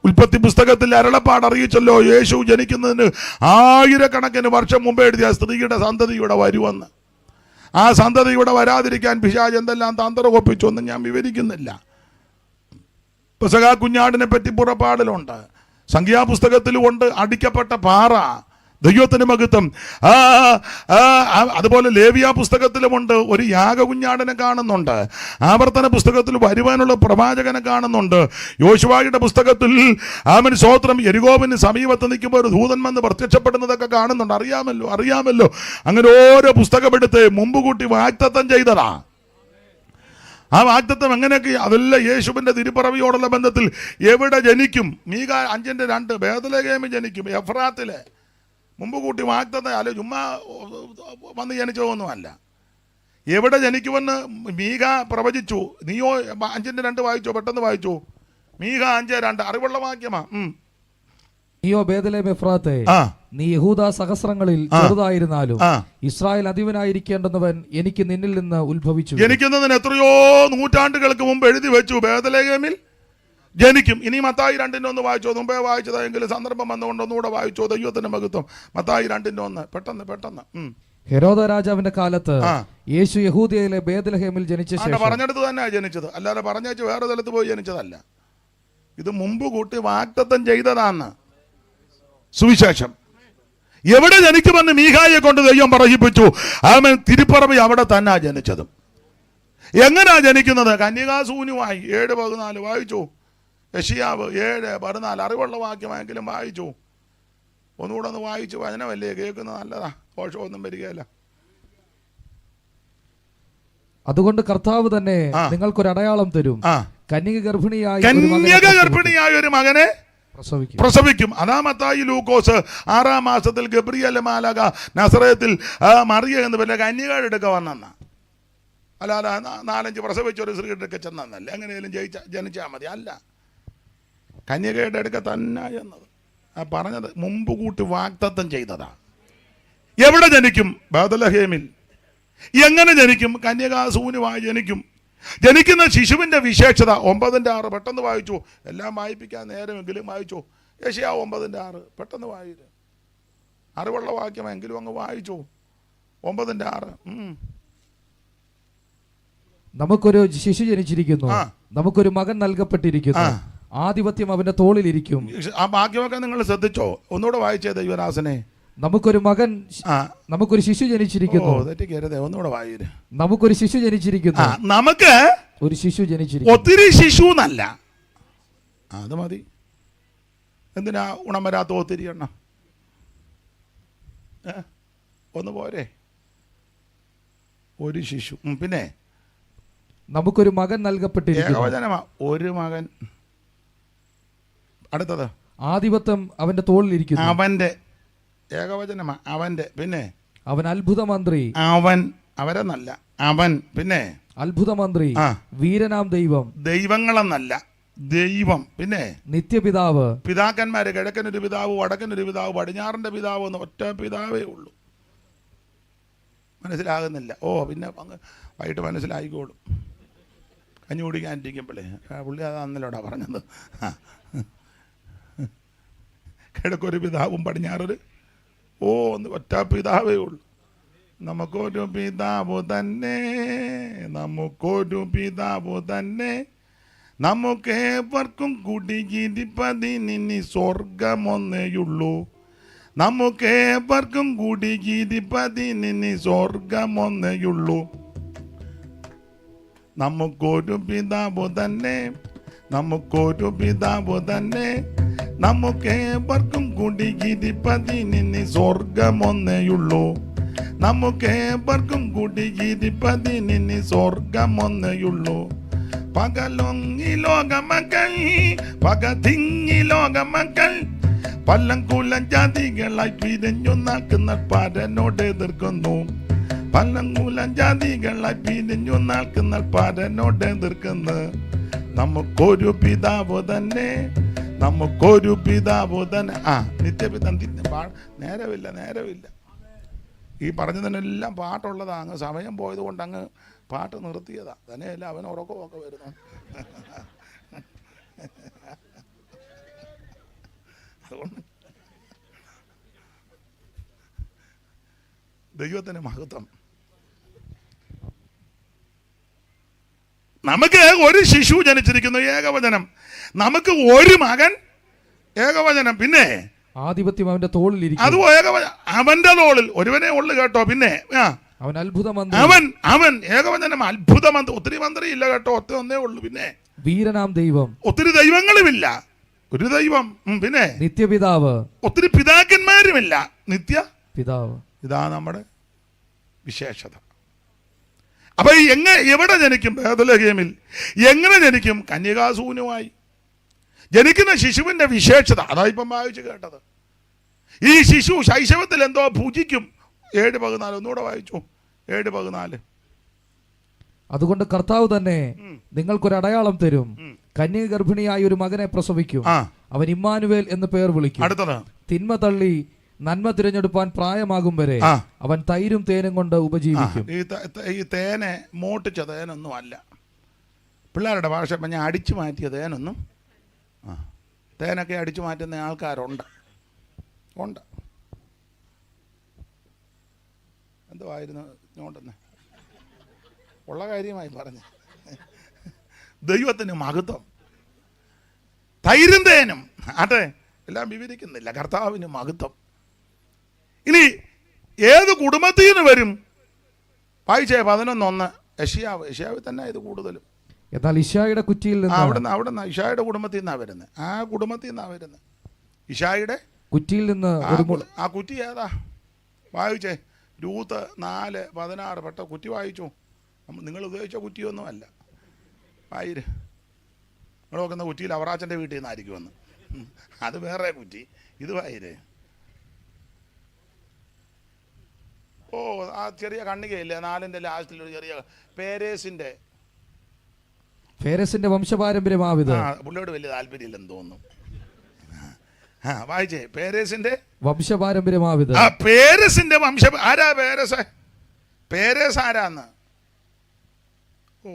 ഉൽപ്പത്തി പുസ്തകത്തിൽ അരുളപ്പാട് അറിയിച്ചല്ലോ, യേശു ജനിക്കുന്നതിന് 1000 വർഷം മുമ്പ് എഴുതിയ സ്ത്രീയുടെ സന്തതിയുടെ വരുമെന്ന്. ആ സന്തതിയുടെ വരാതിരിക്കാൻ പിശാച് എന്തെല്ലാം തന്ത്രം ഒപ്പിച്ചൊന്നും ഞാൻ വിവരിക്കുന്നില്ല. പെസഹ കുഞ്ഞാടിനെ പറ്റി പുറപ്പാടിലുണ്ട്, സംഖ്യാപുസ്തകത്തിലുമുണ്ട്. അടിക്കപ്പെട്ട പാറ, ദൈവത്തിന് മഹത്വം. അതുപോലെ ലേവ്യ പുസ്തകത്തിലുമുണ്ട്. ഒരു യാഗകുഞ്ഞാടിനെ കാണുന്നുണ്ട്. ആവർത്തന പുസ്തകത്തിൽ വരുവാനുള്ള പ്രവാചകനെ കാണുന്നുണ്ട്. യോശുവയുടെ പുസ്തകത്തിൽ സ്തോത്രം യെരിഹോവിന് സമീപത്ത് നിൽക്കുമ്പോൾ ഒരു ദൂതൻ വന്ന് പ്രത്യക്ഷപ്പെടുന്നതൊക്കെ കാണുന്നുണ്ട്. അറിയാമല്ലോ. അങ്ങനെ ഓരോ പുസ്തകമെടുത്ത് മുമ്പ് കൂട്ടി വാഗ്ദത്തം ചെയ്തതാ. ആ വാഗ്ദത്തം എങ്ങനെയൊക്കെ അതെല്ലാം യേശുവിൻ്റെ തിരുപ്പിറവിയോടുള്ള ബന്ധത്തിൽ എവിടെ ജനിക്കും? മീക 5:2 ബേത്ലഹേമിൽ ജനിക്കും, എഫ്രാത്തിലെ. മുമ്പ് കൂട്ടി വാഗ്ദത്തം അല്ല, ചുമ്മാ വന്ന് ജനിച്ചതൊന്നുമല്ല. എവിടെ ജനിക്കുമെന്ന് മീക പ്രവചിച്ചു. നീയോ 5:2 വായിച്ചോ, പെട്ടെന്ന് വായിച്ചു. മീക 5:2 അറിവുള്ള വാക്യമാ. നീയോ ബേഥലേം എഫ്രാത്തെ, ആ നീ യഹൂദ സഹസ്രങ്ങളിൽ ചെറുതായിരുന്നാലും ആ ഇസ്രായേൽ അധിപനായിരിക്കേണ്ടുന്നവൻ എനിക്ക് നിന്നിൽ നിന്ന് ഉത്ഭവിച്ചു. ജനിക്കുന്നതിന് എത്രയോ നൂറ്റാണ്ടുകൾക്ക് മുമ്പ് എഴുതി വെച്ചു ബേഥലേഹേമിൽ ജനിക്കും. ഇനി മത്തായി 2:1 വായിച്ചോ, മുമ്പേ വായിച്ചതെങ്കിലും സന്ദർഭം വന്നുകൊണ്ട് ഒന്നുകൂടെ വായിച്ചോ. ദൈവത്തിന്റെ മഹത്വം. മത്തായി 2:1 പെട്ടെന്ന്. ഹെരോദ രാജാവിന്റെ കാലത്ത് യേശു യഹൂദയിലെ ബേഥലഹേമിൽ ജനിച്ച ശേഷം പറഞ്ഞെടുത്ത് തന്നെയാണ് ജനിച്ചത്, അല്ലാതെ പറഞ്ഞേച്ച് വേറെ സ്ഥലത്ത് പോയി ജനിച്ചതല്ല. ഇത് മുമ്പ് കൂട്ടി വാഗ്ദത്തം ചെയ്തതാന്ന് സുവിശേഷം. എവിടെ ജനിക്കുമെന്ന് മീഖായെ കൊണ്ട് ദൈവം പറയിപ്പിച്ചു. അവൻ തിരുപ്പറമ്പ് അവിടെ തന്നെ ജനിച്ചതും. എങ്ങനാ ജനിക്കുന്നത്? കന്യകാസൂനുമായി 7:14 വായിച്ചു. യെശയ്യാവ് 7:14 അറിവുള്ള വാക്യമെങ്കിലും വായിച്ചു. ഒന്നുകൂടെ ഒന്ന് വായിച്ചു. വചനമല്ലേ കേൾക്കുന്നത്, നല്ലതാ, ദോഷമൊന്നും വരികയല്ല. അതുകൊണ്ട് കർത്താവ് തന്നെ നിങ്ങൾക്കൊരു അടയാളം തരും. കന്യക ഗർഭിണിയായ ഒരു മകനെ പ്രസവിക്കും. അതാ മത്തായി ലൂക്കോസ് 6-ാം മാസത്തിൽ ഗബ്രിയേൽ മാലാഖ നസറേത്തിൽ മറിയ എന്ന് പറഞ്ഞ കന്യകയുടെ അടുക്ക വന്നെന്ന, അല്ലാതെ 4-5 പ്രസവിച്ച ഒരു സ്ത്രീയുടെ അടുക്ക ചെന്നല്ലേ. എങ്ങനെയാലും ജനിച്ചാൽ മതി. അല്ല, കന്യകയുടെ അടുക്ക തന്നെ എന്നത് പറഞ്ഞത് മുമ്പ് കൂട്ടി വാഗ്ദത്തം ചെയ്തതാ. എവിടെ ജനിക്കും? ബേഥലഹേമിൽ. എങ്ങനെ ജനിക്കും? കന്യകാസൂനുമായി ജനിക്കും. ജനിക്കുന്ന ശിശുവിന്റെ വിശേഷത 9:6 പെട്ടെന്ന് വായിച്ചു. എല്ലാം വായിപ്പിക്കാൻ നേരമെങ്കിലും വായിച്ചു. യെശയ്യാവ് 9:6 പെട്ടെന്ന് വായിച്ചു. അറിവുള്ള വാക്യമെങ്കിലും അങ്ങ് വായിച്ചു. 9:6. നമുക്കൊരു ശിശു ജനിച്ചിരിക്കുന്നു, നമുക്കൊരു മകൻ നൽകപ്പെട്ടിരിക്കുന്നു, ആധിപത്യം അവന്റെ തോളിലിരിക്കും. ആ വാക്യമൊക്കെ നിങ്ങൾ ശ്രദ്ധിച്ചോ? ഒന്നുകൂടെ വായിച്ചേ ദൈവദാസനെ. നമുക്കൊരു ശിശു ജനിച്ചിരിക്കുന്നു. ഒന്നുകൂടെ വായിര്. നമുക്കൊരു ശിശു ജനിച്ചിരിക്കുന്നു. നമുക്ക് ഒരു ശിശു ജനിച്ചിരിക്കുന്നു. ഒത്തിരി ശിശു എന്നല്ല, അത് മതി. എന്തിനാ ഉണം വരാത്ത ഒത്തിരി എണ്ണം? ഒന്ന് പോരെ, ഒരു ശിശു. പിന്നെ നമുക്കൊരു മകൻ നൽകപ്പെട്ടിരിക്കുന്നു. ഒരു മകൻ. അടുത്തത് ആധിപത്യം അവന്റെ തോളിലിരിക്കുന്നു. അവന്റെ ഏകവചനമാ. അവന്റെ. പിന്നെ അവൻ അത്ഭുത മന്ത്രി. അവരെന്നല്ല, അവൻ. പിന്നെ അത്ഭുത മന്ത്രി, വീരനാം ദൈവം. ദൈവങ്ങളെന്നല്ല, ദൈവം. പിന്നെ നിത്യപിതാവ്. പിതാക്കന്മാര് കിഴക്കനൊരു പിതാവ്, വടക്കനൊരു പിതാവ്, പടിഞ്ഞാറിന്റെ പിതാവ് എന്ന് ഒറ്റ പിതാവേ ഉള്ളൂ. മനസ്സിലാകുന്നില്ല? പിന്നെ വൈകിട്ട് മനസ്സിലായിക്കോളും. കഞ്ഞി കുടിക്കാനിരിക്കുമ്പോഴേ പുള്ളി അതാന്നല്ലോടാ പറഞ്ഞത്. കിഴക്കൊരു പിതാവും പടിഞ്ഞാറൊരു ഒന്ന് ഒറ്റ പിതാവേ ഉള്ളൂ. നമുക്കൊരു പിതാവ് തന്നെ, നമുക്കൊരു പിതാവ് തന്നെ, നമുക്കേവർക്കും കുടികിരിപ്പതിനി സ്വർഗമൊന്നേയുള്ളൂ. നമുക്കേവർക്കും കുടികിരിപ്പതിനി സ്വർഗമൊന്നേയുള്ളൂ. നമുക്കൊരു പിതാവ് തന്നെ, നമുക്കൊരു പിതാവ് തന്നെ, നമുക്കേവർക്കും കുടികിരിപ്പതിനി സ്വർഗമൊന്നേയുള്ളൂ. നമുക്കേവർക്കും കുടികിരിപ്പതിനി സ്വർഗമൊന്നേയുള്ളൂ. പകലൊങ്ങി ലോകമക്കൾ, പകതിങ്ങി ലോകമക്കൾ, പല്ലങ്കുലം ജാതികളായി പിരിഞ്ഞു നാക്കുന്ന പരനോട് എതിർക്കുന്നു. പല്ലങ്കുലം ജാതികളായി പിരിഞ്ഞു നാക്കുന്ന പരനോട് എതിർക്കുന്നു. നമുക്കൊരു പിതാവ് തന്നെ, നമുക്കൊരു പിതാവ് തന്നെ. നിത്യപിതാ. നേരമില്ല. ഈ പറഞ്ഞതിനെല്ലാം പാട്ടുള്ളതാ. അങ്ങ് സമയം പോയത് കൊണ്ട് അങ്ങ് പാട്ട് നിർത്തിയതാ. തന്നെയല്ല അവൻ ഉറക്കമൊക്കെ വരുന്നു. അതുകൊണ്ട് ദൈവത്തിന് മഹത്വം. നമുക്ക് ഒരു ശിശു ജനിച്ചിരിക്കുന്നു, ഏകവചനം. നമുക്ക് ഒരു മകൻ, ഏകവചനം. പിന്നെ ആധിപത്യം അവന്റെ തോളിലിരിക്കും. അത് അവന്റെ തോളിൽ ഒരുവനെ ഉള്ളു കേട്ടോ. പിന്നെ അവൻ അത്ഭുത മന്ത്രി. അവൻ ഏകവചനം, അത്ഭുത മന്ത്രി. ഒത്തിരി മന്ത്രി ഇല്ല കേട്ടോ, ഒന്നേ ഉള്ളു. പിന്നെ വീരനാം ദൈവം. ഒത്തിരി ദൈവങ്ങളുമില്ല, ഒരു ദൈവം. പിന്നെ നിത്യപിതാവ്. ഒത്തിരി പിതാക്കന്മാരുമില്ല, നിത്യ പിതാവ്. ഇതാ നമ്മുടെ വിശേഷത. അപ്പൊ എവിടെ ജനിക്കും? ബേഥലഹേമിൽ. എങ്ങനെ ജനിക്കും? കന്യകാസൂനുമായി. ജനിക്കുന്ന ശിശുവിന്റെ വിശേഷത അതാ ഇപ്പം വായിച്ചു കേട്ടത്. ഈ ശിശു ശൈശവത്തിൽ എന്തോ ഭുജിക്കും. 7:14 ഒന്നുകൂടെ വായിച്ചു. 7:14. അതുകൊണ്ട് കർത്താവ് തന്നെ നിങ്ങൾക്കൊരു അടയാളം തരും. കന്യക ഗർഭിണിയായ ഒരു മകനെ പ്രസവിക്കും. അവൻ ഇമ്മാനുവേൽ എന്ന് പേർ വിളിക്കും. അടുത്തത്, തിന്മ തള്ളി നന്മ തിരഞ്ഞെടുപ്പാൻ പ്രായമാകും വരെ അവൻ തൈരും തേനും കൊണ്ട് ഉപജീവിക്കും. ഈ തേനെ മോട്ടിച്ച തേനൊന്നും അല്ല, പിള്ളേരുടെ ഭാഷ ഞാൻ അടിച്ചു മാറ്റിയ തേനൊന്നും. തേനൊക്കെ അടിച്ചു മാറ്റുന്ന ആൾക്കാരുണ്ട്, ഉണ്ട്. എന്തുവായിരുന്നു ഞോണ്ടെന്ന് ഉള്ള കാര്യമായി പറഞ്ഞു. ദൈവത്തിന് മഹത്വം. തൈരും തേനും ആട്ടെ, എല്ലാം വിവരിക്കുന്നില്ല. കർത്താവിന് മഹത്വം. ഇനി ഏത് കുടുംബത്തിൽ നിന്ന് വരും? വായിച്ചേ 11:1. യശയാവ് തന്നെ ഇത് കൂടുതലും. എന്നാൽ ഇശായിയുടെ കുറ്റിയിൽ നിന്ന്, അവിടുന്ന് ഇശായുടെ കുടുംബത്തിൽ നിന്നാണ് വരുന്നത്. ആ കുടുംബത്തിൽ നിന്നാണ് വരുന്നത്. ഇശായുടെ കുറ്റിയിൽ നിന്ന് ആ കുറ്റി ഏതാ? വായിച്ചേ രൂത്ത് 4:16. പെട്ട കുറ്റി വായിച്ചു. നിങ്ങൾ ഉപയോഗിച്ച കുറ്റിയൊന്നും അല്ല. വായിര് നിങ്ങൾ നോക്കുന്ന കുറ്റിയിൽ അവറാച്ചൻ്റെ വീട്ടിൽ നിന്നായിരിക്കുമെന്ന്. അത് വേറെ കുറ്റി, ഇത് വായിരേ. ഓ, ആ ചെറിയ കണ്ണികയില്ലേ 4ന്റെ ലാസ്റ്റിലൊരു ചെറിയ പേരേസിന്റെ വംശപാരമ്പര്യമാവിത്. പുള്ളിയോട് വലിയ താല്പര്യമില്ലെന്ന് തോന്നുന്നു. വായിച്ചേ, പേരേസിന്റെ വംശപാരമ്പര്യമാവിത്. പേരസിന്റെ ആരാ പേരസ്? പേരേസ് ആരാന്ന്? ഓ,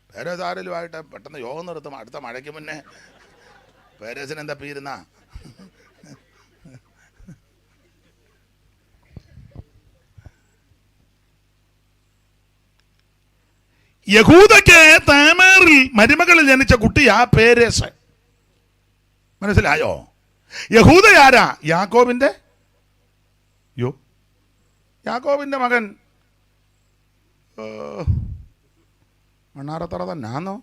പേരേസ് ആരെങ്കിലുമായിട്ട് പെട്ടെന്ന് യോഗം നിർത്തും. അടുത്ത മഴയ്ക്ക് മുന്നേ പേരേസിന് എന്താ പീരുന്ന? യഹൂദയ്ക്ക് താമാറിൽ മരുമകളിൽ ജനിച്ച കുട്ടിയാ പേരേസ്. മനസ്സിലായോ? യഹൂദ ആരാ? യാക്കോബിന്റെ മകൻ. മണ്ണാറത്തറ തന്നാന്നോ?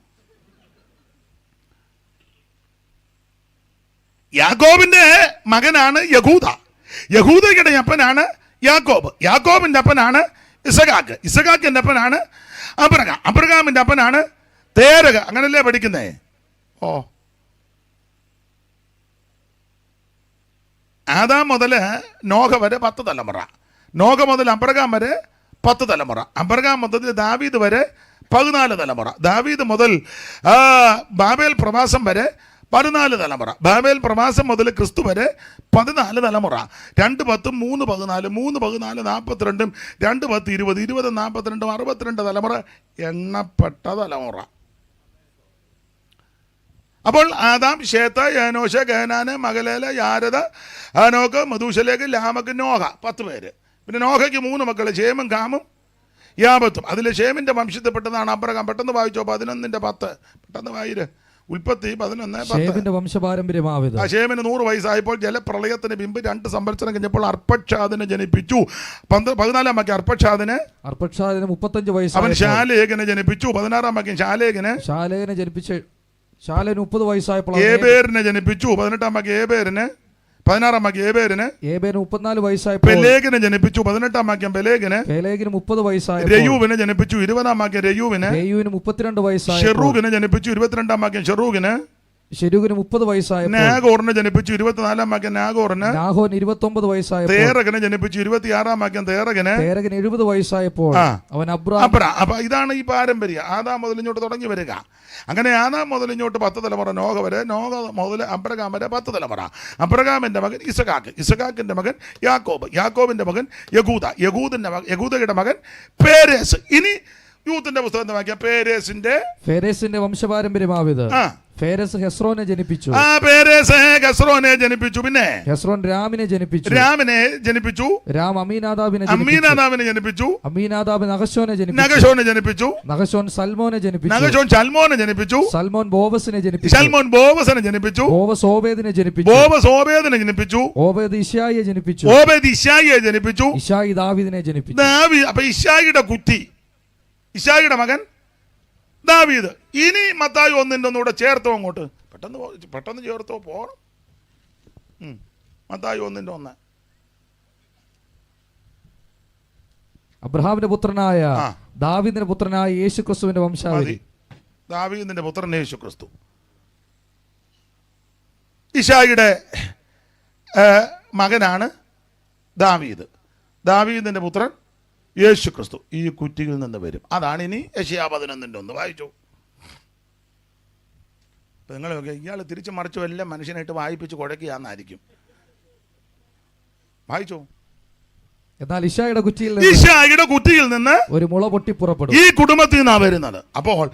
യാക്കോബിന്റെ മകനാണ് യഹൂദ. യഹൂദയുടെ അപ്പനാണ് യാക്കോബ്. യാക്കോബിന്റെ അപ്പനാണ് ഇസഹാക്ക്. ഇസഹാക്കിന്റെ അപ്പനാണ് അബ്രഹാം. അബ്രഹാമിന്റെ അപ്പനാണ് തേരക. അങ്ങനല്ലേ പഠിക്കുന്നേ? ഓ, ആദാം മുതൽ നോഹ വരെ 10 തലമുറ. നോഹ മുതൽ അബ്രഹാം വരെ 10 തലമുറ. അബ്രഹാം മുതൽ ദാവീദ് വരെ 14 തലമുറ. ദാവീദ് മുതൽ ബാബേൽ പ്രവാസം വരെ 14 തലമുറ. ബാബേൽ പ്രവാസം മുതൽ ക്രിസ്തു വരെ 14 തലമുറ. 2 10 3 14 3 14 42 2 10 20 20 42 62 തലമുറ. എണ്ണപ്പെട്ട തലമുറ. അപ്പോൾ ആദാം, ശേത്ത്, ഏനോശ്, കേനാന്, മഗലേല്, യാരദ്, ഹനോക്ക്, മധൂശലേക്ക്, ലാമക്ക്, നോഹ. 10 പേര്. പിന്നെ നോഹയ്ക്ക് 3 മക്കൾ, ശേമും കാമും യാബത്തും. അതിൽ ശേമിന്റെ വംശത്തിൽപ്പെട്ടതാണ് അബ്രഹാം. പെട്ടെന്ന് വായിച്ചോ 11:10. പെട്ടെന്ന് വായിര്. ഉൽപ്പത്തി 11:10. വംശപാരമ്പര്യമാവിത്. ശേമിന് 100 വയസ്സായപ്പോൾ ജലപ്രളയത്തിന് മുമ്പ് 2 സംവത്സരം കഴിഞ്ഞപ്പോൾ അർപ്പക്ഷാദിനെ ജനിപ്പിച്ചു. 14-ാം വാക്യം അർപ്പക്ഷാദിന് 35 വയസ്സ്. അവൻ ശാലേഖനെ ജനിപ്പിച്ചു. 16-ാം വാക്യം ശാലേഖന് ജനിപ്പിച്ച് ശാലേന് 30 വയസ്സായപ്പോൾ ഏബേരിനെ ജനിപ്പിച്ചു. 18-ാം വാക്യം ഏബേരിന് 16-ാം വാക്യം ഏബേരിന് 34 വയസ്സായപ്പോൾ പെലേഗിനെ ജനിപ്പിച്ചു. 18-ാം വാക്യം പെലേഗിന് 30 വയസ്സായപ്പോൾ രയൂവിനെ ജനിപ്പിച്ചു. 20-ാം വാക്യം രയൂവിന് 32 വയസ്സായപ്പോൾ ഷെറൂഗിനെ ജനിപ്പിച്ചു. 22-ാം വാക്യം ഷെറൂഗിന് 30 വയസ്സായപ്പോൾ നാഗോറിനെ ജനിപ്പിച്ചു. 24-ാം വാക്യം നാഗോറിന് 29 വയസ്സായപ്പോൾ തേരകനെ ജനിപ്പിച്ചു. 26-ാം വാക്യം തേരകന് 70 വയസ്സായപ്പോൾ അവൻ അബ്രാം. അപ്പൊ ഇതാണ് ഈ പാരമ്പര്യം. ആദാം മുതൽ ഇങ്ങോട്ട് തുടങ്ങി വരിക. അങ്ങനെ ആദാം മുതൽ ഇങ്ങോട്ട് 10 തലമുറ. നോഹ വരെ, നോഹ മുതൽ അബ്രഹാം വരെ 10 തലമുറ. അബ്രഹാമിന്റെ മകൻ ഇസഹാക്ക്, ഇസഹാക്കിന്റെ മകൻ യാക്കോബ്, യാക്കോബിന്റെ മകൻ യഹൂദ, യഹൂദയുടെ മകൻ പേരേസ്. ഇനി യൂത്തിന്റെ പുസ്തകം വായിക്കാം. പേരേസിന്റെ വംശപാരമ്പര്യമാവിത്. ഫേരസ് ഹെസ്രോനെ ജനിപ്പിച്ചു. ഹെസ്രോനെ ജനിപ്പിച്ചു. പിന്നെ ഹെസ്രോൻ രാമിനെ ജനിപ്പിച്ചു. രാം അമീനാദാബിനെ ജനിപ്പിച്ചു. അമീനാദാബ് നഹശോനെ ജനിപ്പിച്ചു. നഹശോൻ സൽമോനെ ജനിപ്പിച്ചു. സൽമോൻ ബോവസിനെ ജനിപ്പിച്ചു. ബോവസ് ഓബേദിനെ ജനിപ്പിച്ചു. ഓബേദ് ഇശായിയെ ജനിപ്പിച്ചു. ഇശായി ദാവീദിനെ ജനിപ്പിച്ചു. അപ്പൊ ഇശായിയുടെ കുട്ടി, ഇശായിയുടെ മകൻ ദാവീദ്. ഇനി മത്തായി 1:1 കൂടെ ചേർത്തോ അങ്ങോട്ട്. പെട്ടെന്ന് ചേർത്തോ പോകണം. മത്തായി 1:1. അബ്രഹാമിന്റെ പുത്രനായ ദാവീദിന്റെ പുത്രനായ യേശുക്രിസ്തുവിന്റെ വംശാവലി. ദാവീദിന്റെ പുത്രൻ യേശുക്രിസ്തു. ഇശായിയുടെ മകനാണ് ദാവീദ്. ദാവീദിന്റെ പുത്രൻ യേശുക്രിസ്തു ഈ കുറ്റിയിൽ നിന്ന് വരും. അതാണ് ഇനി യെശയ്യാ 11:1 വായിച്ചു. ഇപ്പം നിങ്ങളൊക്കെ ഇയാൾ തിരിച്ചു മറിച്ചു എല്ലാം മനുഷ്യനായിട്ട് വായിപ്പിച്ച് കുഴക്കുകയാണെന്നായിരിക്കും. വായിച്ചോ. എന്നാൽ ഇശായിയുടെ കുറ്റിയിൽ നിന്ന് ഒരു മുള പൊട്ടി പുറപ്പെടും. ഈ കുടുംബത്തിൽ നിന്നാണ് വരുന്നത്. അപ്പോൾ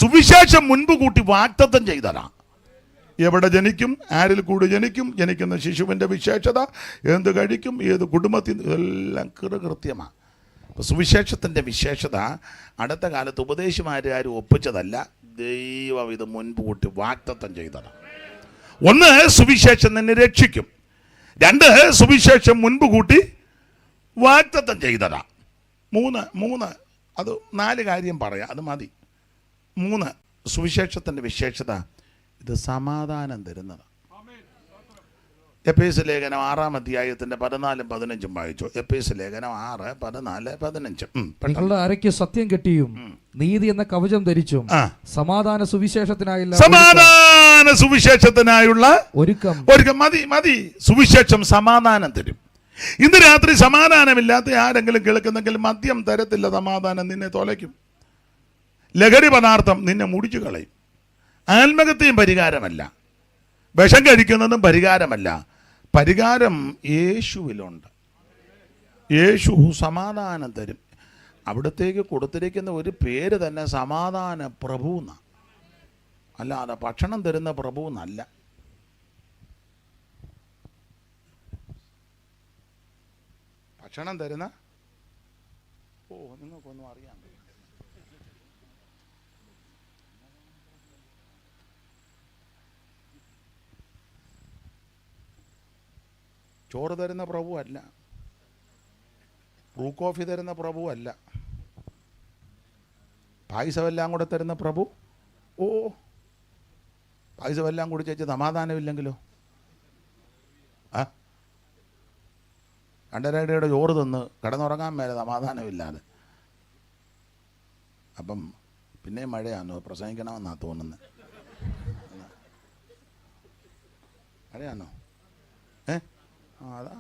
സുവിശേഷം മുൻപ് കൂട്ടി വാഗ്ദത്തം ചെയ്തതാ. എവിടെ ജനിക്കും, ആരിൽ കൂടി ജനിക്കും, ജനിക്കുന്ന ശിശുവിൻ്റെ വിശേഷത, എന്ത് കഴിക്കും, ഏത് കുടുംബത്തിൽ, ഇതെല്ലാം കൃത്യമാണ്. അപ്പോൾ സുവിശേഷത്തിൻ്റെ വിശേഷത അടുത്ത കാലത്ത് ഉപദേശിമാരും ഒപ്പിച്ചതല്ല, ദൈവം ഇത് മുൻപ് കൂട്ടി വാഗ്ദത്തം ചെയ്തതാണ്. ഒന്ന്, സുവിശേഷം നിന്നെ രക്ഷിക്കും. രണ്ട്, സുവിശേഷം മുൻപ് കൂട്ടി വാഗ്ദത്തം ചെയ്തതാ. മൂന്ന് അത് 4 കാര്യം പറയാം, അത് മതി. 3, സുവിശേഷത്തിൻ്റെ വിശേഷത ഇത് സമാധാനം തരുന്നതാണ്. എഫേസ്യ ലേഖനം 6-ാം അധ്യായത്തിന്റെ 14-15 വായിച്ചു. എഫേസ്യ ലേഖനം 6, 14, 15. നിങ്ങളുടെ അരയ്ക്ക് സത്യം കെട്ടിയും നീതി എന്ന കവചം ധരിച്ചും സമാധാന സുവിശേഷത്തിനായുള്ള ഒരുക്കം. മതി. സുവിശേഷം സമാധാനം തരും. ഇന്ന് രാത്രി സമാധാനമില്ലാത്ത ആരെങ്കിലും കേൾക്കുന്നെങ്കിൽ മദ്യം തരത്തില്ല സമാധാനം, നിന്നെ തോലയ്ക്കും. ലഹരി പദാർത്ഥം നിന്നെ മുടിച്ചു കളയും. ആത്മഹത്യയും പരിഹാരമല്ല, വിഷം കഴിക്കുന്നതും പരിഹാരമല്ല. പരിഹാരം യേശുവിലുണ്ട്. യേശു സമാധാനം തരും. അവിടത്തേക്ക് കൊടുത്തിരിക്കുന്ന ഒരു പേര് തന്നെ സമാധാന പ്രഭു എന്നാണ്, അല്ലാതെ ഭക്ഷണം തരുന്ന പ്രഭു എന്നല്ല. ഭക്ഷണം തരുന്ന നിങ്ങൾക്കൊന്നും അറിയാൻ ചോറ് തരുന്ന പ്രഭു അല്ല, ബ്രൂ കോഫി തരുന്ന പ്രഭു അല്ല, പായസമെല്ലാം കൂടെ തരുന്ന പ്രഭു. പായസമെല്ലാം കൂടി ചേച്ചി സമാധാനമില്ലെങ്കിലോ? 2.5 ചോറ് തന്ന് കിടന്നുറങ്ങാൻ മേലെ സമാധാനമില്ലാതെ. അപ്പം പിന്നെ മഴയാണോ, പ്രസംഗിക്കണമെന്നാണ് തോന്നുന്നത്. മഴയാണോ? അതാ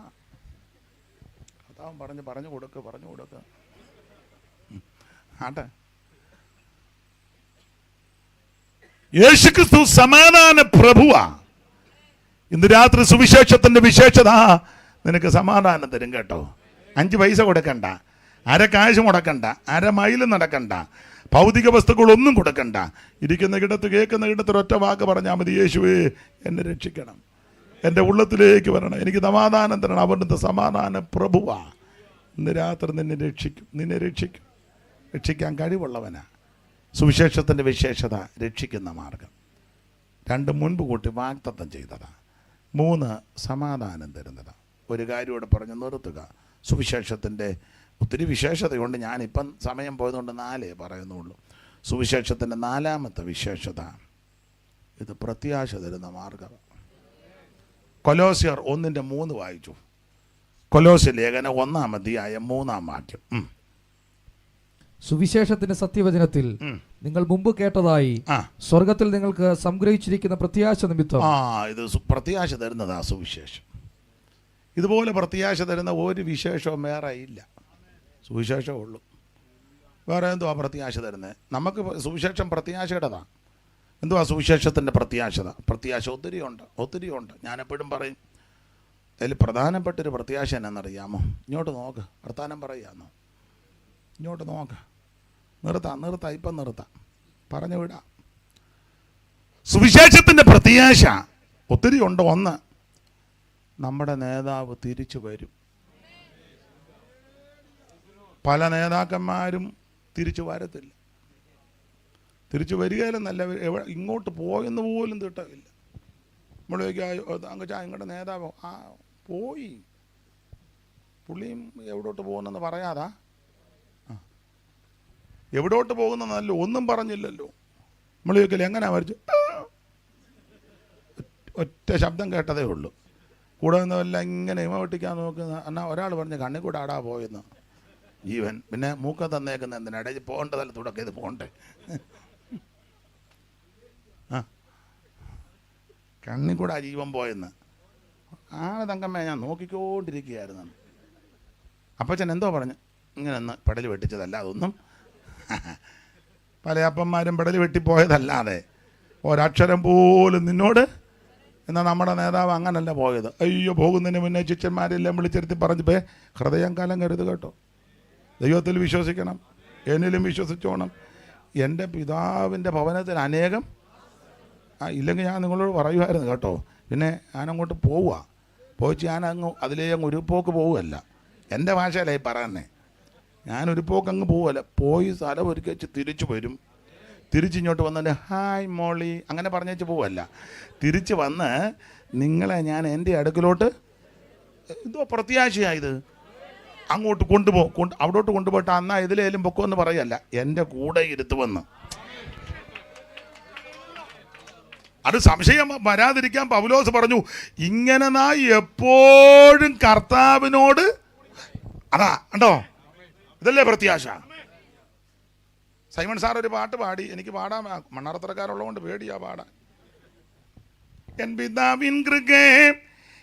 കഥാവും പറഞ്ഞു കൊടുക്ക ആട്ടെ. യേശുക്രിസ്തു സമാധാന പ്രഭുവാ. ഇന്ന് രാത്രി സുവിശേഷത്തിന്റെ വിശേഷത നിനക്ക് സമാധാനം തരും കേട്ടോ. 5 പൈസ കൊടുക്കണ്ട, 1/2 കാശ് മുടക്കണ്ട, 1/2 മൈൽ നടക്കണ്ട, ഭൗതിക വസ്തുക്കളൊന്നും കൊടുക്കണ്ട. ഇരിക്കുന്ന കിടത്ത് കേൾക്കുന്ന കിടത്ത് ഒരൊറ്റ വാക്ക് പറഞ്ഞാൽ മതി, യേശുവേ എന്നെ രക്ഷിക്കണം, എൻ്റെ ഉള്ളത്തിലേക്ക് വരണം, എനിക്ക് സമാധാനം തരണം. അവിടുത്തെ സമാധാന പ്രഭുവാ. ഇന്ന് രാത്രി നിന്നെ രക്ഷിക്കും. രക്ഷിക്കാൻ കഴിവുള്ളവനാ. സുവിശേഷത്തിൻ്റെ വിശേഷത രക്ഷിക്കുന്ന മാർഗം. 2 മുൻപ് കൂട്ടി വാഗ്ദത്തം ചെയ്തതാണ്. 3 സമാധാനം തരുന്നതാണ്. ഒരു കാര്യം ഇവിടെ പറഞ്ഞ് നിർത്തുക. സുവിശേഷത്തിൻ്റെ ഒത്തിരി വിശേഷതയുണ്ട്. ഞാനിപ്പം സമയം പോയതുകൊണ്ട് 4 പറയുന്നുള്ളൂ. സുവിശേഷത്തിൻ്റെ 4ാമത്തെ വിശേഷത ഇത് പ്രത്യാശ തരുന്ന മാർഗം. കൊലോസ്യർ 1:3 വായിച്ചു. കൊലോസ്യ ലേഖനം 1-ാം അധ്യായം 3-ാം വാക്യം. സുവിശേഷത്തിന്റെ സത്യവചനത്തിൽ നിങ്ങൾ മുമ്പ് കേട്ടതായി സ്വർഗത്തിൽ നിങ്ങൾക്ക് സംഗ്രഹിച്ചിരിക്കുന്ന പ്രത്യാശ നിമിത്തം. ഇത് പ്രത്യാശ തരുന്നതാ സുവിശേഷം. ഇതുപോലെ പ്രത്യാശ തരുന്ന ഒരു വിശേഷവും വേറെ ഇല്ല, സുവിശേഷമേ ഉള്ളൂ. വേറെ എന്തുവാ പ്രത്യാശ തരുന്നത്? നമുക്ക് സുവിശേഷം പ്രത്യാശയുടേതാണ്. എന്തുവാ സുവിശേഷത്തിൻ്റെ പ്രത്യാശ ഒത്തിരിയുണ്ട്. ഞാനെപ്പോഴും പറയും, അതിൽ പ്രധാനപ്പെട്ടൊരു പ്രത്യാശ എന്നാണെന്നറിയാമോ? ഇങ്ങോട്ട് നോക്ക്, വർത്താനം പറയാന്നോ? ഇങ്ങോട്ട് നോക്ക്. നിർത്താം പറഞ്ഞു വിടാം. സുവിശേഷത്തിൻ്റെ പ്രത്യാശ ഒത്തിരി ഉണ്ട്. 1, നമ്മുടെ നേതാവ് തിരിച്ചു വരും. പല നേതാക്കന്മാരും തിരിച്ചു വരത്തില്ല. തിരിച്ചു വരികയിലെന്നല്ല, ഇങ്ങോട്ട് പോയെന്ന് പോലും തിട്ടമില്ല. നമ്മൾ ഇങ്ങോട്ട് നേതാവ് പോയി, പുള്ളിയും എവിടോട്ട് പോകുന്നെന്ന് പറയാതാ. എവിടോട്ട് പോകുന്നല്ല, ഒന്നും പറഞ്ഞില്ലല്ലോ. നമ്മൾ ചോദിക്കല്ലേ എങ്ങനെയാ മരിച്ചു? ഒറ്റ ശബ്ദം കേട്ടതേ ഉള്ളൂ. കൂടെ നിന്നതെല്ലാം ഇങ്ങനെ ഇമ വെട്ടിക്കാൻ നോക്കുന്ന. എന്നാൽ ഒരാൾ പറഞ്ഞ് കണ്ണി കൂടെ ആടാ പോയെന്ന് ജീവൻ. പിന്നെ മൂക്ക തന്നേക്കുന്ന എന്തിനാ? ഇടയിൽ പോകേണ്ട സ്ഥലത്തൂടൊക്കെ ഇത് പോകണ്ടേ? കണ്ണി കൂടെ ആ ജീവൻ പോയെന്ന് തങ്കമ്മ ഞാൻ നോക്കിക്കൊണ്ടിരിക്കുകയായിരുന്നു. അപ്പച്ചൻ എന്തോ പറഞ്ഞു, ഇങ്ങനെ ഒന്ന് പെടൽ വെട്ടിച്ചതല്ല, അതൊന്നും പല അപ്പന്മാരും പെടൽ വെട്ടിപ്പോയതല്ലാതെ ഒരക്ഷരം പോലും നിന്നോട്. എന്നാൽ നമ്മുടെ നേതാവ് അങ്ങനല്ല പോയത്. അയ്യോ, പോകുന്നതിന് മുന്നേ ശിഷ്യന്മാരെല്ലാം വിളിച്ചിരുത്തി പറഞ്ഞ് ഹൃദയം കലങ്ങരുത് കേട്ടോ. ദൈവത്തിൽ വിശ്വസിക്കണം, എന്നിലും വിശ്വസിച്ചോണം. എൻ്റെ പിതാവിൻ്റെ ഭവനത്തിൽ അനേകം ഇല്ലെങ്കിൽ ഞാൻ നിങ്ങളോട് പറയുമായിരുന്നു കേട്ടോ. പിന്നെ ഞാനങ്ങോട്ട് പോവുക, പോയിച്ച് ഞാനങ്ങ് അതിലേങ്ങ് ഒരു പോക്ക് പോവുകയല്ല. എൻ്റെ ഭാഷയിലായി പറയുന്നേ. ഞാനൊരു പോക്ക് അങ്ങ് പോവുകയല്ല, പോയി സ്ഥലം ഒരുക്കി വെച്ച് തിരിച്ചു വരും. തിരിച്ചിങ്ങോട്ട് വന്നിട്ട് ഹായ് മോളി അങ്ങനെ പറഞ്ഞേച്ച് പോവല്ല. തിരിച്ച് വന്ന് നിങ്ങളെ ഞാൻ എൻ്റെ അടുക്കലോട്ട് എന്തോ പ്രത്യാശയായത് അങ്ങോട്ട് അവിടോട്ട് കൊണ്ടുപോയിട്ട് അന്നാ ഇതിലേലും പൊക്കമെന്ന് പറയല്ല, എൻ്റെ കൂടെ ഇരുത്തുമെന്ന്. അത് സംശയം വരാതിരിക്കാൻ പൗലോസ് പറഞ്ഞു, ഇങ്ങനെ നാം എപ്പോഴും കർത്താവിനോട്. അതാ കണ്ടോ, ഇതല്ലേ പ്രത്യാശ. സൈമൺ സാർ ഒരു പാട്ട് പാടി, എനിക്ക് പാടാൻ മണ്ണാറത്തറക്കാരുള്ളതുകൊണ്ട് പേടിയാ പാടാൻ. എൻ പിതാവിൻ കൃകേ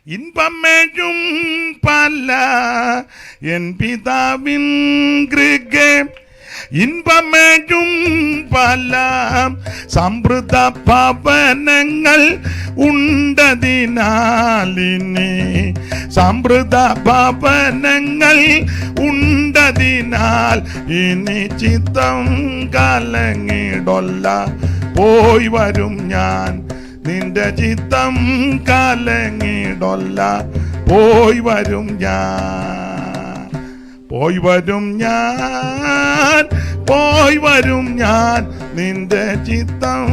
ഇൻപമേഴും പല, എൻ പിതാവിൻ കൃകേ ഇൻപമേഴും പല, സമൃദ്ധ ഭവനങ്ങൾ ഉണ്ടതിനാലിനി, സമൃദ്ധ ഭവനങ്ങൾ ഉണ്ടതിനാൽ ഇനി ചിത്തം കലങ്ങിടൊല്ല, പോയി വരും ഞാൻ നിന്റെ ചിത്തം കലങ്ങിടൊല്ല, പോയി വരും ഞാൻ, പോയി വരും ഞാൻ, പോയി വരും ഞാൻ നിന്റെ ചിത്തം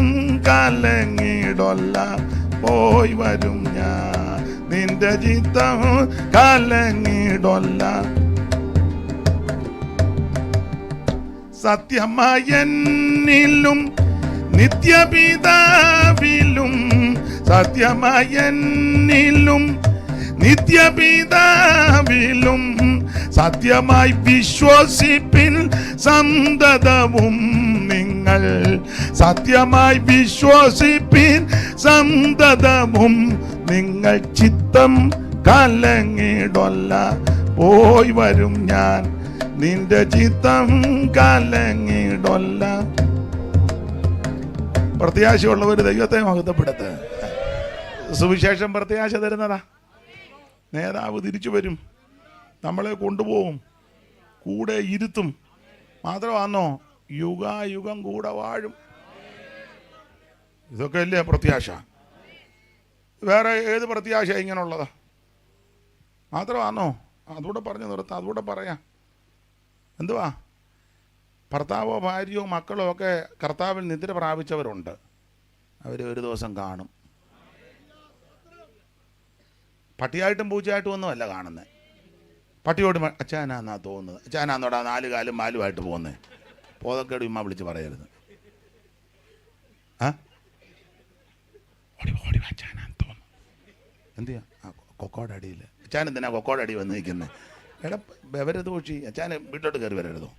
കലങ്ങിടൊല്ല, പോയി വരും ഞാൻ നിന്റെ ചിത്തം കലങ്ങിടൊല്ല. സത്യമായെന്നിലും നിത്യപിതാവിലും, സത്യമായെന്നിലും നിത്യപിതാവിലും, സത്യമായി വിശ്വസിപ്പിൻ സന്തതവും നിങ്ങൾ, സത്യമായി വിശ്വസിപ്പിൻ സന്തതവും നിങ്ങൾ, ചിത്തം കലങ്ങിടൊല്ല, പോയി വരും ഞാൻ നിന്റെ ചിത്തം കലങ്ങിടൊല്ല. പ്രത്യാശയുള്ളവർ ദൈവത്തെ മഹത്വപ്പെടുത്ത്. സുവിശേഷം പ്രത്യാശ തരുന്നതാ. നേതാവ് തിരിച്ചു വരും, നമ്മളെ കൊണ്ടുപോകും, കൂടെ ഇരുത്തും. മാത്രമാണോ, യുഗായുഗം കൂടെ വാഴും. ഇതൊക്കെ അല്ലേ പ്രത്യാശ. വേറെ ഏത് പ്രത്യാശ ഇങ്ങനെയുള്ളതാ? മാത്രമാണോ? അതുകൂടെ പറഞ്ഞു നിർത്താം, അതുകൂടെ പറയാം. എന്തുവാ? ഭർത്താവോ ഭാര്യയോ മക്കളോ ഒക്കെ കർത്താവിൽ നിദ്ര പ്രാപിച്ചവരുണ്ട്. അവർ ഒരു ദിവസം കാണും. പട്ടിയായിട്ടും പൂച്ചയായിട്ടും ഒന്നുമല്ല കാണുന്നത്. പട്ടിയോട് അച്ഛനാന്നാ തോന്നുന്നത്, അച്ഛനാന്നോടാ 4 കാലും 4 പോകുന്നത്. പോതക്കേട് ഉമ്മ വിളിച്ച് പറയരുത്. ഓടി ഓടി അച്ഛനാന്ന് തോന്നുന്നു. എന്ത് ചെയ്യാ? കൊക്കോടെ അടിയിൽ. അച്ഛൻ എന്തിനാ കൊക്കോടെ അടി വന്ന് നിൽക്കുന്നത്? എടാ ബെവരത് കോച്ചി, അച്ഛൻ വീട്ടോട്ട് കയറി വരരുതോ?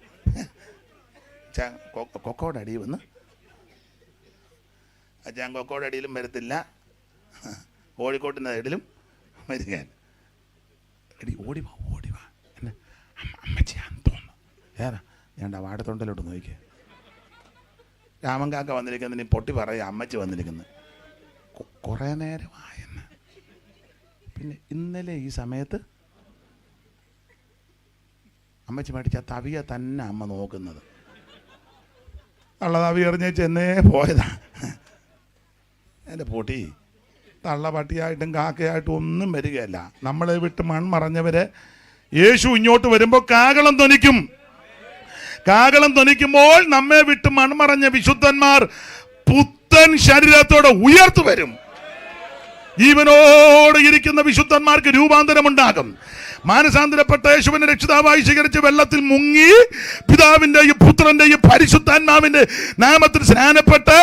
അച്ഛൻ കൊക്കോടെ അടി വന്ന്, അച്ഛൻ കൊക്കോടെ അടിയിലും വരത്തില്ല, കോഴിക്കോട്ടിൻ്റെ സൈഡിലും വരികയാൻ. എടി ഓടി വാ ഓടി വാ, എന്നെ അമ്മച്ചിയാന്ന് തോന്നുന്നു. ഏതാ? ഞാൻ വാടത്തൊണ്ടലോട്ട് നോക്കിയേ. രാമൻ കാക്ക വന്നിരിക്കുന്നതിന് പൊട്ടി പറയാ അമ്മച്ചി വന്നിരിക്കുന്നത്. കുറേ നേരമായെന്ന്. പിന്നെ ഇന്നലെ ഈ സമയത്ത് അമ്മച്ചി മേടിച്ച തവിയ തന്നെ അമ്മ നോക്കുന്നത്. തള്ള തവി എറിഞ്ഞേച്ച് എന്നേ പോയതാ. എൻ്റെ പൊട്ടി തള്ള പട്ടിയായിട്ടും കാക്കയായിട്ടും ഒന്നും വരികയല്ല. നമ്മളെ വിട്ട് മൺമറഞ്ഞവരെ യേശു ഇങ്ങോട്ട് വരുമ്പോൾ കാഹളം ധ്വനിക്കും. കാഹളം ധ്വനിക്കുമ്പോൾ നമ്മെ വിട്ട് മൺമറഞ്ഞ വിശുദ്ധന്മാർ പുത്തൻ ശരീരത്തോടെ ഉയർത്തു വരും. ജീവനോട് ഇരിക്കുന്ന വിശുദ്ധന്മാർക്ക് രൂപാന്തരമുണ്ടാകും. മാനസാന്തരപ്പെട്ട യേശുവിനെ രക്ഷിതാവായി സ്വീകരിച്ച് വെള്ളത്തിൽ മുങ്ങി പിതാവിന്റെയും പുത്രന്റെയും പരിശുദ്ധാത്മാവിന്റെ നാമത്തിൽ സ്നാനപ്പെട്ട്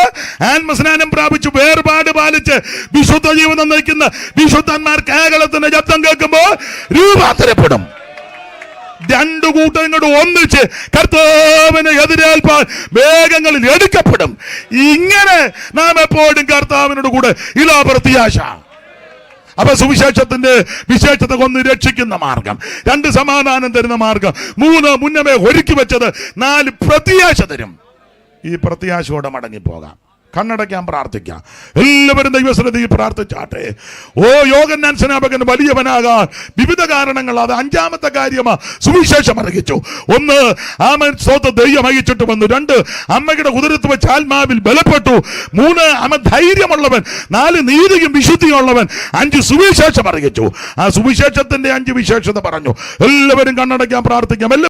ആത്മസ്നാനം പ്രാപിച്ചു വേർപാട് പാലിച്ച് വിശുദ്ധ ജീവിതം നയിക്കുന്ന വിശുദ്ധന്മാർ കാഹളത്തിന്റെ ശബ്ദം കേൾക്കുമ്പോൾ രൂപാന്തരപ്പെടും. 2 കൂട്ടങ്ങളോട് ഒന്നിച്ച് കർത്താവിനെ എതിരേൽപ്പാൻ വേഗങ്ങളിൽ എടുക്കപ്പെടും. ഇങ്ങനെ നാം എപ്പോഴും കർത്താവിനോട് കൂടെ ഇലാ പ്രത്യാശ. അപ്പൊ സുവിശേഷത്തിന്റെ വിശേഷത 1 രക്ഷിക്കുന്ന മാർഗം, 2 സമാധാനം തരുന്ന മാർഗം, 3 മുന്നമേ ഒരുക്കി വെച്ചത്, 4 പ്രത്യാശ തരും. ഈ പ്രത്യാശയോടെ മടങ്ങിപ്പോകാം. കണ്ണടയ്ക്കാൻ പ്രാർത്ഥിക്കാം. എല്ലാവരും ദൈവസന്നിധിയിൽ പ്രാർത്ഥിച്ചാട്ടെ. ഓ യോഹന്നാൻ സ്നാപകൻ വലിയവനാകാൻ വിവിധ കാരണങ്ങൾ. അത് അഞ്ചാമത്തെ കാര്യമാ, സുവിശേഷം അറിയിച്ചു. ഒന്ന്, ആമൻ സ്വത്ത് ദൈവം അയച്ചിട്ട് വന്നു. രണ്ട്, അമ്മയുടെ ഉദരത്ത് വെച്ച് ആത്മാവിൽ ബലപ്പെട്ടു. മൂന്ന്, അവൻ ധൈര്യമുള്ളവൻ. നാല്, നീതിയും വിശുദ്ധിയും ഉള്ളവൻ. അഞ്ച്, സുവിശേഷം അറിയിച്ചു. ആ സുവിശേഷത്തിന്റെ 5 വിശേഷത പറഞ്ഞു. എല്ലാവരും കണ്ണടയ്ക്കാൻ പ്രാർത്ഥിക്കാം.